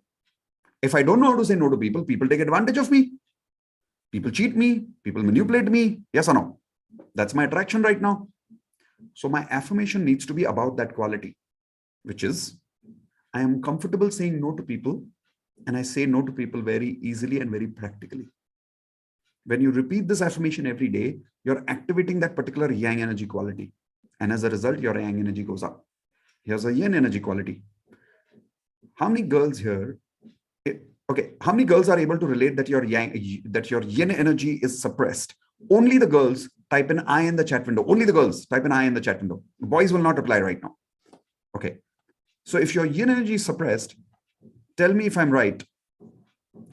If I don't know how to say no to people, people take advantage of me. People cheat me. People manipulate me. Yes or no? That's my attraction right now. So my affirmation needs to be about that quality, which is I am comfortable saying no to people, and I say no to people very easily and very practically. When you repeat this affirmation every day, you're activating that particular yang energy quality. And as a result, your yang energy goes up. Here's a yin energy quality. How many girls here? Okay, how many girls are able to relate that your yin energy is suppressed? Only the girls. Type in I in the chat window. Only the girls. Type in I in the chat window. Boys will not reply right now. Okay. So if your yin energy is suppressed, tell me if I'm right.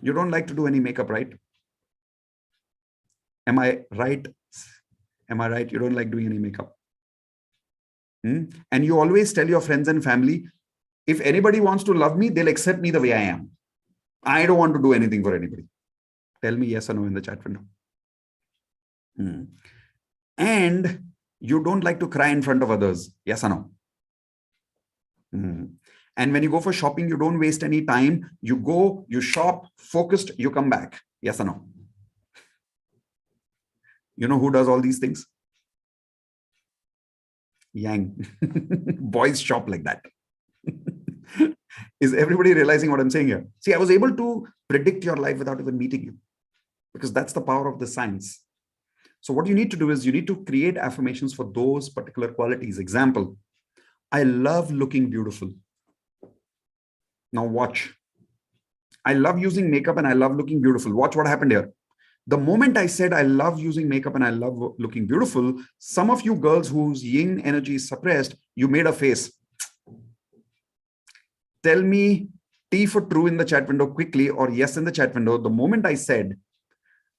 You don't like to do any makeup, right? Am I right? Am I right? You don't like doing any makeup. And you always tell your friends and family, if anybody wants to love me, they'll accept me the way I am. I don't want to do anything for anybody. Tell me yes or no in the chat window. And you don't like to cry in front of others. Yes or no? And when you go for shopping, you don't waste any time. You go, you shop, focused, you come back. Yes or no? You know who does all these things? Yang. Boys shop like that. Is everybody realizing what I'm saying here? See, I was able to predict your life without even meeting you, because that's the power of the science. So what you need to do is you need to create affirmations for those particular qualities. Example, I love looking beautiful. Now watch. I love using makeup and I love looking beautiful. Watch what happened here. The moment I said I love using makeup and I love looking beautiful, some of you girls whose yin energy is suppressed, you made a face. Tell me T for true in the chat window quickly, or yes in the chat window. The moment I said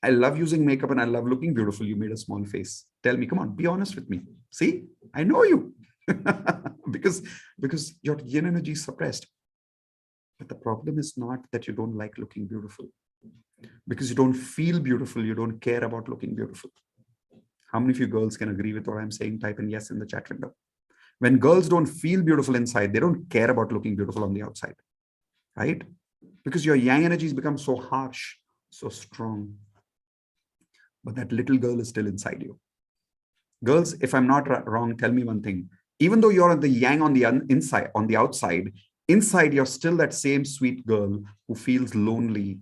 I love using makeup and I love looking beautiful, you made a small face. Tell me, come on, be honest with me. See, I know you. because your yin energy is suppressed. But the problem is not that you don't like looking beautiful. Because you don't feel beautiful, you don't care about looking beautiful. How many of you girls can agree with what I'm saying? Type in yes in the chat window. When girls don't feel beautiful inside, they don't care about looking beautiful on the outside, right? Because your yang energies become so harsh, so strong. But that little girl is still inside you. Girls, if I'm not wrong, tell me one thing. Even though you're the yang on the inside, on the outside, inside you're still that same sweet girl who feels lonely.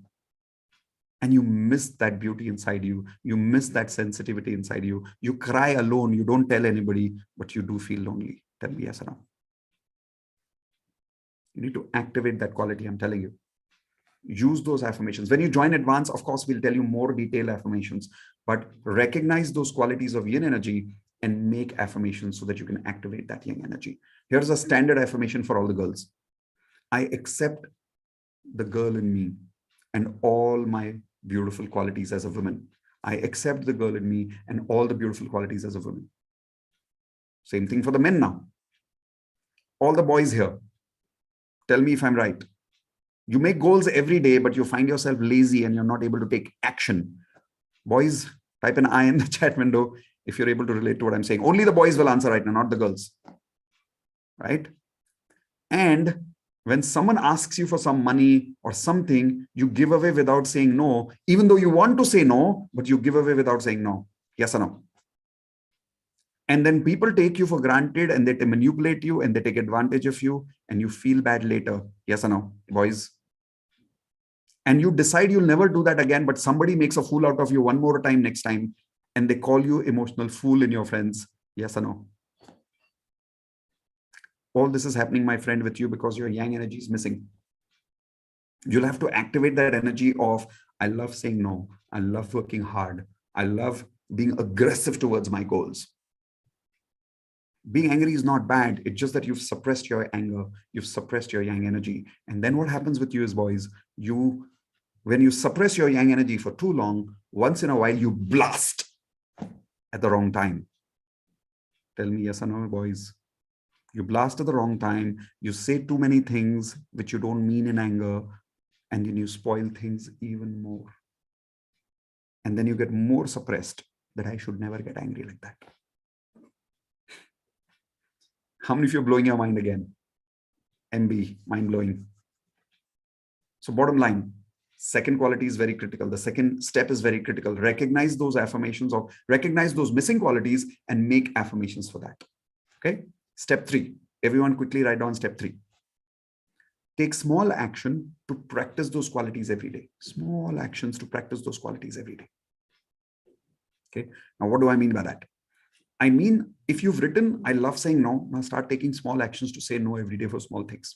And you miss that beauty inside you. You miss that sensitivity inside you. You cry alone. You don't tell anybody, but you do feel lonely. Tell me yes or no. You need to activate that quality, I'm telling you. Use those affirmations. When you join Advance, of course, we'll tell you more detailed affirmations, but recognize those qualities of yin energy and make affirmations so that you can activate that yang energy. Here's a standard affirmation for all the girls. I accept the girl in me and all my beautiful qualities as a woman. I accept the girl in me and all the beautiful qualities as a woman. Same thing for the men now. All the boys here, tell me if I'm right. You make goals every day, but you find yourself lazy and you're not able to take action. Boys, type an I in the chat window if you're able to relate to what I'm saying. Only the boys will answer right now, not the girls. Right? And when someone asks you for some money or something, you give away without saying no, even though you want to say no, but you give away without saying no. Yes or no? And then people take you for granted and they manipulate you and they take advantage of you and you feel bad later. Yes or no, boys? And you decide you'll never do that again, but somebody makes a fool out of you one more time next time and they call you emotional fool in your friends. Yes or no? All this is happening, my friend, with you because your yang energy is missing. You'll have to activate that energy of, I love saying no. I love working hard. I love being aggressive towards my goals. Being angry is not bad. It's just that you've suppressed your anger. You've suppressed your yang energy. And then what happens with you is, boys, when you suppress your yang energy for too long, once in a while, you blast at the wrong time. Tell me yes or no, boys. You blast at the wrong time. You say too many things which you don't mean in anger, and then you spoil things even more. And then you get more suppressed that I should never get angry like that. How many of you are blowing your mind again? MB, mind blowing. So bottom line, second quality is very critical. The second step is very critical. Recognize those affirmations or recognize those missing qualities and make affirmations for that. Okay. Step 3. Everyone quickly write down step 3. Take small action to practice those qualities every day. Small actions to practice those qualities every day. Okay. Now, what do I mean by that? I mean, if you've written, I love saying no, now start taking small actions to say no every day for small things.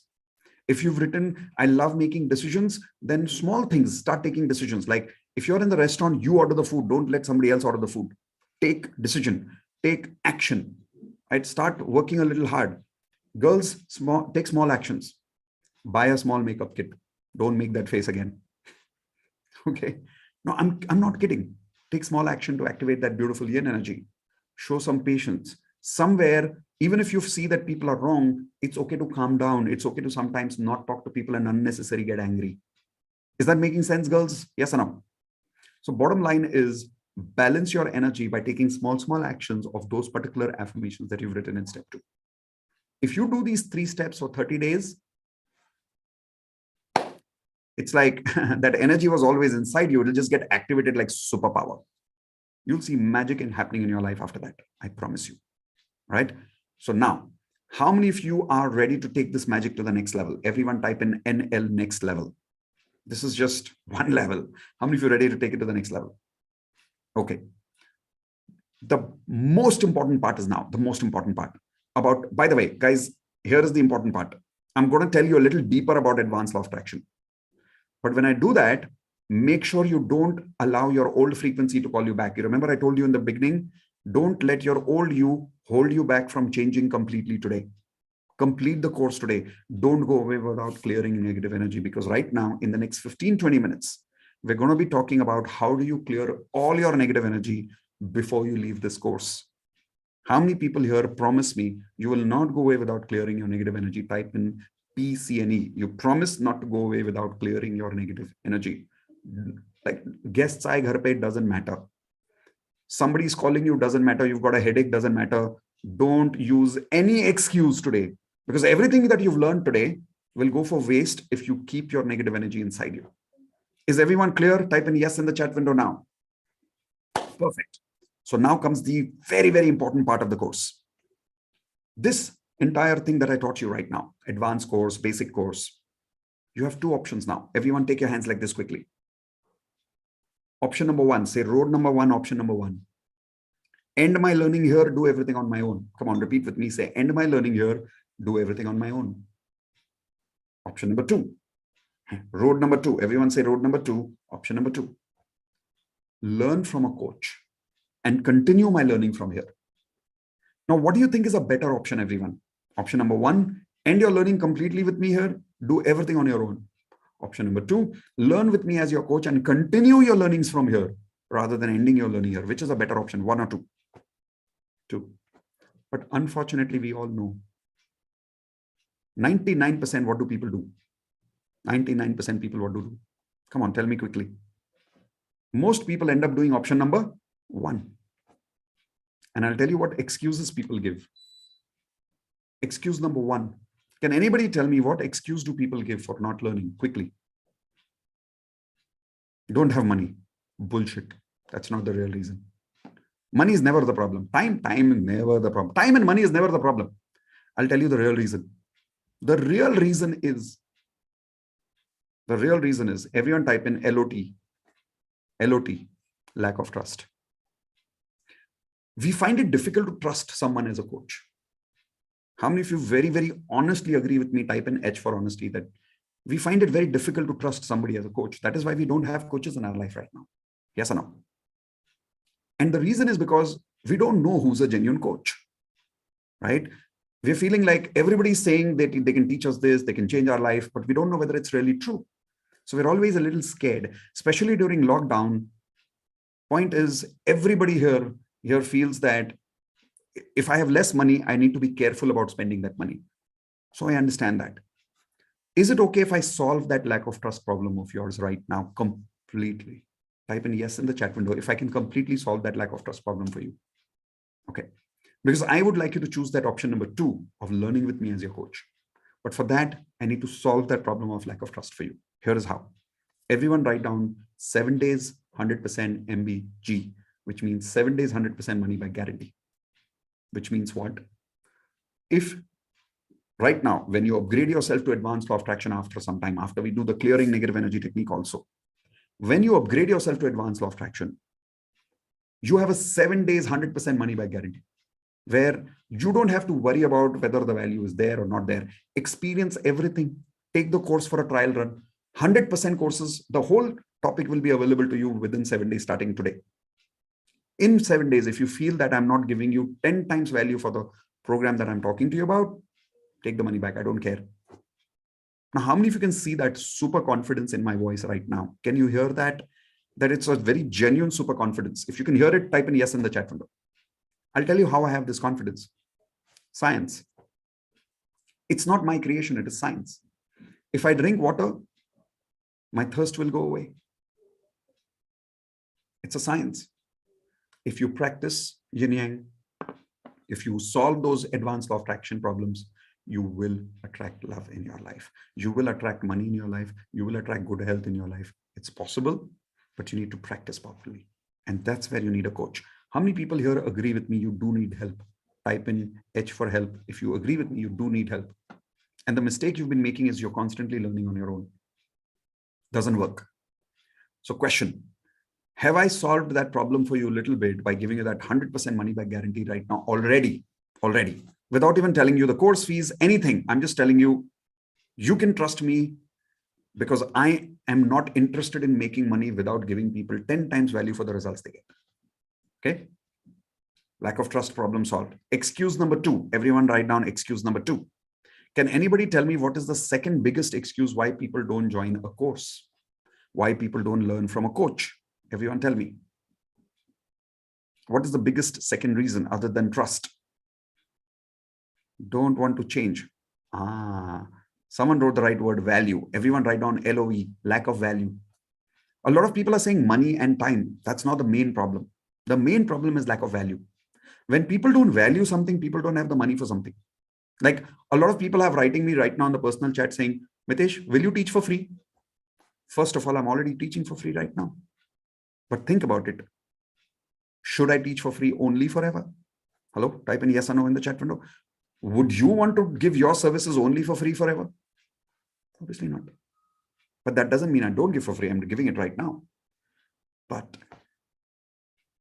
If you've written, I love making decisions, then small things, start taking decisions. Like if you're in the restaurant, you order the food, don't let somebody else order the food. Take decision, take action. I'd start working a little hard. Girls, take small actions. Buy a small makeup kit. Don't make that face again. Okay. No, I'm not kidding. Take small action to activate that beautiful yin energy. Show some patience. Somewhere, even if you see that people are wrong, it's okay to calm down. It's okay to sometimes not talk to people and unnecessarily get angry. Is that making sense, girls? Yes or no? So bottom line is balance your energy by taking small actions of those particular affirmations that you've written in step 2. If you do these 3 steps for 30 days, it's like that energy was always inside you. It'll just get activated like superpower. You'll see magic happening in your life after that. I promise you. Right? So now, how many of you are ready to take this magic to the next level? Everyone type in NL next level. This is just one level. How many of you are ready to take it to the next level? Okay. The most important part is now, the most important part about, by the way, guys, here is the important part. I'm going to tell you a little deeper about advanced law of attraction. But when I do that, make sure you don't allow your old frequency to call you back. You remember I told you in the beginning, don't let your old you hold you back from changing completely today. Complete the course today. Don't go away without clearing negative energy, because right now in the next 15-20 minutes, we're going to be talking about how do you clear all your negative energy before you leave this course. How many people here promise me you will not go away without clearing your negative energy? Type in PCNE. You promise not to go away without clearing your negative energy. Like guests aaye ghar pe, doesn't matter. Somebody's calling you, doesn't matter. You've got a headache, doesn't matter. Don't use any excuse today, because everything that you've learned today will go for waste if you keep your negative energy inside you. Is everyone clear? Type in yes in the chat window now. Perfect. So now comes the very, very important part of the course. This entire thing that I taught you right now, advanced course, basic course, you have 2 options now. Everyone take your hands like this quickly. Option number 1, say road number 1, option number 1. End my learning here, do everything on my own. Come on, repeat with me. Say, end my learning here, do everything on my own. Option number 2. Road number 2. Everyone say road number 2. Option number 2. Learn from a coach and continue my learning from here. Now, what do you think is a better option, everyone? Option number 1, end your learning completely with me here, do everything on your own. Option number 2, learn with me as your coach and continue your learnings from here rather than ending your learning here. Which is a better option, 1 or 2? 2. But unfortunately, we all know 99% what do people do? 99% people what do? Come on, tell me quickly. Most people end up doing option number 1. And I'll tell you what excuses people give. Excuse number 1. Can anybody tell me what excuse do people give for not learning? Quickly. Don't have money. Bullshit. That's not the real reason. Money is never the problem. Time is never the problem. Time and money is never the problem. I'll tell you the real reason. The real reason is everyone type in LOT. LOT, lack of trust. We find it difficult to trust someone as a coach. How many of you very, very honestly agree with me? Type in H for honesty, that we find it very difficult to trust somebody as a coach. That is why we don't have coaches in our life right now. Yes or no? And the reason is because we don't know who's a genuine coach, right? We're feeling like everybody's saying that they can teach us this, they can change our life, but we don't know whether it's really true. So we're always a little scared, especially during lockdown. Point is, everybody here feels that if I have less money, I need to be careful about spending that money. So I understand that. Is it okay if I solve that lack of trust problem of yours right now completely? Type in yes in the chat window if I can completely solve that lack of trust problem for you. Okay. Because I would like you to choose that option number 2 of learning with me as your coach. But for that, I need to solve that problem of lack of trust for you. Here is how. Everyone write down 7 days, 100% MBG, which means 7 days, 100% money back guarantee. Which means what? If right now, when you upgrade yourself to advanced law of attraction after some time, after we do the clearing negative energy technique also, when you upgrade yourself to advanced law of attraction, you have a 7 days, 100% money back guarantee, where you don't have to worry about whether the value is there or not there. Experience everything. Take the course for a trial run. 100% courses, the whole topic will be available to you within 7 days starting today. In 7 days, if you feel that I'm not giving you 10 times value for the program that I'm talking to you about, take the money back. I don't care. Now, how many of you can see that super confidence in my voice right now? Can you hear that? That it's a very genuine super confidence. If you can hear it, type in yes in the chat window. I'll tell you how I have this confidence. Science. It's not my creation, it is science. If I drink water, my thirst will go away. It's a science. If you practice yin yang, if you solve those advanced law of attraction problems, you will attract love in your life. You will attract money in your life. You will attract good health in your life. It's possible, but you need to practice properly. And that's where you need a coach. How many people here agree with me? You do need help. Type in H for help. If you agree with me, you do need help. And the mistake you've been making is you're constantly learning on your own. Doesn't work. So question, have I solved that problem for you a little bit by giving you that 100% money back guarantee right now already, without even telling you the course fees, anything? I'm just telling you, you can trust me because I am not interested in making money without giving people 10 times value for the results they get. Okay. Lack of trust problem solved. Excuse number 2. Everyone write down excuse number 2. Can anybody tell me what is the second biggest excuse why people don't join a course? Why people don't learn from a coach? Everyone tell me. What is the biggest second reason other than trust? Don't want to change. Someone wrote the right word, value. Everyone write down LOE, lack of value. A lot of people are saying money and time. That's not the main problem. The main problem is lack of value. When people don't value something, people don't have the money for something. Like a lot of people have writing me right now in the personal chat saying, Mitesh, will you teach for free? First of all, I'm already teaching for free right now. But think about it. Should I teach for free only forever? Hello, type in yes or no in the chat window. Would you want to give your services only for free forever? Obviously not. But that doesn't mean I don't give for free. I'm giving it right now. But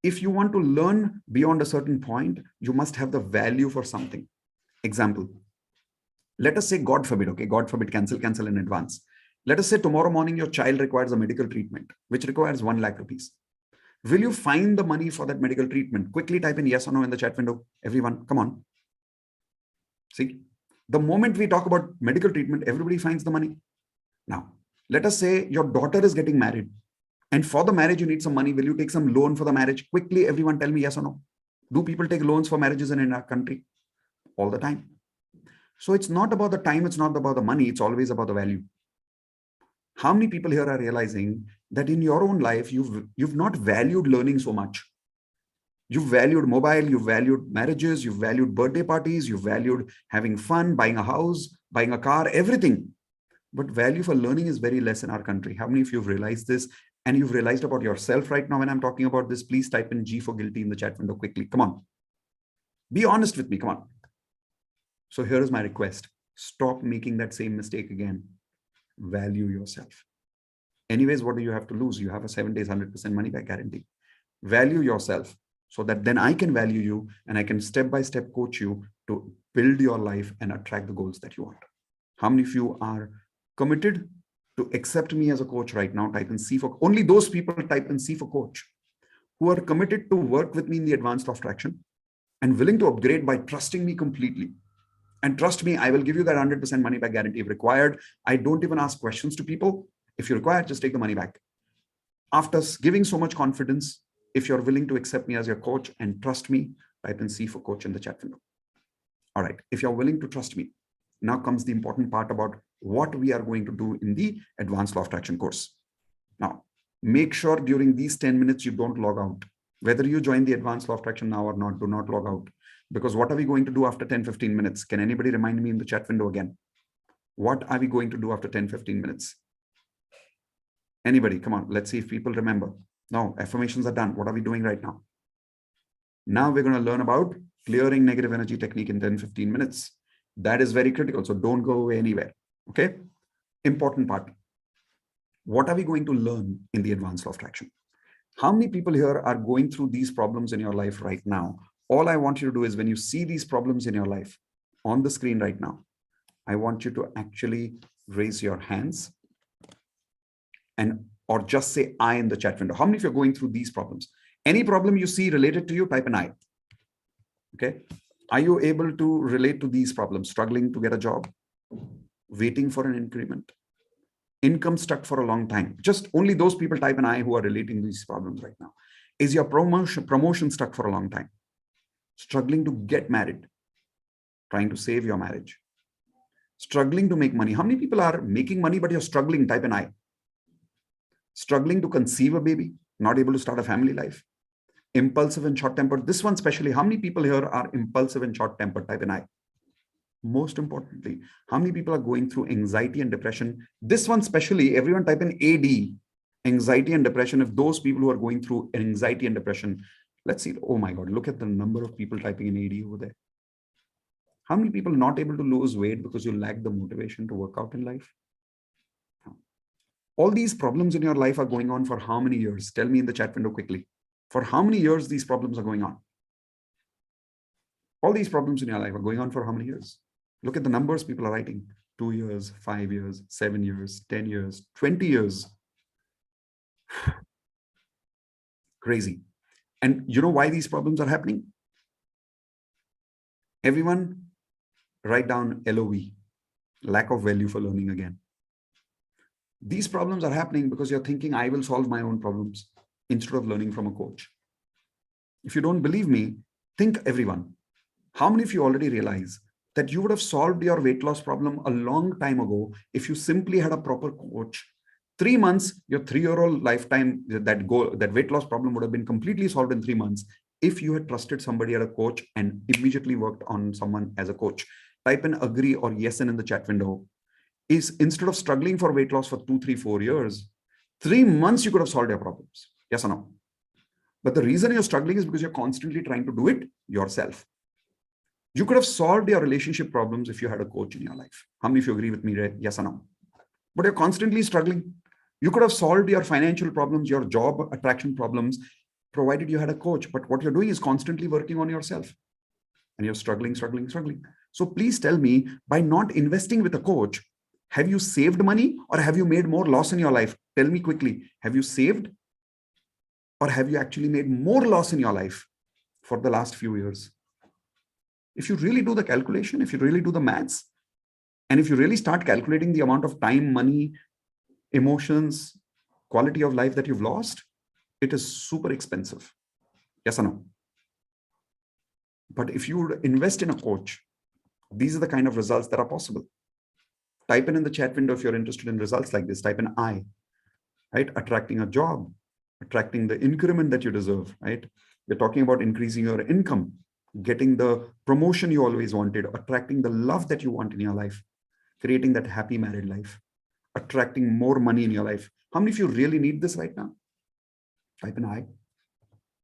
if you want to learn beyond a certain point, you must have the value for something. Example, let us say, God forbid, okay, God forbid, cancel in advance. Let us say tomorrow morning, your child requires a medical treatment, which requires 1 lakh rupees. Will you find the money for that medical treatment? Quickly type in yes or no in the chat window. Everyone, come on. See, the moment we talk about medical treatment, everybody finds the money. Now, let us say your daughter is getting married. And for the marriage, you need some money. Will you take some loan for the marriage? Quickly, everyone tell me yes or no. Do people take loans for marriages in our country? All the time. So it's not about the time. It's not about the money. It's always about the value. How many people here are realizing that in your own life, you've not valued learning so much? You've valued mobile, you've valued marriages, you've valued birthday parties, you've valued having fun, buying a house, buying a car, everything. But value for learning is very less in our country. How many of you have realized this? And you've realized about yourself right now when I'm talking about this? Please type in G for guilty in the chat window quickly. Come on. Be honest with me. Come on. So here is my request. Stop making that same mistake again. Value yourself. Anyways, what do you have to lose? You have a 7 days, 100% money back guarantee. Value yourself so that then I can value you and I can step-by-step coach you to build your life and attract the goals that you want. How many of you are committed to accept me as a coach right now? Type in C for, only those people type in C for coach who are committed to work with me in the advanced law of attraction and willing to upgrade by trusting me completely. And trust me, I will give you that 100% money back guarantee if required. I don't even ask questions to people. If you require, just take the money back. After giving so much confidence, if you're willing to accept me as your coach and trust me, Type in C for coach in the chat window. All right. If you're willing to trust me, now comes the important part about what we are going to do in the Advanced Law of Attraction course. Now, make sure during these 10 minutes, you don't log out. Whether you join the Advanced Law of Attraction now or not, do not log out. Because what are we going to do after 10, 15 minutes? Can anybody remind me in the chat window again? What are we going to do after 10, 15 minutes? Anybody, come on, let's see if people remember. No, affirmations are done. What are we doing right now? Now we're going to learn about clearing negative energy technique in 10, 15 minutes. That is very critical. So don't go away anywhere. Okay. Important part. What are we going to learn in the Advanced Law of Attraction? How many people here are going through these problems in your life right now? All I want you to do is when you see these problems in your life on the screen right now, I want you to actually raise your hands and or just say I in the chat window. How many of you are going through these problems? Any problem you see related to you, type an I. Okay. Are you able to relate to these problems? Struggling to get a job, waiting for an increment, income stuck for a long time? Just only those people type an I who are relating to these problems right now. Is your promotion stuck for a long time? Struggling to get married, trying to save your marriage, struggling to make money. How many people are making money, but you're struggling? Type an I. Struggling to conceive a baby, not able to start a family life, impulsive and short-tempered. This one especially, how many people here are impulsive and short-tempered? Type an I. Most importantly, how many people are going through anxiety and depression? This one especially, everyone type in AD, anxiety and depression. If those people who are going through anxiety and depression, let's see. Oh my God, look at the number of people typing in AD over there. How many people not able to lose weight because you lack the motivation to work out in life? All these problems in your life are going on for how many years? Tell me in the chat window quickly. For how many years these problems are going on? All these problems in your life are going on for how many years? Look at the numbers people are writing. 2 years, 5 years, 7 years, 10 years, 20 years. Crazy. And you know why these problems are happening? Everyone write down LOE, lack of value for learning again. These problems are happening because you're thinking, I will solve my own problems instead of learning from a coach. If you don't believe me, think everyone. How many of you already realize that you would have solved your weight loss problem a long time ago if you simply had a proper coach? 3 months, your 3-year-old lifetime, that weight loss problem would have been completely solved in 3 months if you had trusted somebody as a coach and immediately worked on someone as a coach. Type in agree or yes in the chat window. Is instead of struggling for weight loss for 2, 3, 4 years, 3 months you could have solved your problems. Yes or no? But the reason you're struggling is because you're constantly trying to do it yourself. You could have solved your relationship problems if you had a coach in your life. How many of you agree with me, right? Yes or no? But you're constantly struggling. You could have solved your financial problems, your job attraction problems, provided you had a coach. But what you're doing is constantly working on yourself. And you're struggling. So please tell me, by not investing with a coach, have you saved money or have you made more loss in your life? Tell me quickly, have you saved or have you actually made more loss in your life for the last few years? If you really do the calculation, if you really do the maths, and if you really start calculating the amount of time, money, emotions, quality of life that you've lost, it is super expensive. Yes or no? But if you would invest in a coach, these are the kind of results that are possible. Type in the chat window if you're interested in results like this. Type in I, right? Attracting a job, attracting the increment that you deserve, right? We're talking about increasing your income, getting the promotion you always wanted, attracting the love that you want in your life, creating that happy married life, attracting more money in your life. How many of you really need this right now? Type in I,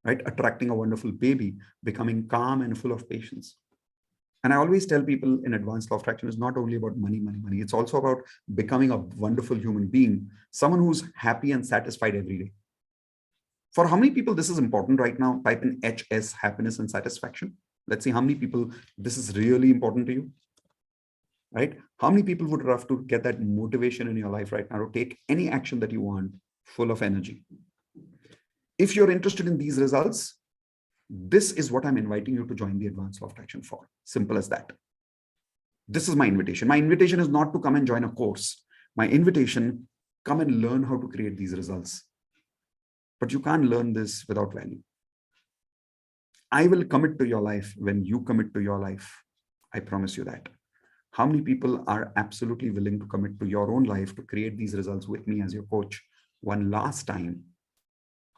right? Attracting a wonderful baby, becoming calm and full of patience. And I always tell people in Advanced Law of Attraction is not only about money. It's also about becoming a wonderful human being, someone who's happy and satisfied every day. For how many people this is important right now? Type in HS, happiness and satisfaction. Let's see how many people this is really important to you, right? How many people would love to get that motivation in your life right now to take any action that you want, full of energy? If you're interested in these results, this is what I'm inviting you to join the Advanced Law of Attraction for. Simple as that. This is my invitation. My invitation is not to come and join a course. My invitation, come and learn how to create these results. But you can't learn this without value. I will commit to your life when you commit to your life. I promise you that. How many people are absolutely willing to commit to your own life to create these results with me as your coach? One last time,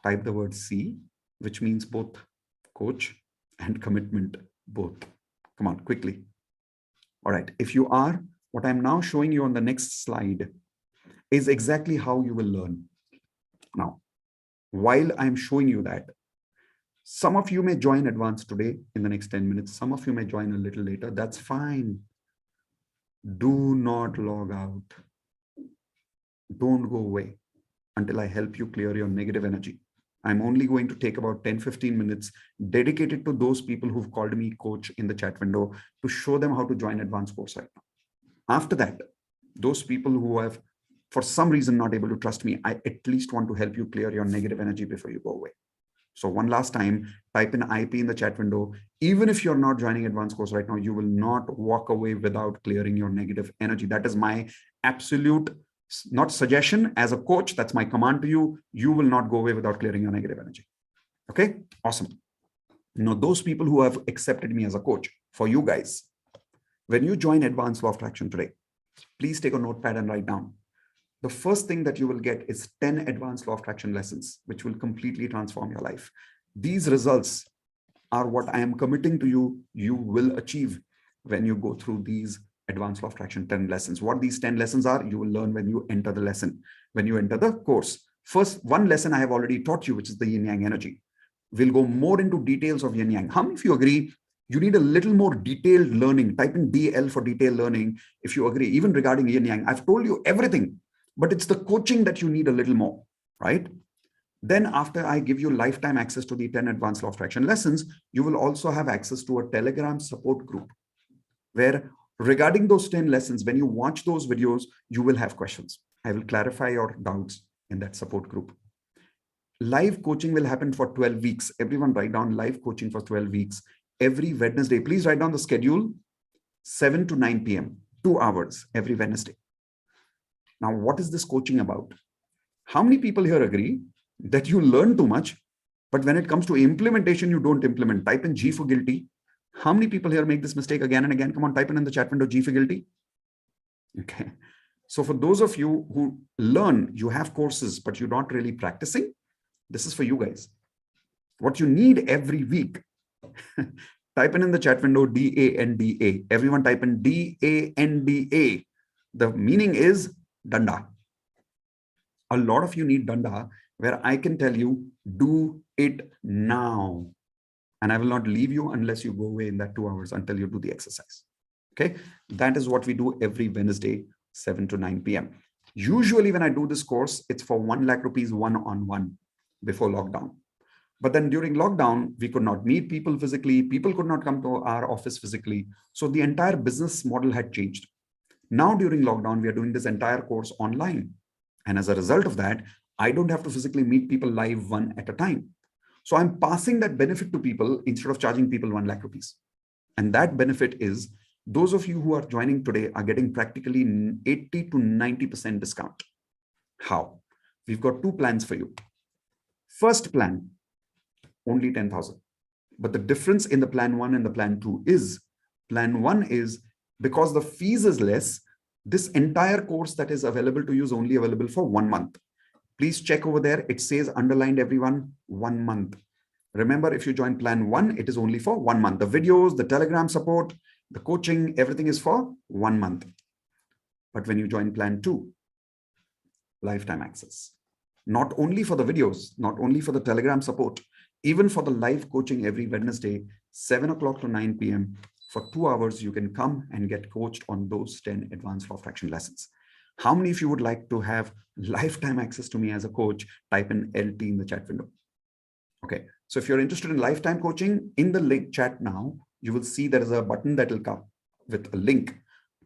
type the word C, which means both coach and commitment, both. Come on, quickly. All right. If you are, what I'm now showing you on the next slide is exactly how you will learn. Now, while I'm showing you that, some of you may join advanced today in the next 10 minutes. Some of you may join a little later. That's fine. Do not log out. Don't go away until I help you clear your negative energy. I'm only going to take about 10-15 minutes dedicated to those people who've called me coach in the chat window to show them how to join advanced course right now. After that, those people who have for some reason not able to trust me, I at least want to help you clear your negative energy before you go away. So one last time, type in IP in the chat window. Even if you're not joining advanced course right now, you will not walk away without clearing your negative energy. That is my absolute, not suggestion as a coach. That's my command to you. You will not go away without clearing your negative energy. Okay, awesome. Now, those people who have accepted me as a coach, for you guys, when you join Advanced Law of Attraction today, please take a notepad and write down. The first thing that you will get is 10 advanced law of attraction lessons, which will completely transform your life. These results are what I am committing to you, you will achieve when you go through these advanced law of attraction 10 lessons. What these 10 lessons are, you will learn when you enter the lesson, when you enter the course. First, one lesson I have already taught you, which is the yin yang energy. We'll go more into details of yin yang. How many of you agree you need a little more detailed learning? Type in DL for detailed learning if you agree, even regarding yin yang. I've told you everything. But it's the coaching that you need a little more, right? Then after I give you lifetime access to the 10 advanced law of attraction lessons, you will also have access to a Telegram support group where regarding those 10 lessons, when you watch those videos, you will have questions. I will clarify your doubts in that support group. Live coaching will happen for 12 weeks. Everyone write down live coaching for 12 weeks. Every Wednesday, please write down the schedule, 7 to 9 p.m., 2 hours every Wednesday. Now, what is this coaching about? How many people here agree that you learn too much, but when it comes to implementation, you don't implement? Type in G for guilty. How many people here make this mistake again and again? Come on, type in the chat window, G for guilty. Okay. So for those of you who learn, you have courses, but you're not really practicing, this is for you guys. What you need every week, type in the chat window, DANDA. Everyone type in DANDA. The meaning is danda. A lot of you need danda, where I can tell you, do it now. And I will not leave you unless you go away in that 2 hours until you do the exercise. Okay. That is what we do every Wednesday, 7 to 9 p.m. Usually when I do this course, it's for 1 lakh rupees one-on-one before lockdown. But then during lockdown, we could not meet people physically. People could not come to our office physically. So the entire business model had changed. Now, during lockdown, we are doing this entire course online. And as a result of that, I don't have to physically meet people live one at a time. So I'm passing that benefit to people instead of charging people 1 lakh rupees. And that benefit is those of you who are joining today are getting practically 80 to 90% discount. How? We've got 2 plans for you. First plan, only 10,000. But the difference in the plan 1 and the plan 2 is plan 1 is because the fees is less, this entire course that is available to you is only available for 1 month. Please check over there. It says underlined, everyone, 1 month. Remember, if you join plan 1, it is only for 1 month. The videos, the Telegram support, the coaching, everything is for 1 month. But when you join plan 2, lifetime access. Not only for the videos, not only for the Telegram support, even for the live coaching every Wednesday, 7 o'clock to 9 p.m. For 2 hours, you can come and get coached on those 10 advanced law of attraction lessons. How many of you would like to have lifetime access to me as a coach? Type in LT in the chat window. Okay. So if you're interested in lifetime coaching, in the link chat now, you will see there is a button that will come with a link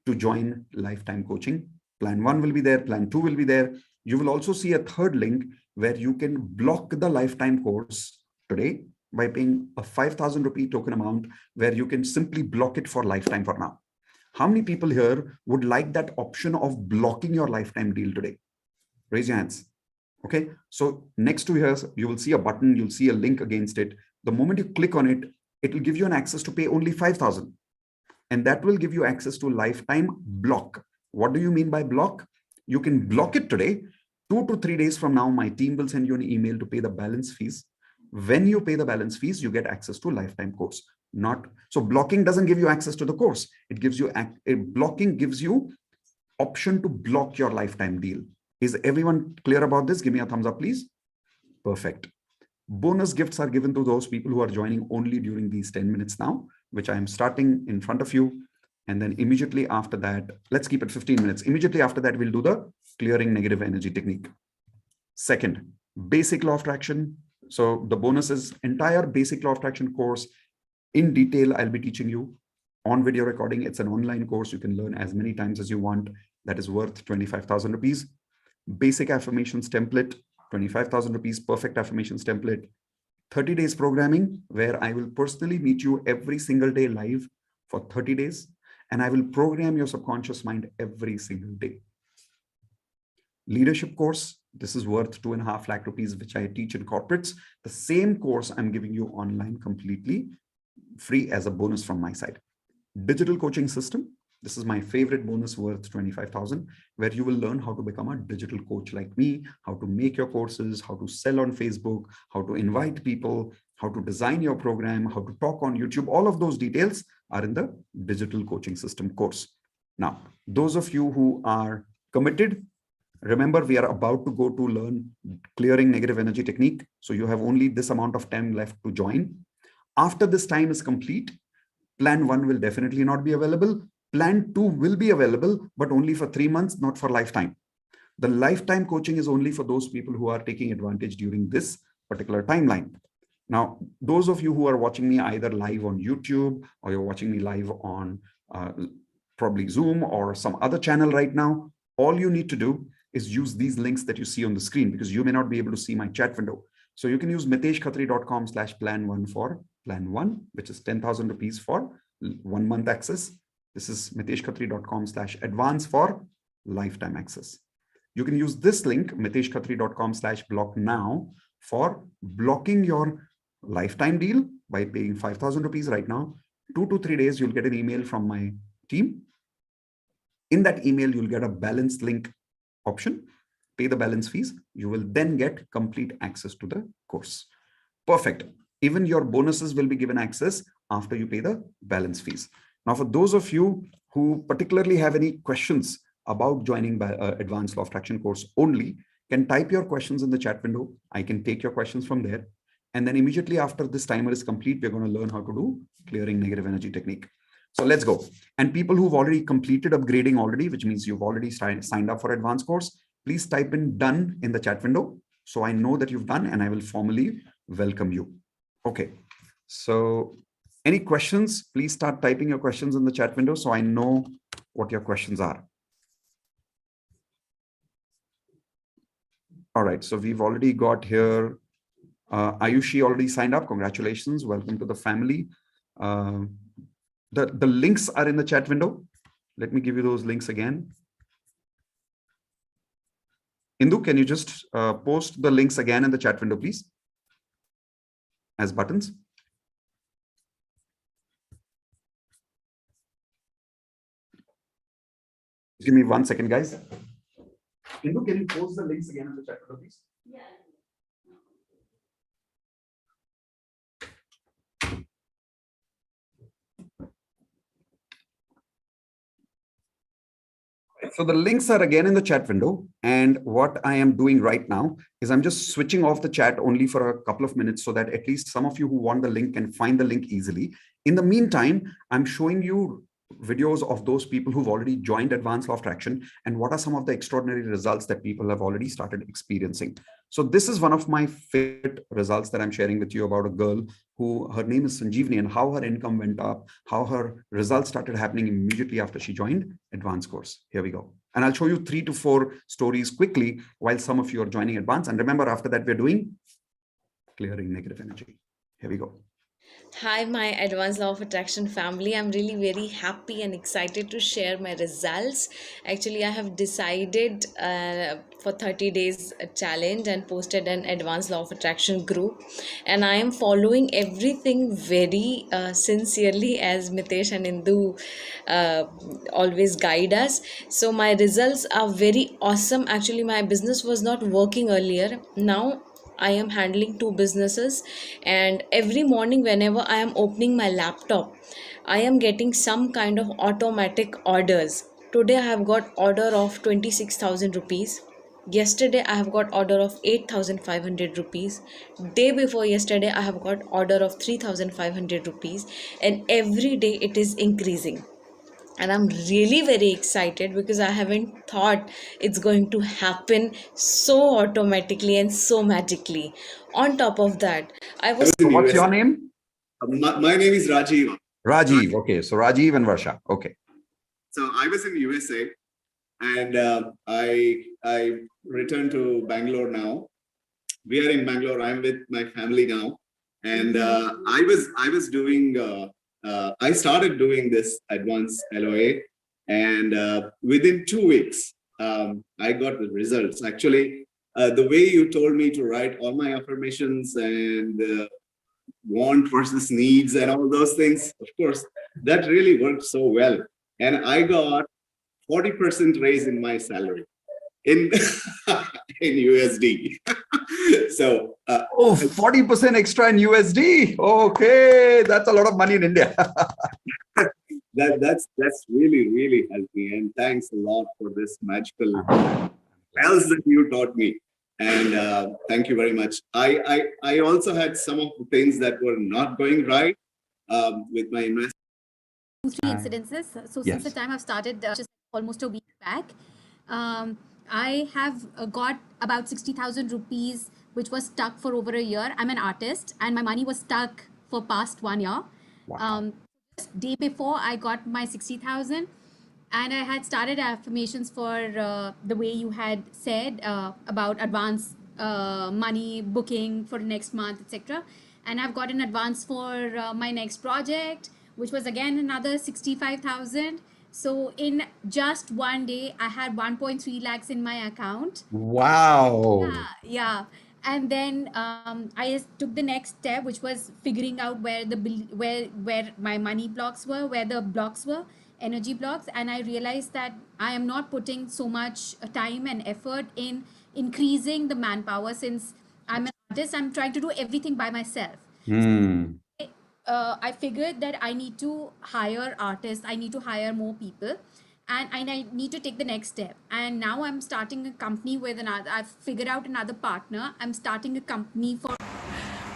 to join lifetime coaching. Plan 1 will be there. Plan 2 will be there. You will also see a third link where you can block the lifetime course today by paying a 5,000 rupee token amount, where you can simply block it for lifetime for now. How many people here would like that option of blocking your lifetime deal today? Raise your hands. Okay, so next to here, you will see a button, you'll see a link against it. The moment you click on it, it will give you an access to pay only 5,000. And that will give you access to lifetime block. What do you mean by block? You can block it today. 2 to 3 days from now, my team will send you an email to pay the balance fees. When you pay the balance fees, you get access to lifetime course. Not so blocking doesn't give you access to the course. It gives you blocking gives you option to block your lifetime deal. Is everyone clear about this? Give me a thumbs up, please. Perfect. Bonus gifts are given to those people who are joining only during these 10 minutes now, which I am starting in front of you. And then immediately after that, let's keep it 15 minutes. Immediately after that, we'll do the clearing negative energy technique. Second, basic law of attraction. So the bonus is entire basic law of attraction course in detail. I'll be teaching you on video recording. It's an online course. You can learn as many times as you want. That is worth 25,000 rupees. Basic affirmations template, 25,000 rupees, perfect affirmations template. 30 days programming, where I will personally meet you every single day live for 30 days. And I will program your subconscious mind every single day. Leadership course, this is worth 2.5 lakh rupees, which I teach in corporates. The same course I'm giving you online completely free as a bonus from my side. Digital coaching system. This is my favorite bonus worth 25,000, where you will learn how to become a digital coach like me, how to make your courses, how to sell on Facebook, how to invite people, how to design your program, how to talk on YouTube. All of those details are in the digital coaching system course. Now, those of you who are committed, remember, we are about to go to learn clearing negative energy technique. So you have only this amount of time left to join. After this time is complete, plan 1 will definitely not be available. Plan 2 will be available, but only for 3 months, not for lifetime. The lifetime coaching is only for those people who are taking advantage during this particular timeline. Now, those of you who are watching me either live on YouTube or you're watching me live on probably Zoom or some other channel right now, all you need to do is use these links that you see on the screen, because you may not be able to see my chat window. So you can use miteshkhatri.com/plan1 for plan 1, which is 10,000 rupees for 1 month access. This is miteshkhatri.com/advance for lifetime access. You can use this link, miteshkhatri.com/block now, for blocking your lifetime deal by paying 5,000 rupees right now. 2 to 3 days, you'll get an email from my team. In that email, you'll get a balance link option. Pay the balance fees. You will then get complete access to the course. Perfect. Even your bonuses will be given access after you pay the balance fees. Now, for those of you who particularly have any questions about joining Advanced Law of Attraction course only, can type your questions in the chat window. I can take your questions from there. And then immediately after this timer is complete, we're going to learn how to do clearing negative energy technique. So let's go. And people who've already completed upgrading already, which means you've already signed up for advanced course, please type in done in the chat window, so I know that you've done and I will formally welcome you. Okay. So any questions, please start typing your questions in the chat window so I know what your questions are. All right. So we've already got here. Ayushi already signed up. Congratulations. Welcome to the family. The links are in the chat window. Let me give you those links again. Indu, can you just post the links again in the chat window, please, as buttons? Give me 1 second, guys. Indu, can you post the links again in the chat window, please? Yeah. So the links are again in the chat window. And what I am doing right now is I'm just switching off the chat only for a couple of minutes so that at least some of you who want the link can find the link easily. In the meantime, I'm showing you videos of those people who've already joined Advanced Law of Attraction and what are some of the extraordinary results that people have already started experiencing. So this is one of my favorite results that I'm sharing with you about a girl who, her name is Sanjeevani, and how her income went up, how her results started happening immediately after she joined advanced course. Here we go. And I'll show you 3 to 4 stories quickly while some of you are joining advanced. And remember, after that, we're doing clearing negative energy. Here we go. Hi, my Advanced Law of Attraction family. I'm really very happy and excited to share my results. Actually, I have decided for 30 days challenge and posted an advanced law of attraction group, and I am following everything very sincerely, as Mitesh and Indu uh, always guide us. So my results are very awesome. Actually, my business was not working earlier. Now I am handling two businesses, and every morning, whenever I am opening my laptop, I am getting some kind of automatic orders. Today, I have got order of 26,000 rupees. Yesterday, I have got order of 8,500 rupees. Day before yesterday, I have got order of 3,500 rupees, and every day it is increasing, and I'm really very excited because I haven't thought it's going to happen so automatically and so magically. On top of that, I was So what's your name? My name is Rajiv. Rajiv. Okay, so Rajiv and Varsha. Okay. So I was in USA, and I returned to Bangalore now. We are in Bangalore. I'm with my family now, and I was doing. I started doing this advanced LOA, and within 2 weeks, I got the results. Actually, the way you told me to write all my affirmations and want versus needs and all those things, of course, that really worked so well. And I got 40% raise in my salary in in USD. So 40% extra in USD. Okay, that's a lot of money in India. that's really helped me, and thanks a lot for this magical spells that you taught me. And thank you very much. I also had some of the things that were not going right with my investment. 2-3 incidences. So since the time I've started just almost a week back, I have got about 60,000 rupees, which was stuck for over a year. I'm an artist, and my money was stuck for past 1 year. Just day before I got my 60,000, and I had started affirmations for the way you had said about advance money booking for next month, etc. And I've got an advance for my next project, which was again another 65,000. So in just one day, I had 1.3 lakhs in my account. Wow. Yeah. And then I just took the next step, which was figuring out where my money blocks were, where the blocks were, energy blocks. And I realized that I am not putting so much time and effort in increasing the manpower. Since I'm an artist, I'm trying to do everything by myself. I figured that I need to hire artists, I need to hire more people, and I need to take the next step. And now I'm starting a company with another, I've figured out another partner. I'm starting a company for.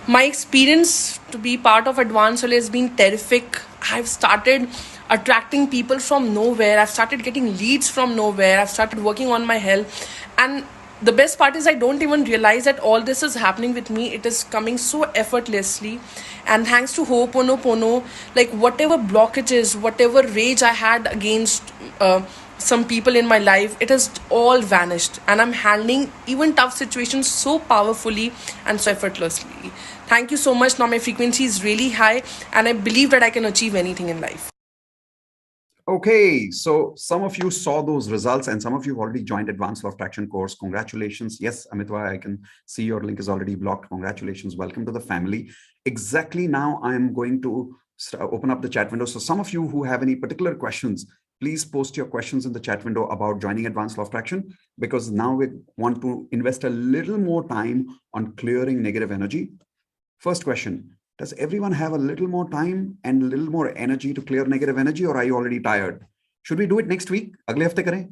My experience to be part of Advanced LOA has been terrific. I've started attracting people from nowhere. I've started getting leads from nowhere. I've started working on my health. And the best part is I don't even realize that all this is happening with me. It is coming so effortlessly. And thanks to Ho'oponopono, like whatever blockages, whatever rage I had against some people in my life, it has all vanished. And I'm handling even tough situations so powerfully and so effortlessly. Thank you so much. Now my frequency is really high, and I believe that I can achieve anything in life. Okay, so some of you saw those results, and some of you have already joined Advanced Law of Attraction course. Congratulations. Yes, Amitwa, I can see your link is already blocked. Congratulations. Welcome to the family. Exactly now, I am going to open up the chat window. So some of you who have any particular questions, please post your questions in the chat window about joining Advanced Law of Attraction, because now we want to invest a little more time on clearing negative energy. First question. Does everyone have a little more time and a little more energy to clear negative energy, or are you already tired? Should we do it next week? Agle hafte kare?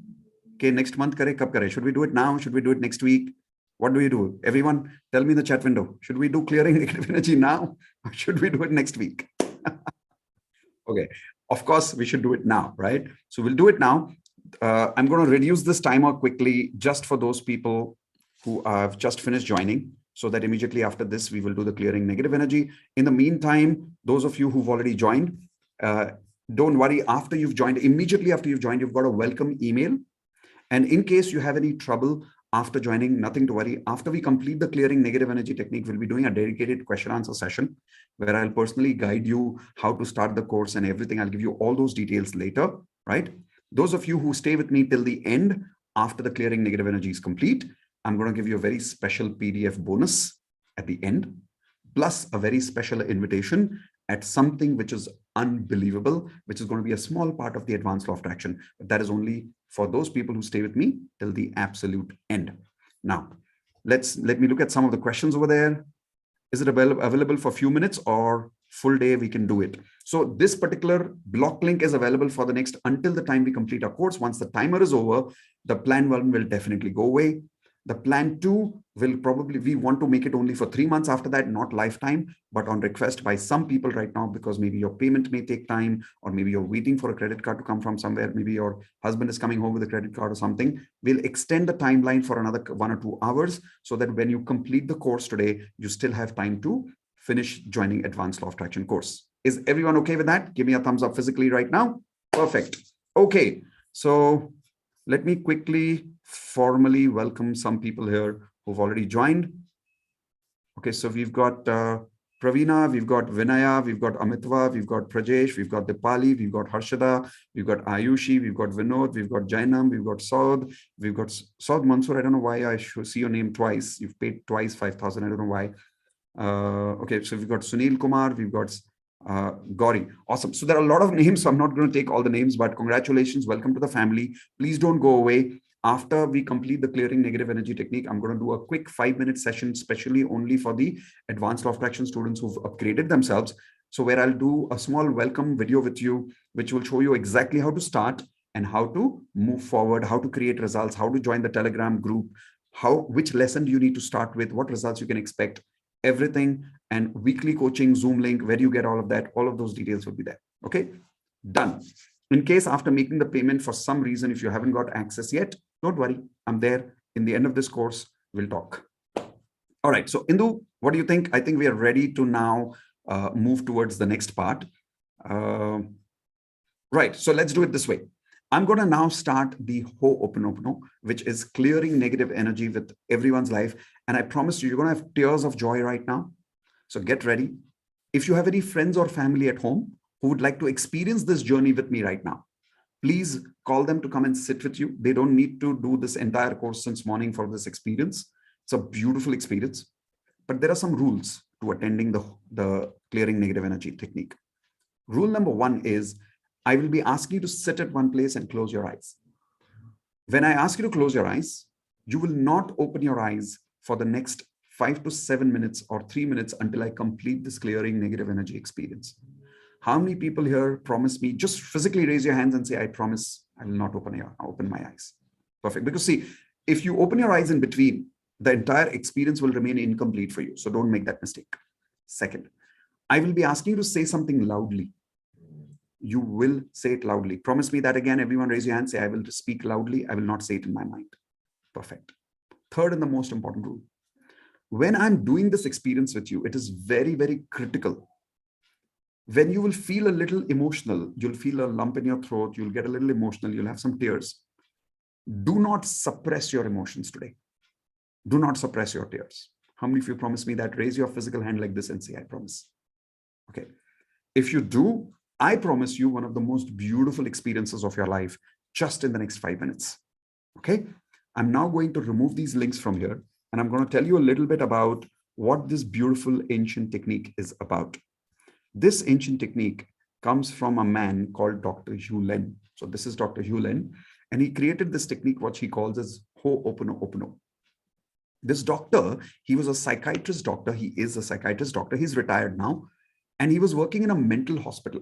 Okay, next month kare, kab kare? Should we do it now? Should we do it next week? What do we do? Everyone tell me in the chat window. Should we do clearing negative energy now, or should we do it next week? Okay, of course we should do it now, right? So we'll do it now. I'm going to reduce this timer quickly just for those people who have just finished joining, so that immediately after this, we will do the clearing negative energy. In the meantime, those of you who've already joined, don't worry. After you've joined, immediately after you've joined, you've got a welcome email. And in case you have any trouble after joining, nothing to worry. After we complete the clearing negative energy technique, we'll be doing a dedicated question answer session where I'll personally guide you how to start the course and everything. I'll give you all those details later, right? Those of you who stay with me till the end, after the clearing negative energy is complete, I'm going to give you a very special PDF bonus at the end, plus a very special invitation at something which is unbelievable, which is going to be a small part of the advanced law of attraction. But that is only for those people who stay with me till the absolute end. Now, let me look at some of the questions over there. Is it available for a few minutes or full day? We can do it. So this particular block link is available for the next until the time we complete our course. Once the timer is over, the plan 1 will definitely go away. The plan 2 will probably, we want to make it only for 3 months after that, not lifetime, but on request by some people right now, because maybe your payment may take time, or maybe you're waiting for a credit card to come from somewhere. Maybe your husband is coming home with a credit card or something. We'll extend the timeline for another 1 or 2 hours so that when you complete the course today, you still have time to finish joining Advanced Law of Attraction course. Is everyone okay with that? Give me a thumbs up physically right now. Perfect. Okay. So let me quickly formally welcome some people here who've already joined. Okay, so we've got Pravina, we've got Vinaya, we've got Amitva, we've got Prajesh, we've got Dipali, we've got Harshada, we've got Ayushi, we've got Vinod, we've got Jainam, we've got Saud, we've got Saud Mansoor. I don't know why I should see your name twice. You've paid twice 5,000. I don't know why. Okay, so we've got Sunil Kumar, we've got Gauri. Awesome. So there are a lot of names, so I'm not going to take all the names, but congratulations. Welcome to the family. Please don't go away. After we complete the clearing negative energy technique, I'm going to do a quick 5-minute session, especially only for the advanced law of attraction students who've upgraded themselves. So where I'll do a small welcome video with you, which will show you exactly how to start and how to move forward, how to create results, how to join the Telegram group, which lesson do you need to start with, what results you can expect, everything, and weekly coaching, Zoom link, where you get all of that, all of those details will be there. Okay, done. In case after making the payment for some reason, if you haven't got access yet, don't worry, I'm there. In the end of this course, we'll talk. All right, so Indu, what do you think? I think we are ready to now move towards the next part. Right, so let's do it this way. I'm going to now start the Ho'oponopono, which is clearing negative energy with everyone's life. And I promise you, you're going to have tears of joy right now. So get ready. If you have any friends or family at home who would like to experience this journey with me right now, please call them to come and sit with you. They don't need to do this entire course since morning for this experience. It's a beautiful experience, but there are some rules to attending the clearing negative energy technique. Rule number 1 is I will be asking you to sit at one place and close your eyes. When I ask you to close your eyes, you will not open your eyes for the next 5 to 7 minutes or 3 minutes until I complete this clearing negative energy experience. How many people here promise me? Just physically raise your hands and say, I promise I will not open my eyes. Perfect. Because see, if you open your eyes in between, the entire experience will remain incomplete for you. So don't make that mistake. Second, I will be asking you to say something loudly. You will say it loudly. Promise me that again. Everyone raise your hand. Say, I will speak loudly. I will not say it in my mind. Perfect. Third and the most important rule. When I'm doing this experience with you, it is very, very critical. When you will feel a little emotional, you'll feel a lump in your throat, you'll get a little emotional, you'll have some tears. Do not suppress your emotions today. Do not suppress your tears. How many of you promise me that? Raise your physical hand like this and say, I promise. Okay. If you do, I promise you one of the most beautiful experiences of your life just in the next 5 minutes. Okay. I'm now going to remove these links from here, and I'm going to tell you a little bit about what this beautiful ancient technique is about. This ancient technique comes from a man called Dr. Hugh Len. So this is Dr. Hugh Len, and he created this technique, what he calls as Ho'oponopono. This doctor, he was a psychiatrist doctor. He is a psychiatrist doctor. He's retired now, and he was working in a mental hospital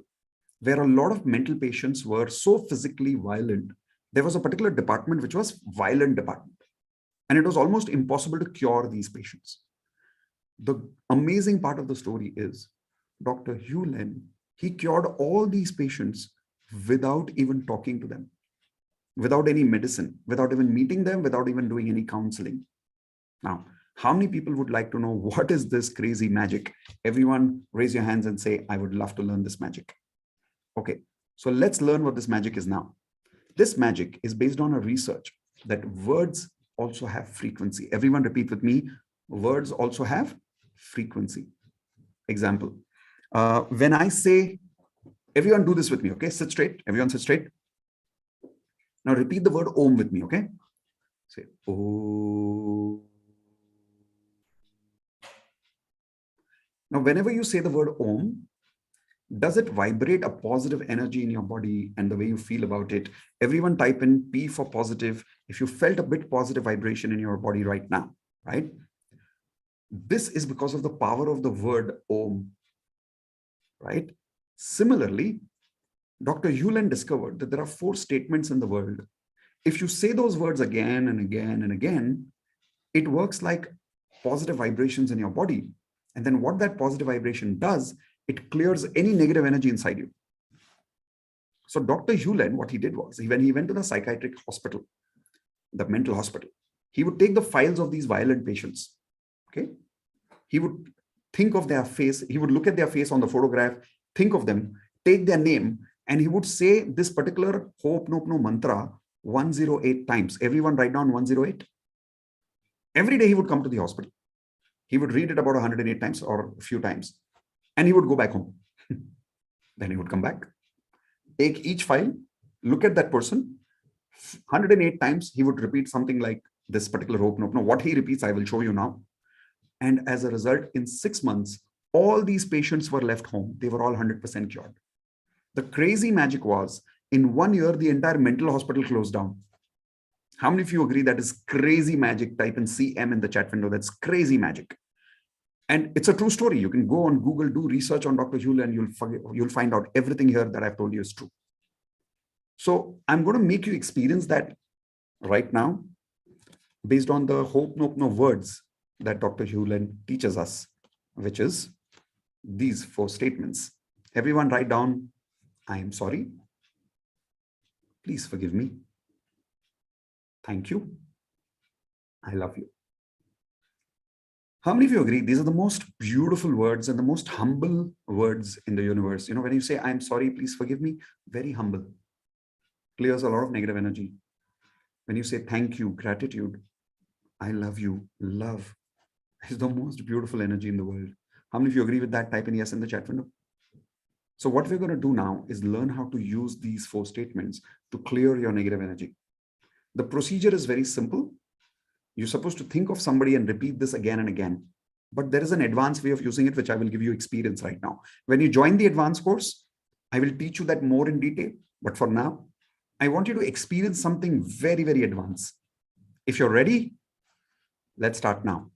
where a lot of mental patients were so physically violent. There was a particular department which was violent department, and it was almost impossible to cure these patients. The amazing part of the story is Dr. Hugh Len, he cured all these patients without even talking to them, without any medicine, without even meeting them, without even doing any counseling. Now, how many people would like to know what is this crazy magic? Everyone raise your hands and say, I would love to learn this magic. Okay, so let's learn what this magic is now. This magic is based on a research that words also have frequency. Everyone repeat with me, words also have frequency. Example, when I say, everyone do this with me, okay? Sit straight, everyone sit straight. Now repeat the word Om with me, okay? Say, oh. Now, whenever you say the word Om, does it vibrate a positive energy in your body and the way you feel about it? Everyone type in P for positive if you felt a bit positive vibration in your body right now, right? This is because of the power of the word Om, right? Similarly, Dr. Hewlett discovered that there are 4 statements in the world. If you say those words again and again and again, it works like positive vibrations in your body. And then what that positive vibration does, it clears any negative energy inside you. So Dr. Hewlett, what he did was, when he went to the psychiatric hospital, the mental hospital, he would take the files of these violent patients. Okay. He would think of their face. He would look at their face on the photograph, think of them, take their name, and he would say this particular Ho'oponopono mantra 108 times. Everyone write down 108. Every day he would come to the hospital. He would read it about 108 times or a few times, and he would go back home. Then he would come back, take each file, look at that person. 108 times he would repeat something like this particular Ho'oponopono. What he repeats, I will show you now. And as a result, in 6 months, all these patients were left home. They were all 100% cured. The crazy magic was, in 1 year, the entire mental hospital closed down. How many of you agree that is crazy magic? Type in CM in the chat window. That's crazy magic. And it's a true story. You can go on Google, do research on Dr. Hewlett, and you'll find out everything here that I've told you is true. So I'm going to make you experience that right now based on the Ho'oponopono words that Dr. Hewlett teaches us, which is these 4 statements. Everyone write down, I am sorry. Please forgive me. Thank you. I love you. How many of you agree these are the most beautiful words and the most humble words in the universe? You know, when you say, I'm sorry, please forgive me, very humble. Clears a lot of negative energy. When you say thank you, gratitude, I love you, love is the most beautiful energy in the world. How many of you agree with that? Type in yes in the chat window. So what we're going to do now is learn how to use these 4 statements to clear your negative energy. The procedure is very simple. You're supposed to think of somebody and repeat this again and again. But there is an advanced way of using it, which I will give you experience right now. When you join the advanced course, I will teach you that more in detail. But for now, I want you to experience something very, very advanced. If you're ready, let's start now.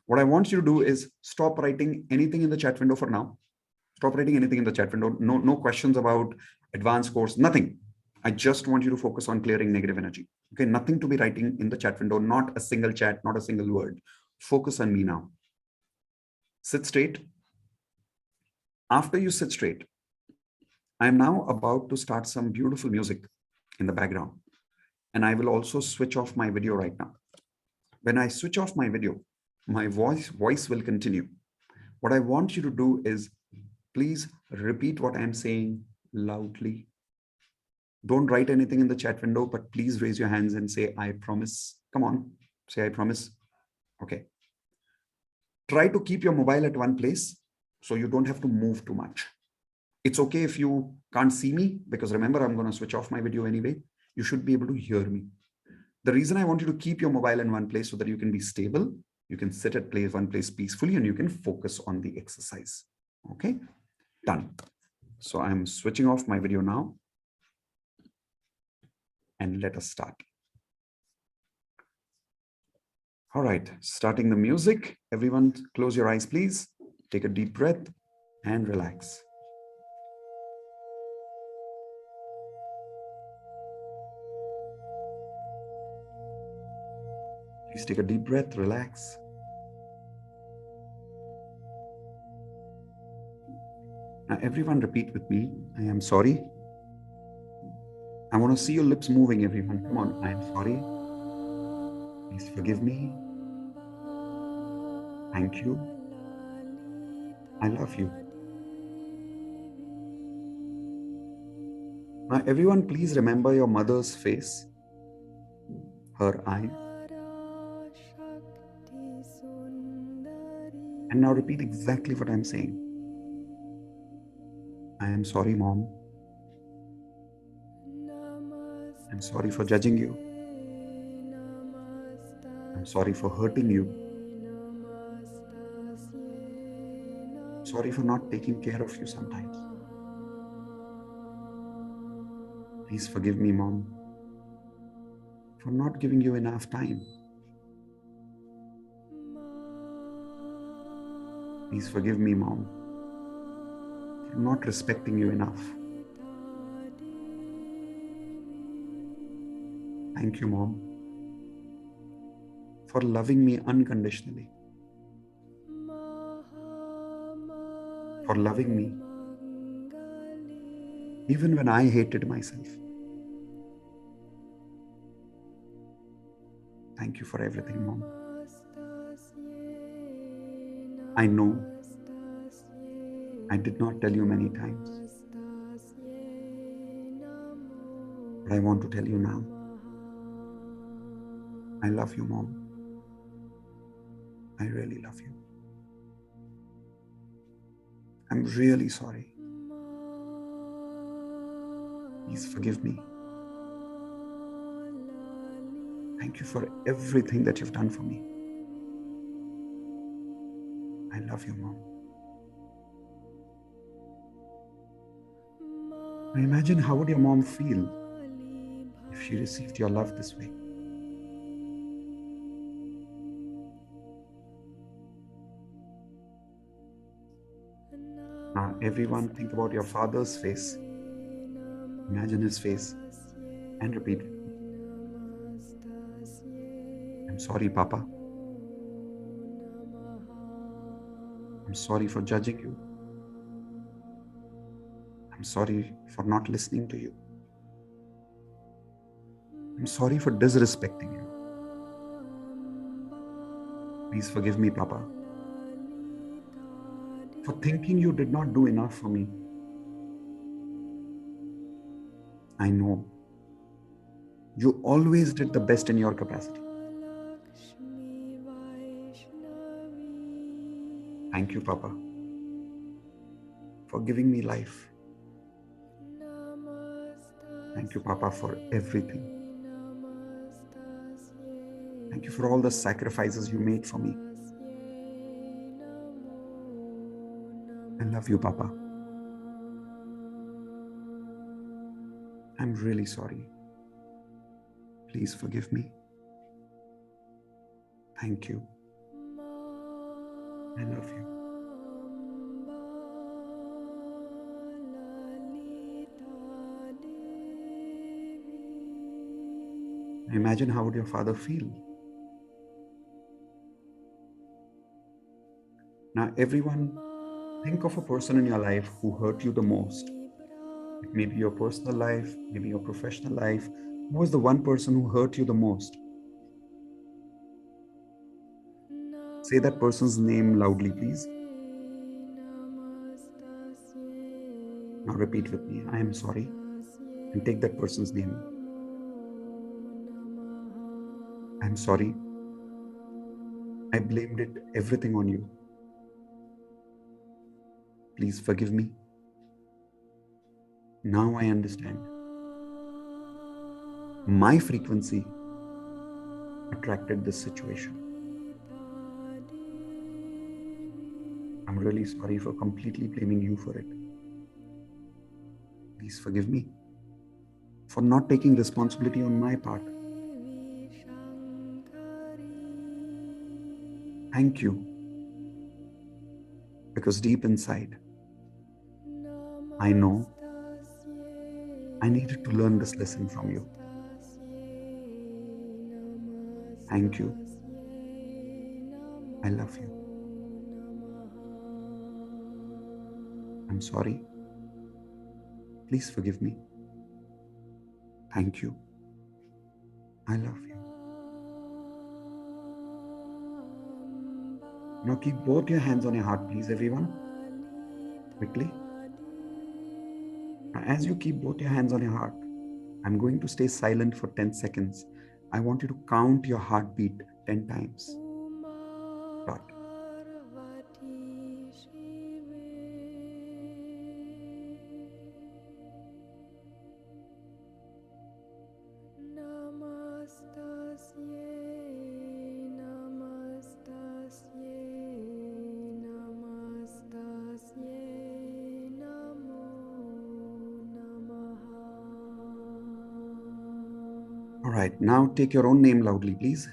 What I want you to do is stop writing anything in the chat window for now. Stop writing anything in the chat window. No questions about advanced course, nothing. I just want you to focus on clearing negative energy. Okay, nothing to be writing in the chat window, not a single chat, not a single word. Focus on me now. Sit straight. After you sit straight, I'm now about to start some beautiful music in the background. And I will also switch off my video right now. When I switch off my video, my voice will continue. What I want you to do is please repeat what I'm saying loudly. Don't write anything in the chat window, but please raise your hands and say, I promise. Come on, say, I promise. Okay. Try to keep your mobile at one place so you don't have to move too much. It's okay if you can't see me, because remember, I'm going to switch off my video anyway. You should be able to hear me. The reason I want you to keep your mobile in one place so that you can be stable, you can sit at one place peacefully, and you can focus on the exercise. Okay, done. So I'm switching off my video now. And let us start. All right, starting the music. Everyone close your eyes, please. Take a deep breath and relax. Please take a deep breath, relax. Now everyone repeat with me, I am sorry. I want to see your lips moving, everyone. Come on, I am sorry. Please forgive me. Thank you. I love you. Now everyone, please remember your mother's face, her eyes. And now repeat exactly what I'm saying. I am sorry, Mom. I'm sorry for judging you. I'm sorry for hurting you. Sorry for not taking care of you sometimes. Please forgive me, Mom, for not giving you enough time. Please forgive me, Mom, for not respecting you enough. Thank you, Mom, for loving me unconditionally, for loving me even when I hated myself. Thank you for everything, Mom. I know I did not tell you many times, but I want to tell you now. I love you, Mom. I really love you. I'm really sorry. Please forgive me. Thank you for everything that you've done for me. I love you, Mom. Now imagine how would your mom feel if she received your love this way. Now everyone think about your father's face. Imagine his face and repeat with me. I'm sorry, Papa. I'm sorry for judging you. I'm sorry for not listening to you. I'm sorry for disrespecting you. Please forgive me, Papa, for thinking you did not do enough for me. I know you always did the best in your capacity. Thank you, Papa, for giving me life. Thank you, Papa, for everything. Thank you for all the sacrifices you made for me. I love you, Papa. I'm really sorry. Please forgive me. Thank you. I love you. Imagine how would your father feel? Now everyone, think of a person in your life who hurt you the most. It may be your personal life, maybe your professional life. Who was the one person who hurt you the most? Say that person's name loudly, please. Now repeat with me. I am sorry. And take that person's name. I'm sorry. I blamed it everything on you. Please forgive me. Now I understand. My frequency attracted this situation. I'm really sorry for completely blaming you for it. Please forgive me for not taking responsibility on my part. Thank you. Because deep inside, I know I needed to learn this lesson from you. Thank you. I love you. I'm sorry. Please forgive me. Thank you. I love you. Now keep both your hands on your heart, please, everyone. Quickly. Now, as you keep both your hands on your heart, I'm going to stay silent for 10 seconds. I want you to count your heartbeat 10 times. Start. All right, now take your own name loudly, please.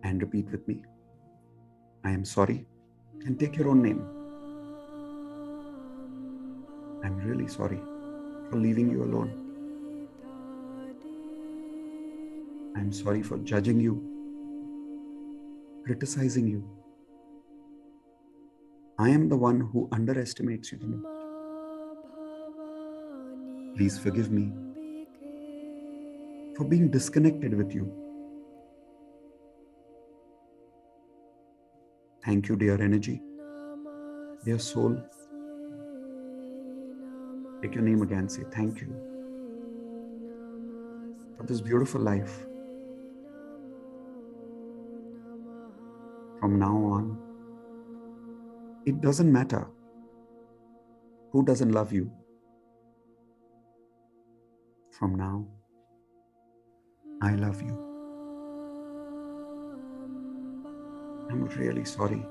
And repeat with me. I am sorry. And take your own name. I'm really sorry for leaving you alone. I'm sorry for judging you, criticizing you. I am the one who underestimates you the most. Please forgive me for being disconnected with you. Thank you, dear energy, dear soul. Take your name again. Say thank you for this beautiful life. From now on, it doesn't matter who doesn't love you. From now, I love you. I'm really sorry.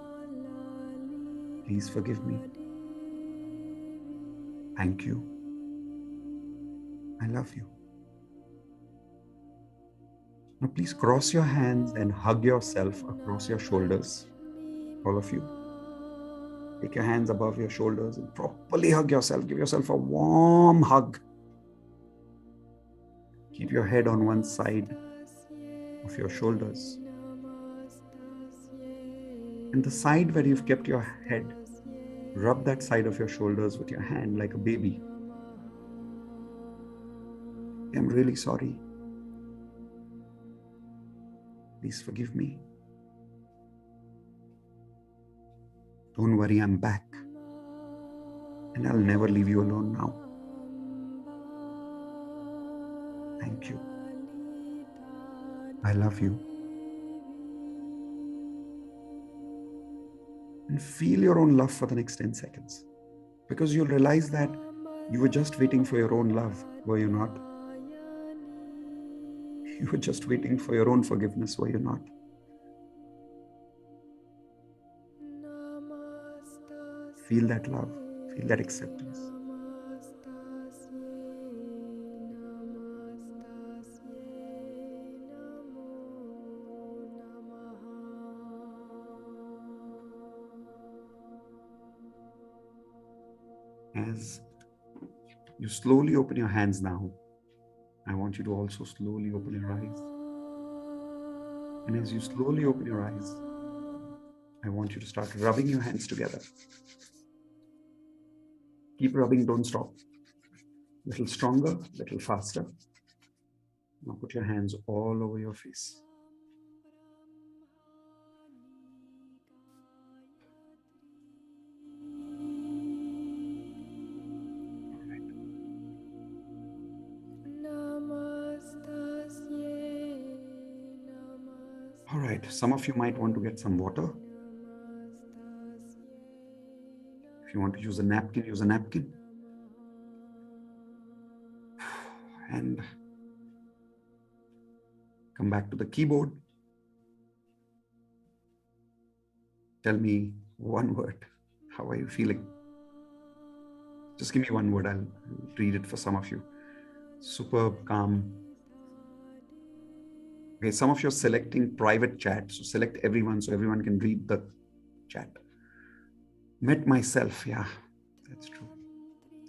Please forgive me. Thank you. I love you. Now please cross your hands and hug yourself across your shoulders. All of you. Take your hands above your shoulders and properly hug yourself. Give yourself a warm hug. Keep your head on one side of your shoulders. And the side where you've kept your head, rub that side of your shoulders with your hand like a baby. I'm really sorry. Please forgive me. Don't worry, I'm back. And I'll never leave you alone now. Thank you. I love you. And feel your own love for the next 10 seconds. Because you'll realize that you were just waiting for your own love, were you not? You were just waiting for your own forgiveness, were you not? Feel that love, feel that acceptance. As you slowly open your hands now, I want you to also slowly open your eyes. And as you slowly open your eyes, I want you to start rubbing your hands together. Keep rubbing, don't stop. Little stronger, little faster. Now put your hands all over your face. All right, some of you might want to get some water. If you want to use a napkin, use a napkin. And come back to the keyboard. Tell me one word. How are you feeling? Just give me one word. I'll read it for some of you. Superb, calm. Okay, some of you are selecting private chat. So select everyone so everyone can read the chat. Met myself. Yeah, that's true.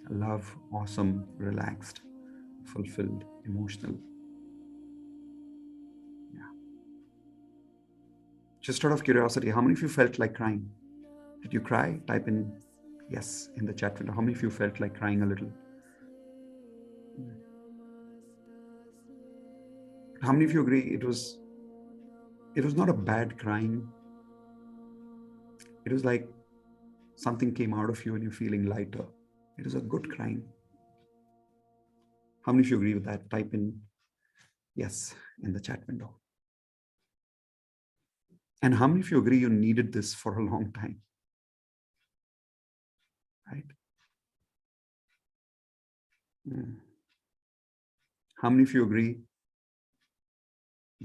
Love, awesome, relaxed, fulfilled, emotional. Yeah. Just out of curiosity, how many of you felt like crying? Did you cry? Type in yes in the chat window. How many of you felt like crying a little? How many of you agree it was not a bad crying? It was like something came out of you and you're feeling lighter. It was a good crying. How many of you agree with that? Type in yes in the chat window. And how many of you agree you needed this for a long time? Right? How many of you agree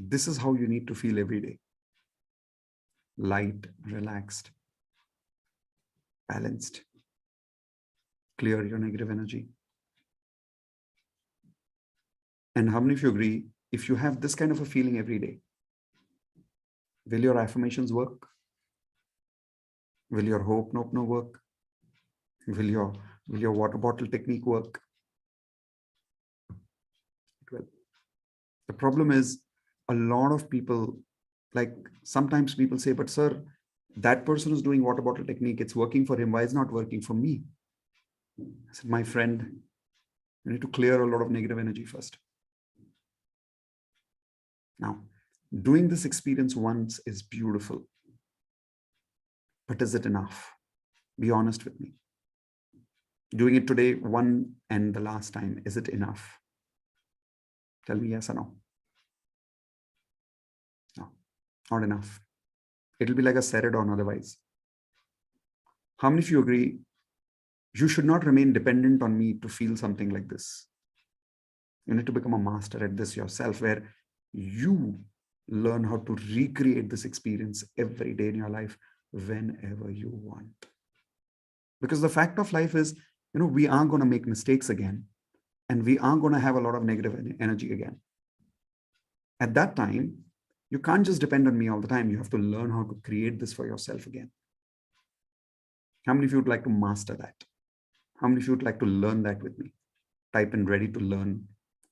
this is how you need to feel every day? Light, relaxed, balanced, clear your negative energy. And how many of you agree, if you have this kind of a feeling every day, will your affirmations work? Will your hope no work? Will your water bottle technique work? It will. The problem is a lot of people, like sometimes people say, but sir, that person is doing water bottle technique, it's working for him, why is it not working for me? I said, my friend, you need to clear a lot of negative energy first. Now, doing this experience once is beautiful, but is it enough? Be honest with me. Doing it today, one and the last time, is it enough? Tell me yes or no. No, not enough. It'll be like a Ceridon otherwise. How many of you agree you should not remain dependent on me to feel something like this? You need to become a master at this yourself, where you learn how to recreate this experience every day in your life whenever you want. Because the fact of life is, we are going to make mistakes again, and we are going to have a lot of negative energy again. At that time, you can't just depend on me all the time. You have to learn how to create this for yourself again. How many of you would like to master that? How many of you would like to learn that with me? Type in ready to learn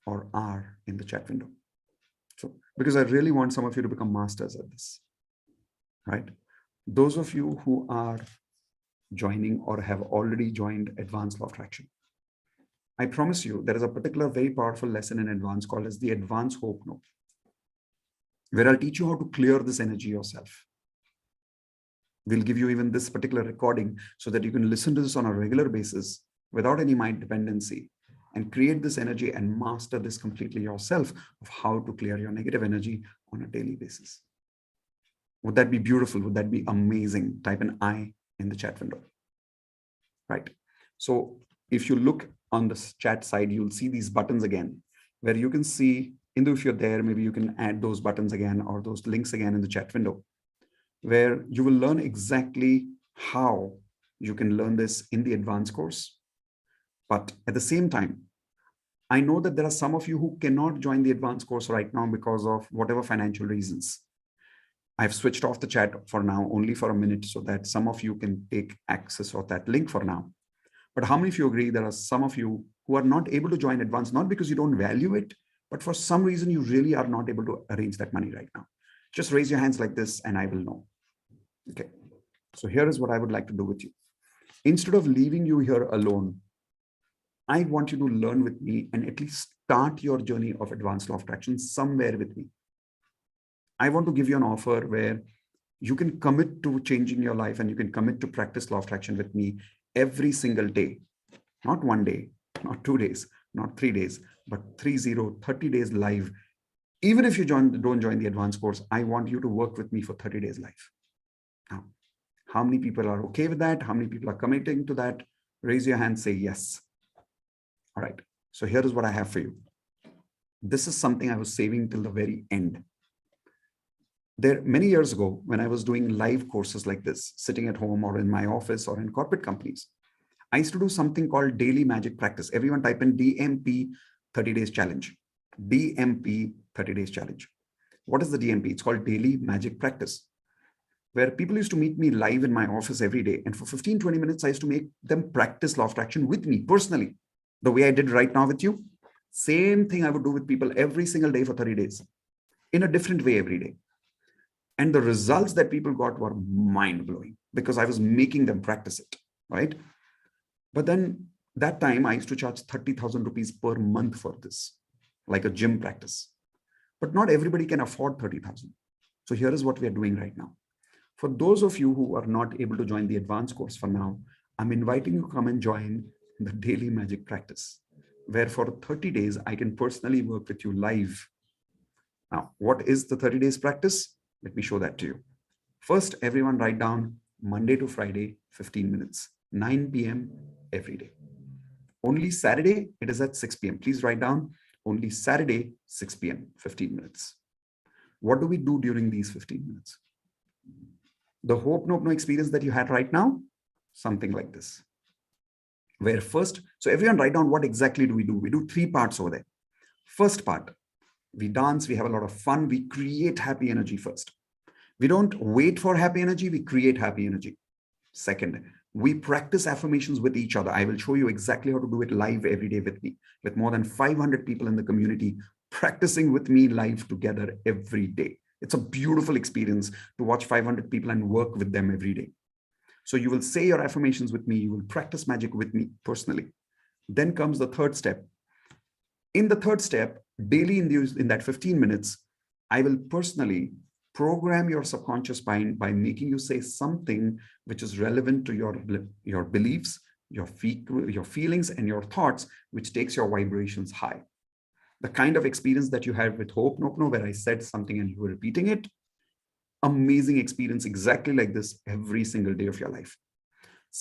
or R in the chat window. So, because I really want some of you to become masters at this, right? Those of you who are joining or have already joined Advanced Law of Attraction, I promise you there is a particular very powerful lesson in Advanced called as the Advanced Hope Note, where I'll teach you how to clear this energy yourself. We'll give you even this particular recording so that you can listen to this on a regular basis without any mind dependency and create this energy and master this completely yourself of how to clear your negative energy on a daily basis. Would that be beautiful? Would that be amazing? Type an I in the chat window, right? So if you look on the chat side, you'll see these buttons again, where you can see, Indu, if you're there, maybe you can add those buttons again or those links again in the chat window, where you will learn exactly how you can learn this in the advanced course. But at the same time, I know that there are some of you who cannot join the advanced course right now because of whatever financial reasons. I've switched off the chat for now, only for a minute, so that some of you can take access of that link for now. But how many of you agree there are some of you who are not able to join advanced, not because you don't value it, but for some reason you really are not able to arrange that money right now? Just raise your hands like this and I will know. Okay. So here is what I would like to do with you. Instead of leaving you here alone, I want you to learn with me and at least start your journey of Advanced Law of Attraction somewhere with me. I want to give you an offer where you can commit to changing your life and you can commit to practice Law of Attraction with me every single day. Not one day, not 2 days, not 3 days, but 30 days live. Even if you don't join the advanced course, I want you to work with me for 30 days live. Now, how many people are okay with that? How many people are committing to that? Raise your hand, say yes. All right. So here is what I have for you. This is something I was saving till the very end. There, many years ago, when I was doing live courses like this, sitting at home or in my office or in corporate companies, I used to do something called daily magic practice. Everyone type in DMP 30 days challenge. DMP 30 days challenge. What is the DMP? It's called daily magic practice, where people used to meet me live in my office every day. And for 15-20 minutes, I used to make them practice Law of Attraction with me personally. The way I did right now with you, same thing I would do with people every single day for 30 days in a different way every day. And the results that people got were mind-blowing because I was making them practice it, right? But then that time I used to charge 30,000 rupees per month for this, like a gym practice. But not everybody can afford 30,000. So here is what we are doing right now. For those of you who are not able to join the advanced course for now, I'm inviting you to come and join the daily magic practice, where for 30 days, I can personally work with you live. Now, what is the 30 days practice? Let me show that to you. First, everyone write down Monday to Friday, 15 minutes, 9 p.m. every day. Only Saturday, it is at 6 p.m. Please write down only Saturday, 6 p.m., 15 minutes. What do we do during these 15 minutes? The Hope No experience that you had right now, something like this. Where first, so everyone write down what exactly do we do? We do 3 parts over there. First part, we dance, we have a lot of fun, we create happy energy first. We don't wait for happy energy, we create happy energy. Second, we practice affirmations with each other. I will show you exactly how to do it live every day with me, with more than 500 people in the community practicing with me live together every day. It's a beautiful experience to watch 500 people and work with them every day. So you will say your affirmations with me, you will practice magic with me personally. Then comes the third step. In the third step, daily in that 15 minutes, I will personally program your subconscious mind by making you say something which is relevant to your beliefs, your feelings, and your thoughts, which takes your vibrations high. The kind of experience that you had with Hope Nopno, where I said something and you were repeating it, amazing experience exactly like this every single day of your life.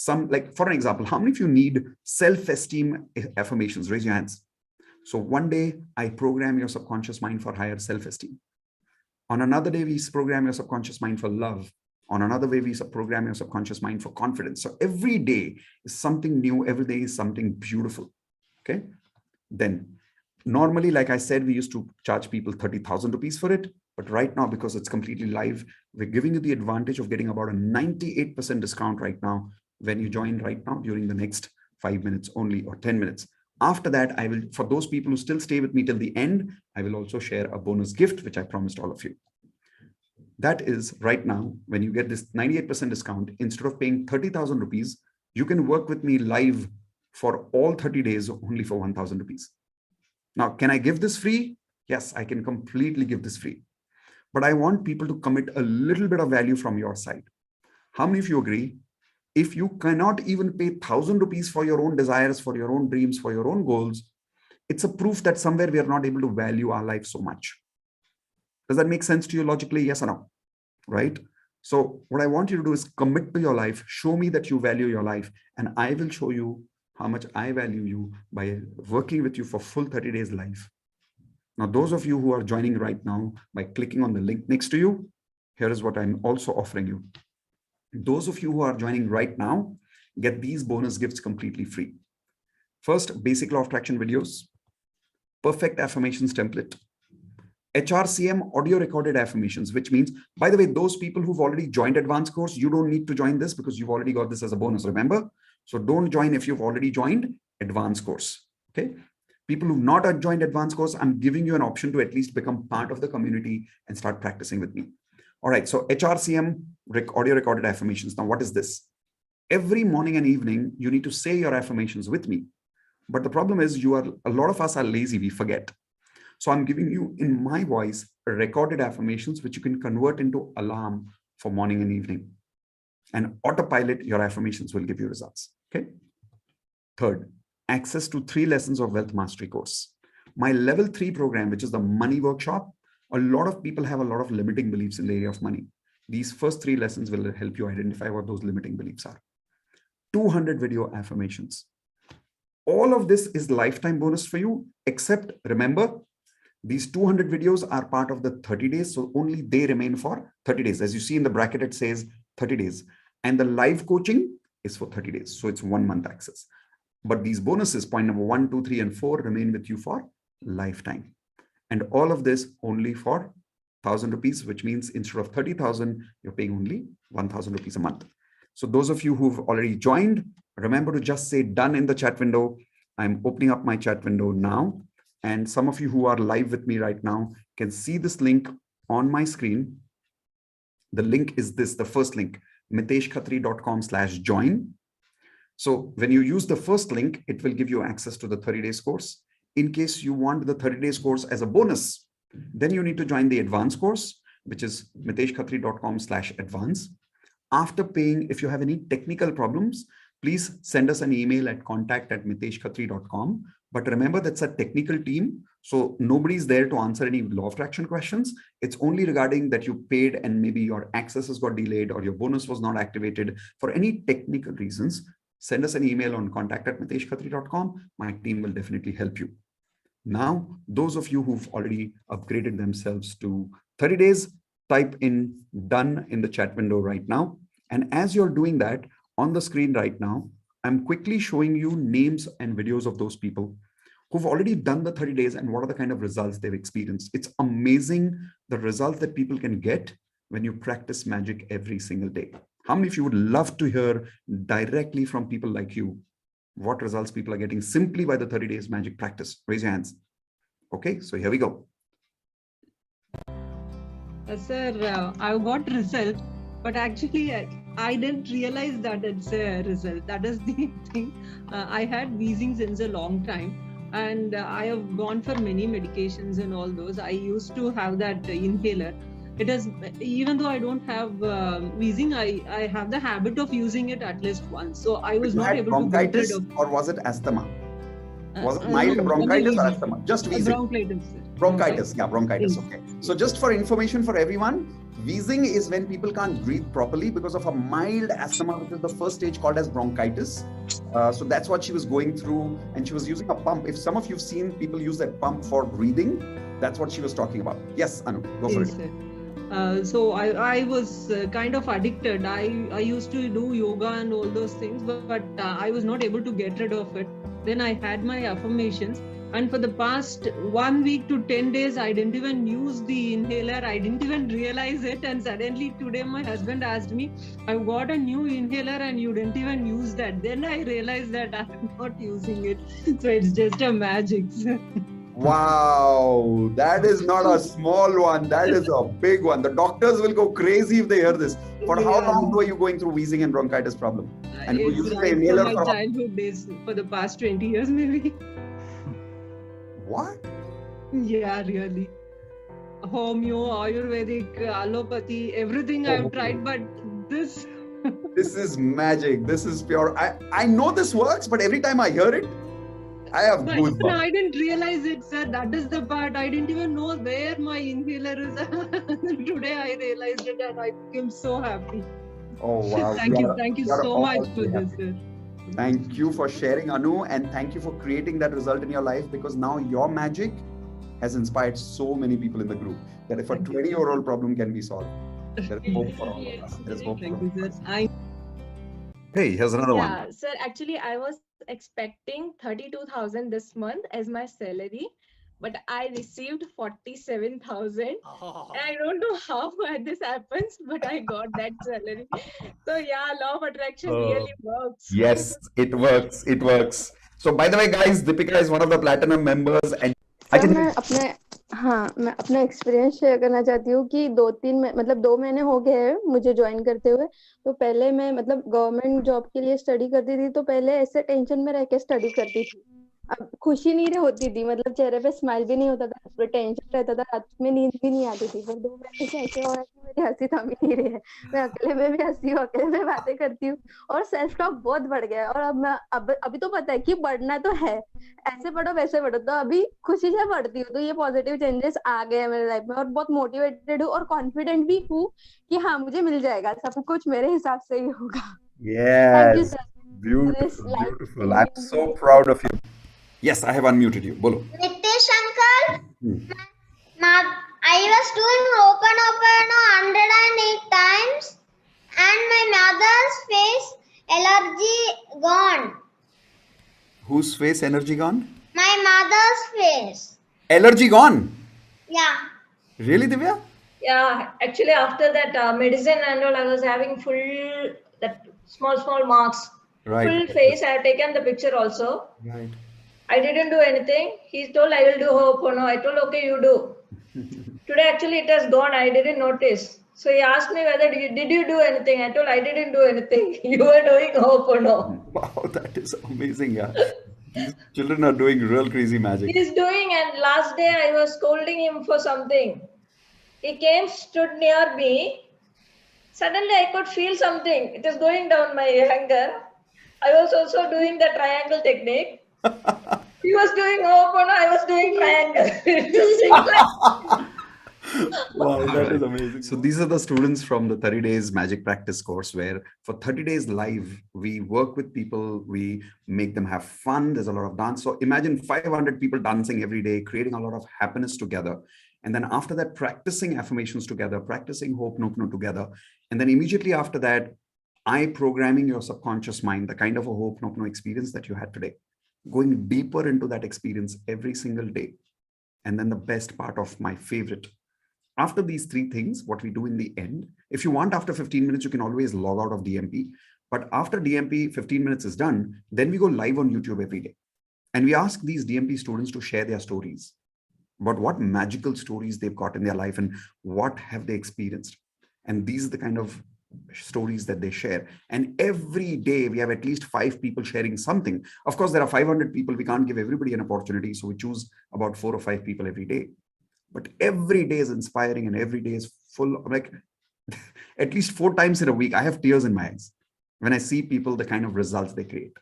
Like for an example, how many of you need self-esteem affirmations? Raise your hands. So one day I program your subconscious mind for higher self-esteem. On another day, we program your subconscious mind for love. On another way, we program your subconscious mind for confidence. So every day is something new. Every day is something beautiful. Okay. Then normally, like I said, we used to charge people 30,000 rupees for it. But right now, because it's completely live, we're giving you the advantage of getting about a 98% discount right now when you join right now during the next 5 minutes only, or 10 minutes. After that, I will, for those people who still stay with me till the end, I will also share a bonus gift, which I promised all of you. That is right now, when you get this 98% discount, instead of paying 30,000 rupees, you can work with me live for all 30 days only for 1,000 rupees. Now, can I give this free? Yes, I can completely give this free. But I want people to commit a little bit of value from your side. How many of you agree? If you cannot even pay 1,000 rupees for your own desires, for your own dreams, for your own goals, it's a proof that somewhere we are not able to value our life so much. Does that make sense to you logically? Yes or no? Right? So what I want you to do is commit to your life, show me that you value your life, and I will show you how much I value you by working with you for full 30 days live. Now, those of you who are joining right now by clicking on the link next to you, here is what I'm also offering you. Those of you who are joining right now get these bonus gifts completely free. First, basic law of attraction videos, perfect affirmations template, HRCM audio recorded affirmations, which means, by the way, those people who've already joined advanced course, you don't need to join this because you've already got this as a bonus, remember? So don't join if you've already joined advanced course, okay? People who've not joined advanced course, I'm giving you an option to at least become part of the community and start practicing with me. All right, so HRCM audio recorded affirmations. Now, what is this? Every morning and evening, you need to say your affirmations with me. But the problem is a lot of us are lazy, we forget. So I'm giving you in my voice recorded affirmations, which you can convert into alarm for morning and evening. And autopilot, your affirmations will give you results, okay? Third, access to 3 lessons of wealth mastery course. My level 3 program, which is the money workshop, a lot of people have a lot of limiting beliefs in the area of money. These first 3 lessons will help you identify what those limiting beliefs are. 200 video affirmations. All of this is lifetime bonus for you, except remember, these 200 videos are part of the 30 days. So only they remain for 30 days. As you see in the bracket, it says 30 days. And the live coaching is for 30 days. So it's 1 month access. But these bonuses, point number 1, 2, 3, and 4, remain with you for lifetime. And all of this only for 1,000 rupees, which means instead of 30,000, you're paying only 1,000 rupees a month. So those of you who've already joined, remember to just say done in the chat window. I'm opening up my chat window now. And some of you who are live with me right now can see this link on my screen. The link is this, the first link, miteshkhatri.com/join. So when you use the first link, it will give you access to the 30 days course. In case you want the 30 days course as a bonus, then you need to join the advanced course, which is miteshkhatri.com/advance. After paying, if you have any technical problems, please send us an email at contact@miteshkhatri.com. But remember, that's a technical team. So nobody's there to answer any law of attraction questions. It's only regarding that you paid and maybe your accesses got delayed or your bonus was not activated. For any technical reasons, send us an email on contact@miteshkhatri.com. My team will definitely help you. Now, those of you who've already upgraded themselves to 30 days, type in done in the chat window right now. And as you're doing that on the screen right now, I'm quickly showing you names and videos of those people who've already done the 30 days and what are the kind of results they've experienced. It's amazing the results that people can get when you practice magic every single day. How many of you would love to hear directly from people like you what results people are getting simply by the 30 days magic practice? Raise your hands. Okay, so here we go. Sir, I got result, but actually I didn't realize that it's a result. That is the thing. I had wheezing since a long time, and I have gone for many medications and all those. I used to have that inhaler. It is, even though I don't have wheezing, I have the habit of using it at least once. So I was not able to get rid of. Or was it asthma? Was it mild bronchitis or asthma? Just wheezing. Bronchitis. Bronchitis, yeah, bronchitis. Okay. So just for information for everyone, wheezing is when people can't breathe properly because of a mild asthma, which is the first stage called as bronchitis. So that's what she was going through, and she was using a pump. If some of you've seen people use that pump for breathing, that's what she was talking about. Yes, Anu, go for it. So I was kind of addicted. I used to do yoga and all those things, but I was not able to get rid of it. Then I had my affirmations, and for the past 1 week to 10 days, I didn't even use the inhaler. I didn't even realize it, and suddenly today my husband asked me, "I've got a new inhaler and you didn't even use that." Then I realized that I'm not using it. So it's just a magic. Wow, that is not a small one. That is a big one. The doctors will go crazy if they hear this. For how long were you going through wheezing and bronchitis problem? And you used the inhaler for my childhood days, for the past 20 years maybe. What? Yeah, really. Homeo, Ayurvedic, allopathy, everything I've tried, but this... This is magic. This is pure. I know this works, but every time I hear it, I have goosebumps. I didn't realize it, sir. That is the part. I didn't even know where my inhaler is. Today I realized it and I became so happy. Oh, wow. Thank you so much for this, sir. Thank you for sharing, Anu, and thank you for creating that result in your life, because now your magic has inspired so many people in the group that if a 20-year-old problem can be solved, there is hope for all of us. There is hope for all of us. Hey, here's another one. Yeah, sir, actually, I was expecting 32,000 this month as my salary, but I received 47,000. Oh. And I don't know how this happens, but I got that salary. So yeah, law of attraction really works. Yes, it works. It works. So by the way, guys, Deepika is one of the platinum members, and sir मैं अपना experience share करना चाहती हूँ कि 2 महीने हो गए हैं मुझे ज्वाइन करते हुए। तो पहले मैं गवर्नमेंट जॉब के लिए स्टडी करती थी, तो पहले ऐसे टेंशन में रह के स्टडी करती थी। अब खुशी नहीं होती थी, चेहरे पे स्माइल भी नहीं होता था, टेंशन रहता था, रात में नींद भी नहीं आती थी। पर 2 महीने से ऐसे हो रहा है कि मेरी हंसी थम ही नहीं रही है। मैं अकेले में भी हंसी हूँ, अकेले में बातें करती हूँ, और सेल्फ टॉक बहुत बढ़ गया है। और अब अभी तो पता है कि बढ़ना तो है, ऐसे बढ़ो वैसे बढ़ो, तो अभी खुशी से बढ़ती हूँ। तो ये पॉजिटिव चेंजेस आ गए हैं मेरे लाइफ में, और बहुत मोटिवेटेड हूँ और कॉन्फिडेंट भी हूँ कि हाँ, मुझे मिल जाएगा सब कुछ, मेरे हिसाब से ही होगा। Yes, beautiful. I'm so proud of you. Yes, I have unmuted you. Bolo. Mitesh uncle, I was doing open 108 times, and my mother's face allergy gone. Whose face energy gone? My mother's face. Allergy gone? Yeah. Really, Divya? Yeah, actually after that medicine and all, I was having that small marks. Right. Full face. I have taken the picture also. Right. I didn't do anything. He told I will do Ho'oponopono. I told okay, you do. Today actually it has gone. I didn't notice. So he asked me whether did you do anything. I told I didn't do anything. You were doing Ho'oponopono. Wow, that is amazing. Yeah. These children are doing real crazy magic. He's doing, and last day I was scolding him for something. He came, stood near me. Suddenly I could feel something. It is going down my anger. I was also doing the triangle technique. He was doing Ho'oponopono, I was doing triangle. Wow, that is amazing. So these are the students from the 30 days magic practice course, where for 30 days live, we work with people, we make them have fun. There's a lot of dance. So imagine 500 people dancing every day, creating a lot of happiness together. And then after that, practicing affirmations together, practicing Ho'oponopono together. And then immediately after that, programming your subconscious mind, the kind of a Ho'oponopono experience that you had today. going deeper into that experience every single day. And then the best part of my favorite, after these three things, what we do in the end, if you want, after 15 minutes, you can always log out of DMP. But after DMP, 15 minutes is done, then we go live on YouTube every day. And we ask these DMP students to share their stories about what magical stories they've got in their life and what have they experienced. And these are the kind of stories that they share. And every day we have at least 5 people sharing something. Of course, there are 500 people. We can't give everybody an opportunity. So we choose about 4 or 5 people every day. But every day is inspiring and every day is full, like at least 4 times in a week, I have tears in my eyes when I see people, the kind of results they create.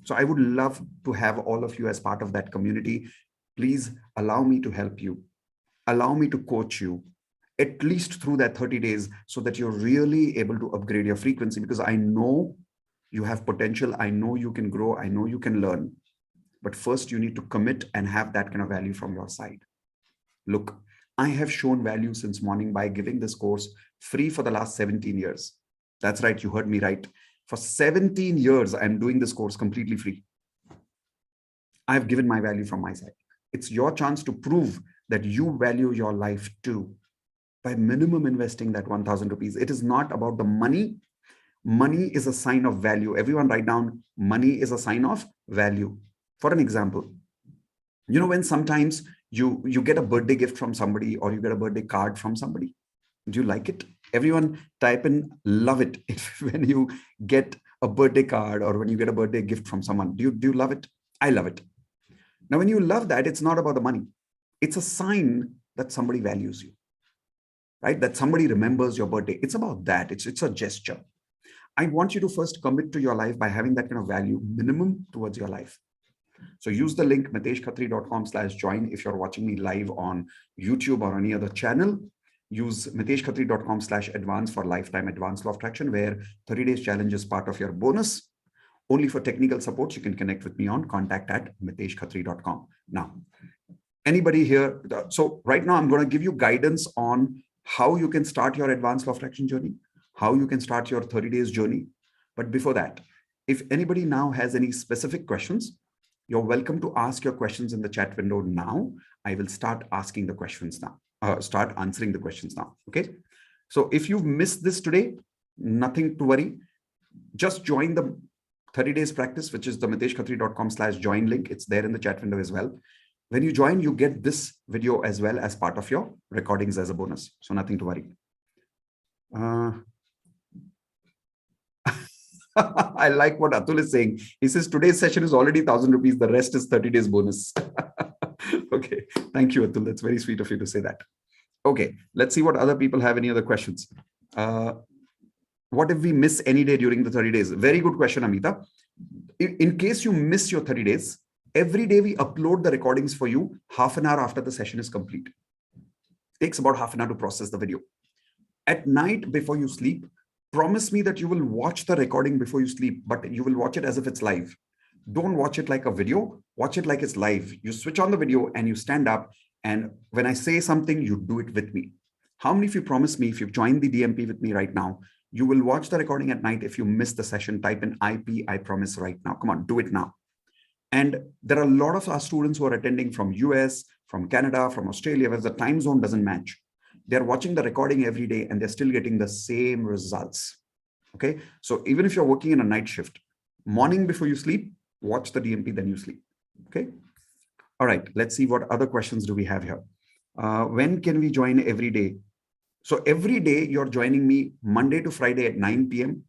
So I would love to have all of you as part of that community. Please allow me to help you. Allow me to coach you at least through that 30 days so that you're really able to upgrade your frequency, because I know you have potential. I know you can grow. I know you can learn. But first you need to commit and have that kind of value from your side. Look, I have shown value since morning by giving this course free for the last 17 years. That's right. You heard me right. For 17 years, I'm doing this course completely free. I've given my value from my side. It's your chance to prove that you value your life too by minimum investing that 1,000 rupees. It is not about the money. Money is a sign of value. Everyone write down, money is a sign of value. For an example, you know, when sometimes you get a birthday gift from somebody or you get a birthday card from somebody, do you like it? Everyone type in love it when you get a birthday card or when you get a birthday gift from someone. Do you love it? I love it. Now, when you love that, it's not about the money. It's a sign that somebody values you, right? That somebody remembers your birthday. It's about that. It's a gesture. I want you to first commit to your life by having that kind of value minimum towards your life. So use the link miteshkhatri.com/join if you're watching me live on YouTube or any other channel. Use miteshkhatri.com/advance for lifetime advanced law of attraction, where 30 days challenge is part of your bonus. Only for technical support, you can connect with me on contact@miteshkhatri.com. Now, anybody here? So right now, I'm going to give you guidance on how you can start your advanced law of attraction journey, how you can start your 30 days journey. But before that, if anybody now has any specific questions, you're welcome to ask your questions in the chat window now. I will start asking the questions now, start answering the questions now. Okay. So if you've missed this today, nothing to worry. Just join the 30 days practice, which is the miteshkhatri.com/join link. It's there in the chat window as well. When you join, you get this video as well as part of your recordings as a bonus. So nothing to worry. I like what Atul is saying. He says today's session is already 1,000 rupees. The rest is 30 days bonus. Okay. Thank you, Atul. That's very sweet of you to say that. Okay. Let's see what other people have. Any other questions? What if we miss any day during the 30 days? Very good question, Amita. In case you miss your 30 days, every day we upload the recordings for you half an hour after the session is complete. It takes about half an hour to process the video. At night before you sleep, promise me that you will watch the recording before you sleep, but you will watch it as if it's live. Don't watch it like a video. Watch it like it's live. You switch on the video and you stand up. And when I say something, you do it with me. How many of you promise me, if you've joined the DMP with me right now, you will watch the recording at night? If you miss the session, type in IP, I promise right now. Come on, do it now. And there are a lot of our students who are attending from US, from Canada, from Australia, where the time zone doesn't match. They're watching the recording every day and they're still getting the same results. Okay. So even if you're working in a night shift, morning before you sleep, watch the DMP, then you sleep. Okay. All right. Let's see what other questions do we have here. When can we join every day? So every day you're joining me Monday to Friday at 9 p.m.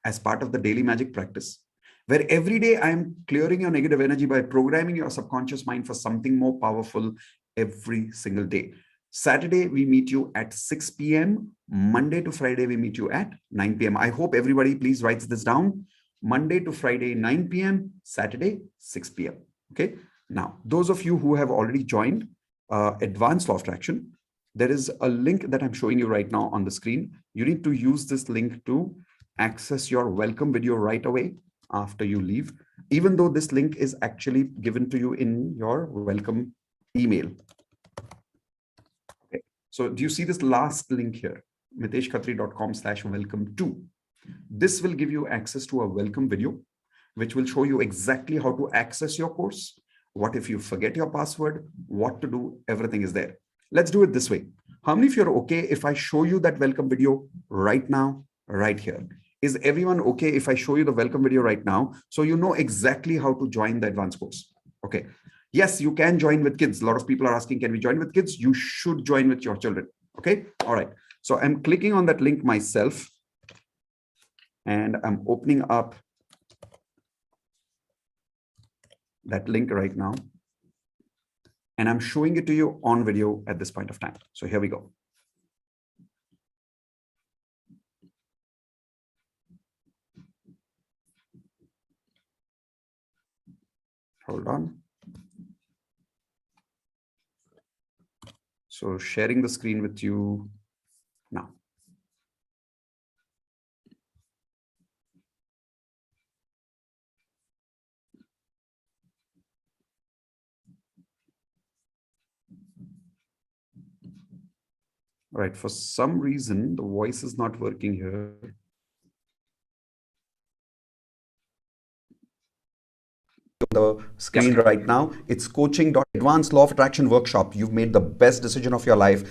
as part of the daily magic practice, where every day I'm clearing your negative energy by programming your subconscious mind for something more powerful every single day. Saturday, we meet you at 6 p.m. Monday to Friday, we meet you at 9 p.m. I hope everybody please writes this down. Monday to Friday, 9 p.m. Saturday, 6 p.m. Okay. Now, those of you who have already joined Advanced Law of Attraction, there is a link that I'm showing you right now on the screen. You need to use this link to access your welcome video right away after you leave, even though this link is actually given to you in your welcome email. Okay. So do you see this last link here? miteshkhatri.com/welcome2. This will give you access to a welcome video which will show you exactly how to access your course. What if you forget your password, what to do, everything is there. Let's do it this way. How many of you are okay if I show you that welcome video right now, right here? Is everyone okay if I show you the welcome video right now so you know exactly how to join the advanced course? Okay. Yes, you can join with kids. A lot of people are asking, can we join with kids? You should join with your children. Okay. All right. So I'm clicking on that link myself and I'm opening up that link right now. And I'm showing it to you on video at this point of time. So here we go. Hold on. So sharing the screen with you now. All right, for some reason, the voice is not working here. The screen right now, it's coaching.advanced law of attraction workshop. You've made the best decision of your life.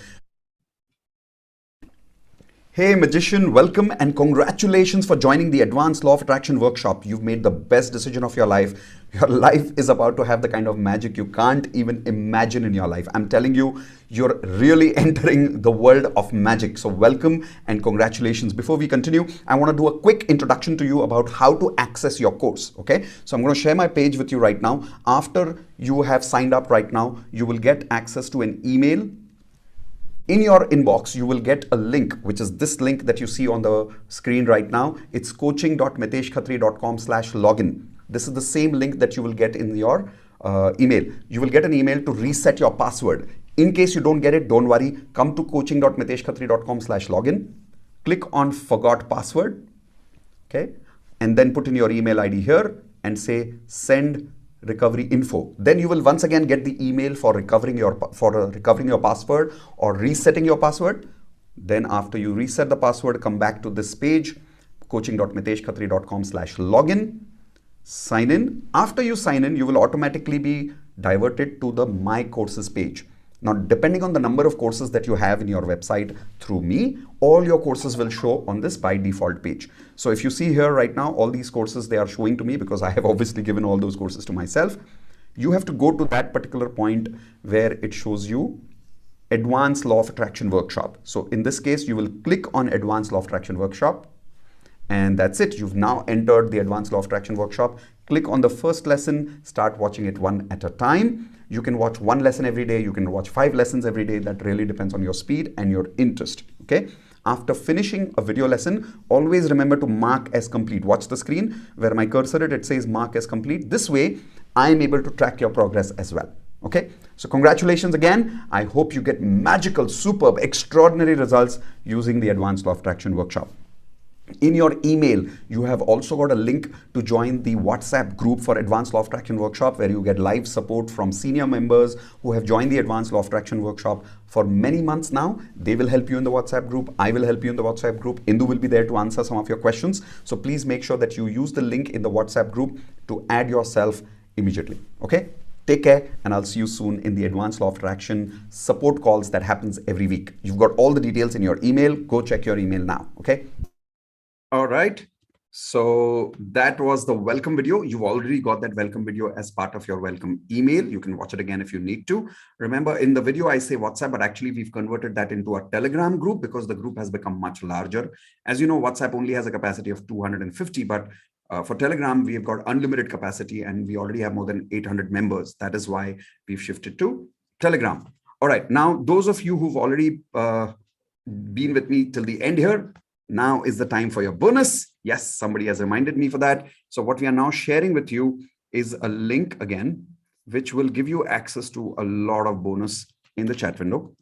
Hey magician, welcome and congratulations for joining the Advanced Law of Attraction workshop. You've made the best decision of your life. Your life is about to have the kind of magic you can't even imagine in your life. I'm telling you, you're really entering the world of magic. So welcome and congratulations. Before we continue, I want to do a quick introduction to you about how to access your course. Okay, so I'm going to share my page with you right now. After you have signed up right now, you will get access to an email. In your inbox, you will get a link, which is this link that you see on the screen right now. It's coaching.miteshkhatri.com/login. This is the same link that you will get in your email. You will get an email to reset your password. In case you don't get it, don't worry. Come to coaching.miteshkhatri.com/login. Click on forgot password. Okay. And then put in your email ID here and say send recovery info. Then you will once again get the email for recovering your password or resetting your password. Then after you reset the password, come back to this page, coaching.miteshkhatri.com/login. Sign in. After you sign in, you will automatically be diverted to the My Courses page. Now, depending on the number of courses that you have in your website through me, all your courses will show on this by default page. So if you see here right now, all these courses, they are showing to me because I have obviously given all those courses to myself. You have to go to that particular point where it shows you Advanced Law of Attraction Workshop. So in this case, you will click on Advanced Law of Attraction Workshop. And that's it. You've now entered the Advanced Law of Attraction Workshop. Click on the first lesson, start watching it one at a time. You can watch one lesson every day. You can watch 5 lessons every day. That really depends on your speed and your interest. Okay. After finishing a video lesson, always remember to mark as complete. Watch the screen where my cursor is, it says mark as complete. This way, I'm able to track your progress as well. Okay. So congratulations again. I hope you get magical, superb, extraordinary results using the Advanced Law of Attraction Workshop. In your email, you have also got a link to join the WhatsApp group for Advanced Law of Attraction Workshop, where you get live support from senior members who have joined the Advanced Law of Attraction Workshop for many months now. They will help you in the WhatsApp group. I will help you in the WhatsApp group. Indu will be there to answer some of your questions. So please make sure that you use the link in the WhatsApp group to add yourself immediately. Okay? Take care, and I'll see you soon in the Advanced Law of Attraction support calls that happens every week. You've got all the details in your email. Go check your email now. Okay? All right. So that was the welcome video. You've already got that welcome video as part of your welcome email. You can watch it again if you need to. Remember, in the video, I say WhatsApp, but actually we've converted that into a Telegram group because the group has become much larger. As you know, WhatsApp only has a capacity of 250, but for Telegram, we have got unlimited capacity and we already have more than 800 members. That is why we've shifted to Telegram. All right. Now, those of you who've already been with me till the end here, now is the time for your bonus. Yes, somebody has reminded me for that. So what we are now sharing with you is a link again, which will give you access to a lot of bonus in the chat window.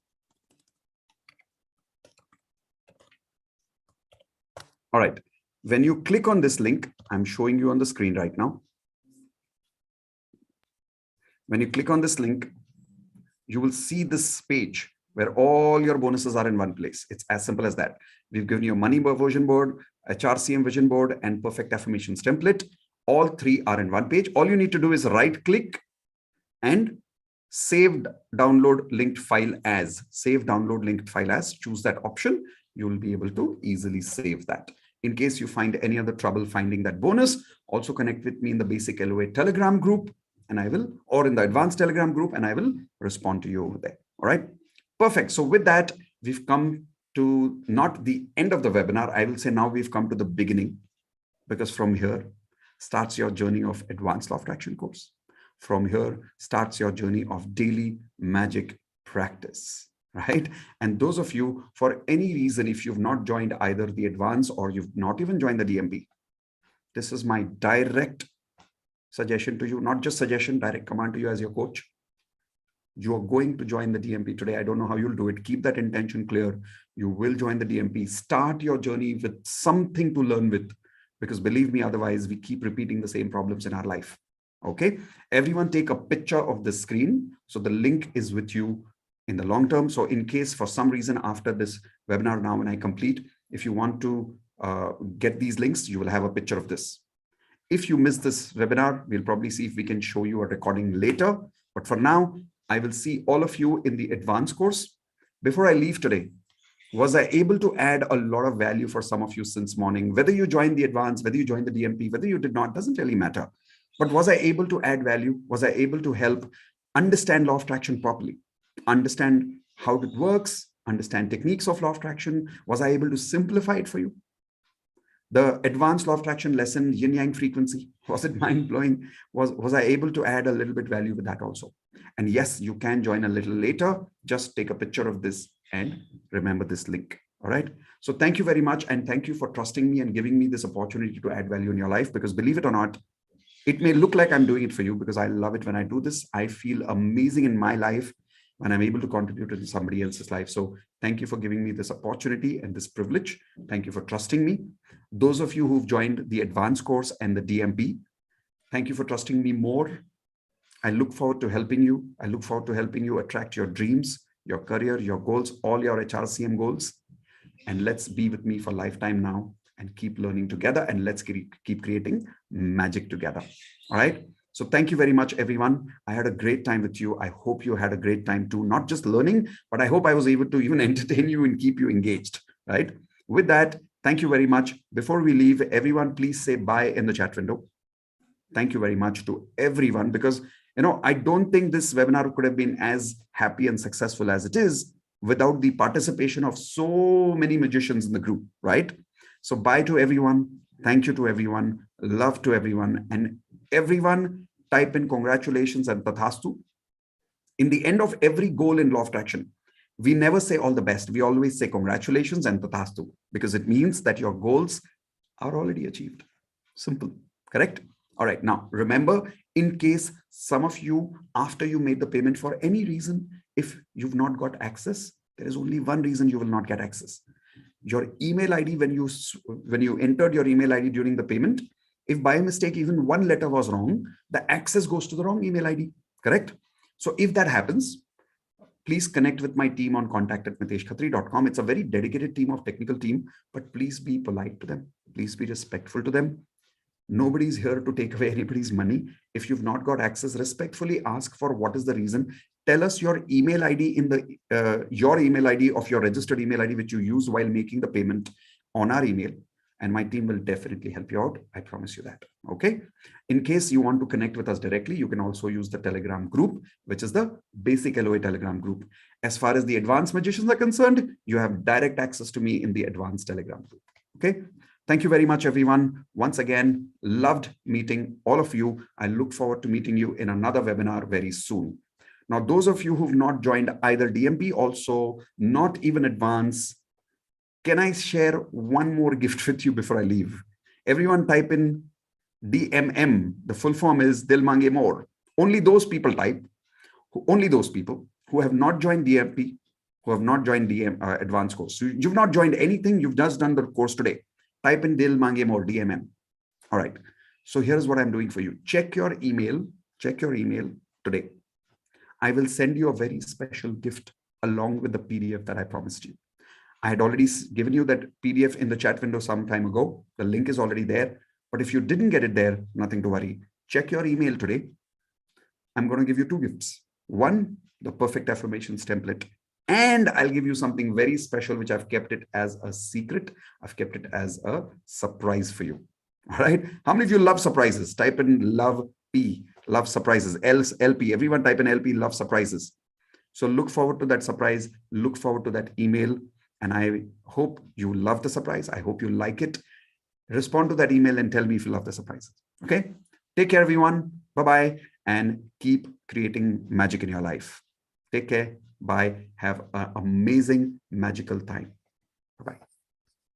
All right. When you click on this link, I'm showing you on the screen right now. When you click on this link, you will see this page where all your bonuses are in one place. It's as simple as that. We've given you a money vision board, a HRCM vision board, and perfect affirmations template. All three are in one page. All you need to do is right click and save download linked file as. Save download linked file as. Choose that option. You will be able to easily save that. In case you find any other trouble finding that bonus, also connect with me in the basic LOA Telegram group, and I will, or in the advanced Telegram group, and I will respond to you over there. All right. Perfect. So with that, we've come to not the end of the webinar. I will say now we've come to the beginning, because from here starts your journey of advanced law of attraction course. From here starts your journey of daily magic practice, right? And those of you, for any reason, if you've not joined either the advanced or you've not even joined the DMP, this is my direct suggestion to you, not just suggestion, direct command to you as your coach. You are going to join the DMP today. I don't know how you'll do it. Keep that intention clear. You will join the DMP. Start your journey with something to learn with, because believe me, otherwise we keep repeating the same problems in our life. Okay, everyone take a picture of the screen. So the link is with you in the long term. So in case for some reason after this webinar, now when I complete, if you want to get these links, you will have a picture of this. If you miss this webinar, we'll probably see if we can show you a recording later. But for now, I will see all of you in the advanced course. Before I leave today, was I able to add a lot of value for some of you since morning? Whether you joined the advanced, whether you joined the DMP, whether you did not, doesn't really matter. But was I able to add value? Was I able to help understand law of attraction properly? Understand how it works, understand techniques of law of attraction? Was I able to simplify it for you? The advanced law of attraction lesson, yin yang frequency, was it mind blowing? Was I able to add a little bit value with that also? And yes, you can join a little later. Just take a picture of this and remember this link. All right. So thank you very much. And thank you for trusting me and giving me this opportunity to add value in your life, because believe it or not, it may look like I'm doing it for you, because I love it when I do this. I feel amazing in my life when I'm able to contribute to somebody else's life. So thank you for giving me this opportunity and this privilege. Thank you for trusting me. Those of you who've joined the advanced course and the DMP, thank you for trusting me more. I look forward to helping you. I look forward to helping you attract your dreams, your career, your goals, all your HRCM goals. And let's be with me for lifetime now and keep learning together, and let's keep creating magic together. All right. So thank you very much, everyone. I had a great time with you. I hope you had a great time too, not just learning, but I hope I was able to even entertain you and keep you engaged, right? With that, thank you very much. Before we leave, everyone, please say bye in the chat window. Thank you very much to everyone, because, you know, I don't think this webinar could have been as happy and successful as it is without the participation of so many magicians in the group, right? So bye to everyone. Thank you to everyone. Love to everyone. And everyone type in congratulations and tathastu. In the end of every goal in law of attraction, we never say all the best. We always say congratulations and tathastu, because it means that your goals are already achieved. Simple, correct? All right. Now, remember, in case some of you, after you made the payment for any reason, if you've not got access, there is only one reason you will not get access. Your email ID, when you entered your email ID during the payment, if by mistake even one letter was wrong, the access goes to the wrong email ID, correct? So if that happens, please connect with my team on contact@miteshkhatri.com. It's a very dedicated team of technical team, but please be polite to them. Please be respectful to them. Nobody's here to take away anybody's money. If you've not got access, respectfully ask for what is the reason. Tell us your email ID in the your email ID of your registered email ID which you use while making the payment on our email, and my team will definitely help you out. I promise you that. Okay. In case you want to connect with us directly, you can also use the Telegram group, which is the basic LOA Telegram group. As far as the advanced magicians are concerned, you have direct access to me in the advanced Telegram group. Okay. Thank you very much, everyone. Once again, loved meeting all of you. I look forward to meeting you in another webinar very soon. Now, those of you who've not joined either DMP, also not even advanced, can I share one more gift with you before I leave? Everyone type in DMM. The full form is Dil Mange More. Only those people type, only those people who have not joined DMP, who have not joined advanced course. So you've not joined anything. You've just done the course today. Type in Dil Mange More, DMM. All right. So here's what I'm doing for you. Check your email today. I will send you a very special gift along with the PDF that I promised you. I had already given you that PDF in the chat window some time ago. The link is already there. But if you didn't get it there, nothing to worry. Check your email today. I'm going to give you 2 gifts. One, the perfect affirmations template. And I'll give you something very special, which I've kept it as a secret. I've kept it as a surprise for you. All right. How many of you love surprises? Type in love P, love surprises, LP. Everyone type in LP, love surprises. So look forward to that surprise. Look forward to that email. And I hope you love the surprise. I hope you like it. Respond to that email and tell me if you love the surprises. Okay. Take care, everyone. Bye-bye. And keep creating magic in your life. Take care. Bye. Have an amazing, magical time. Bye-bye.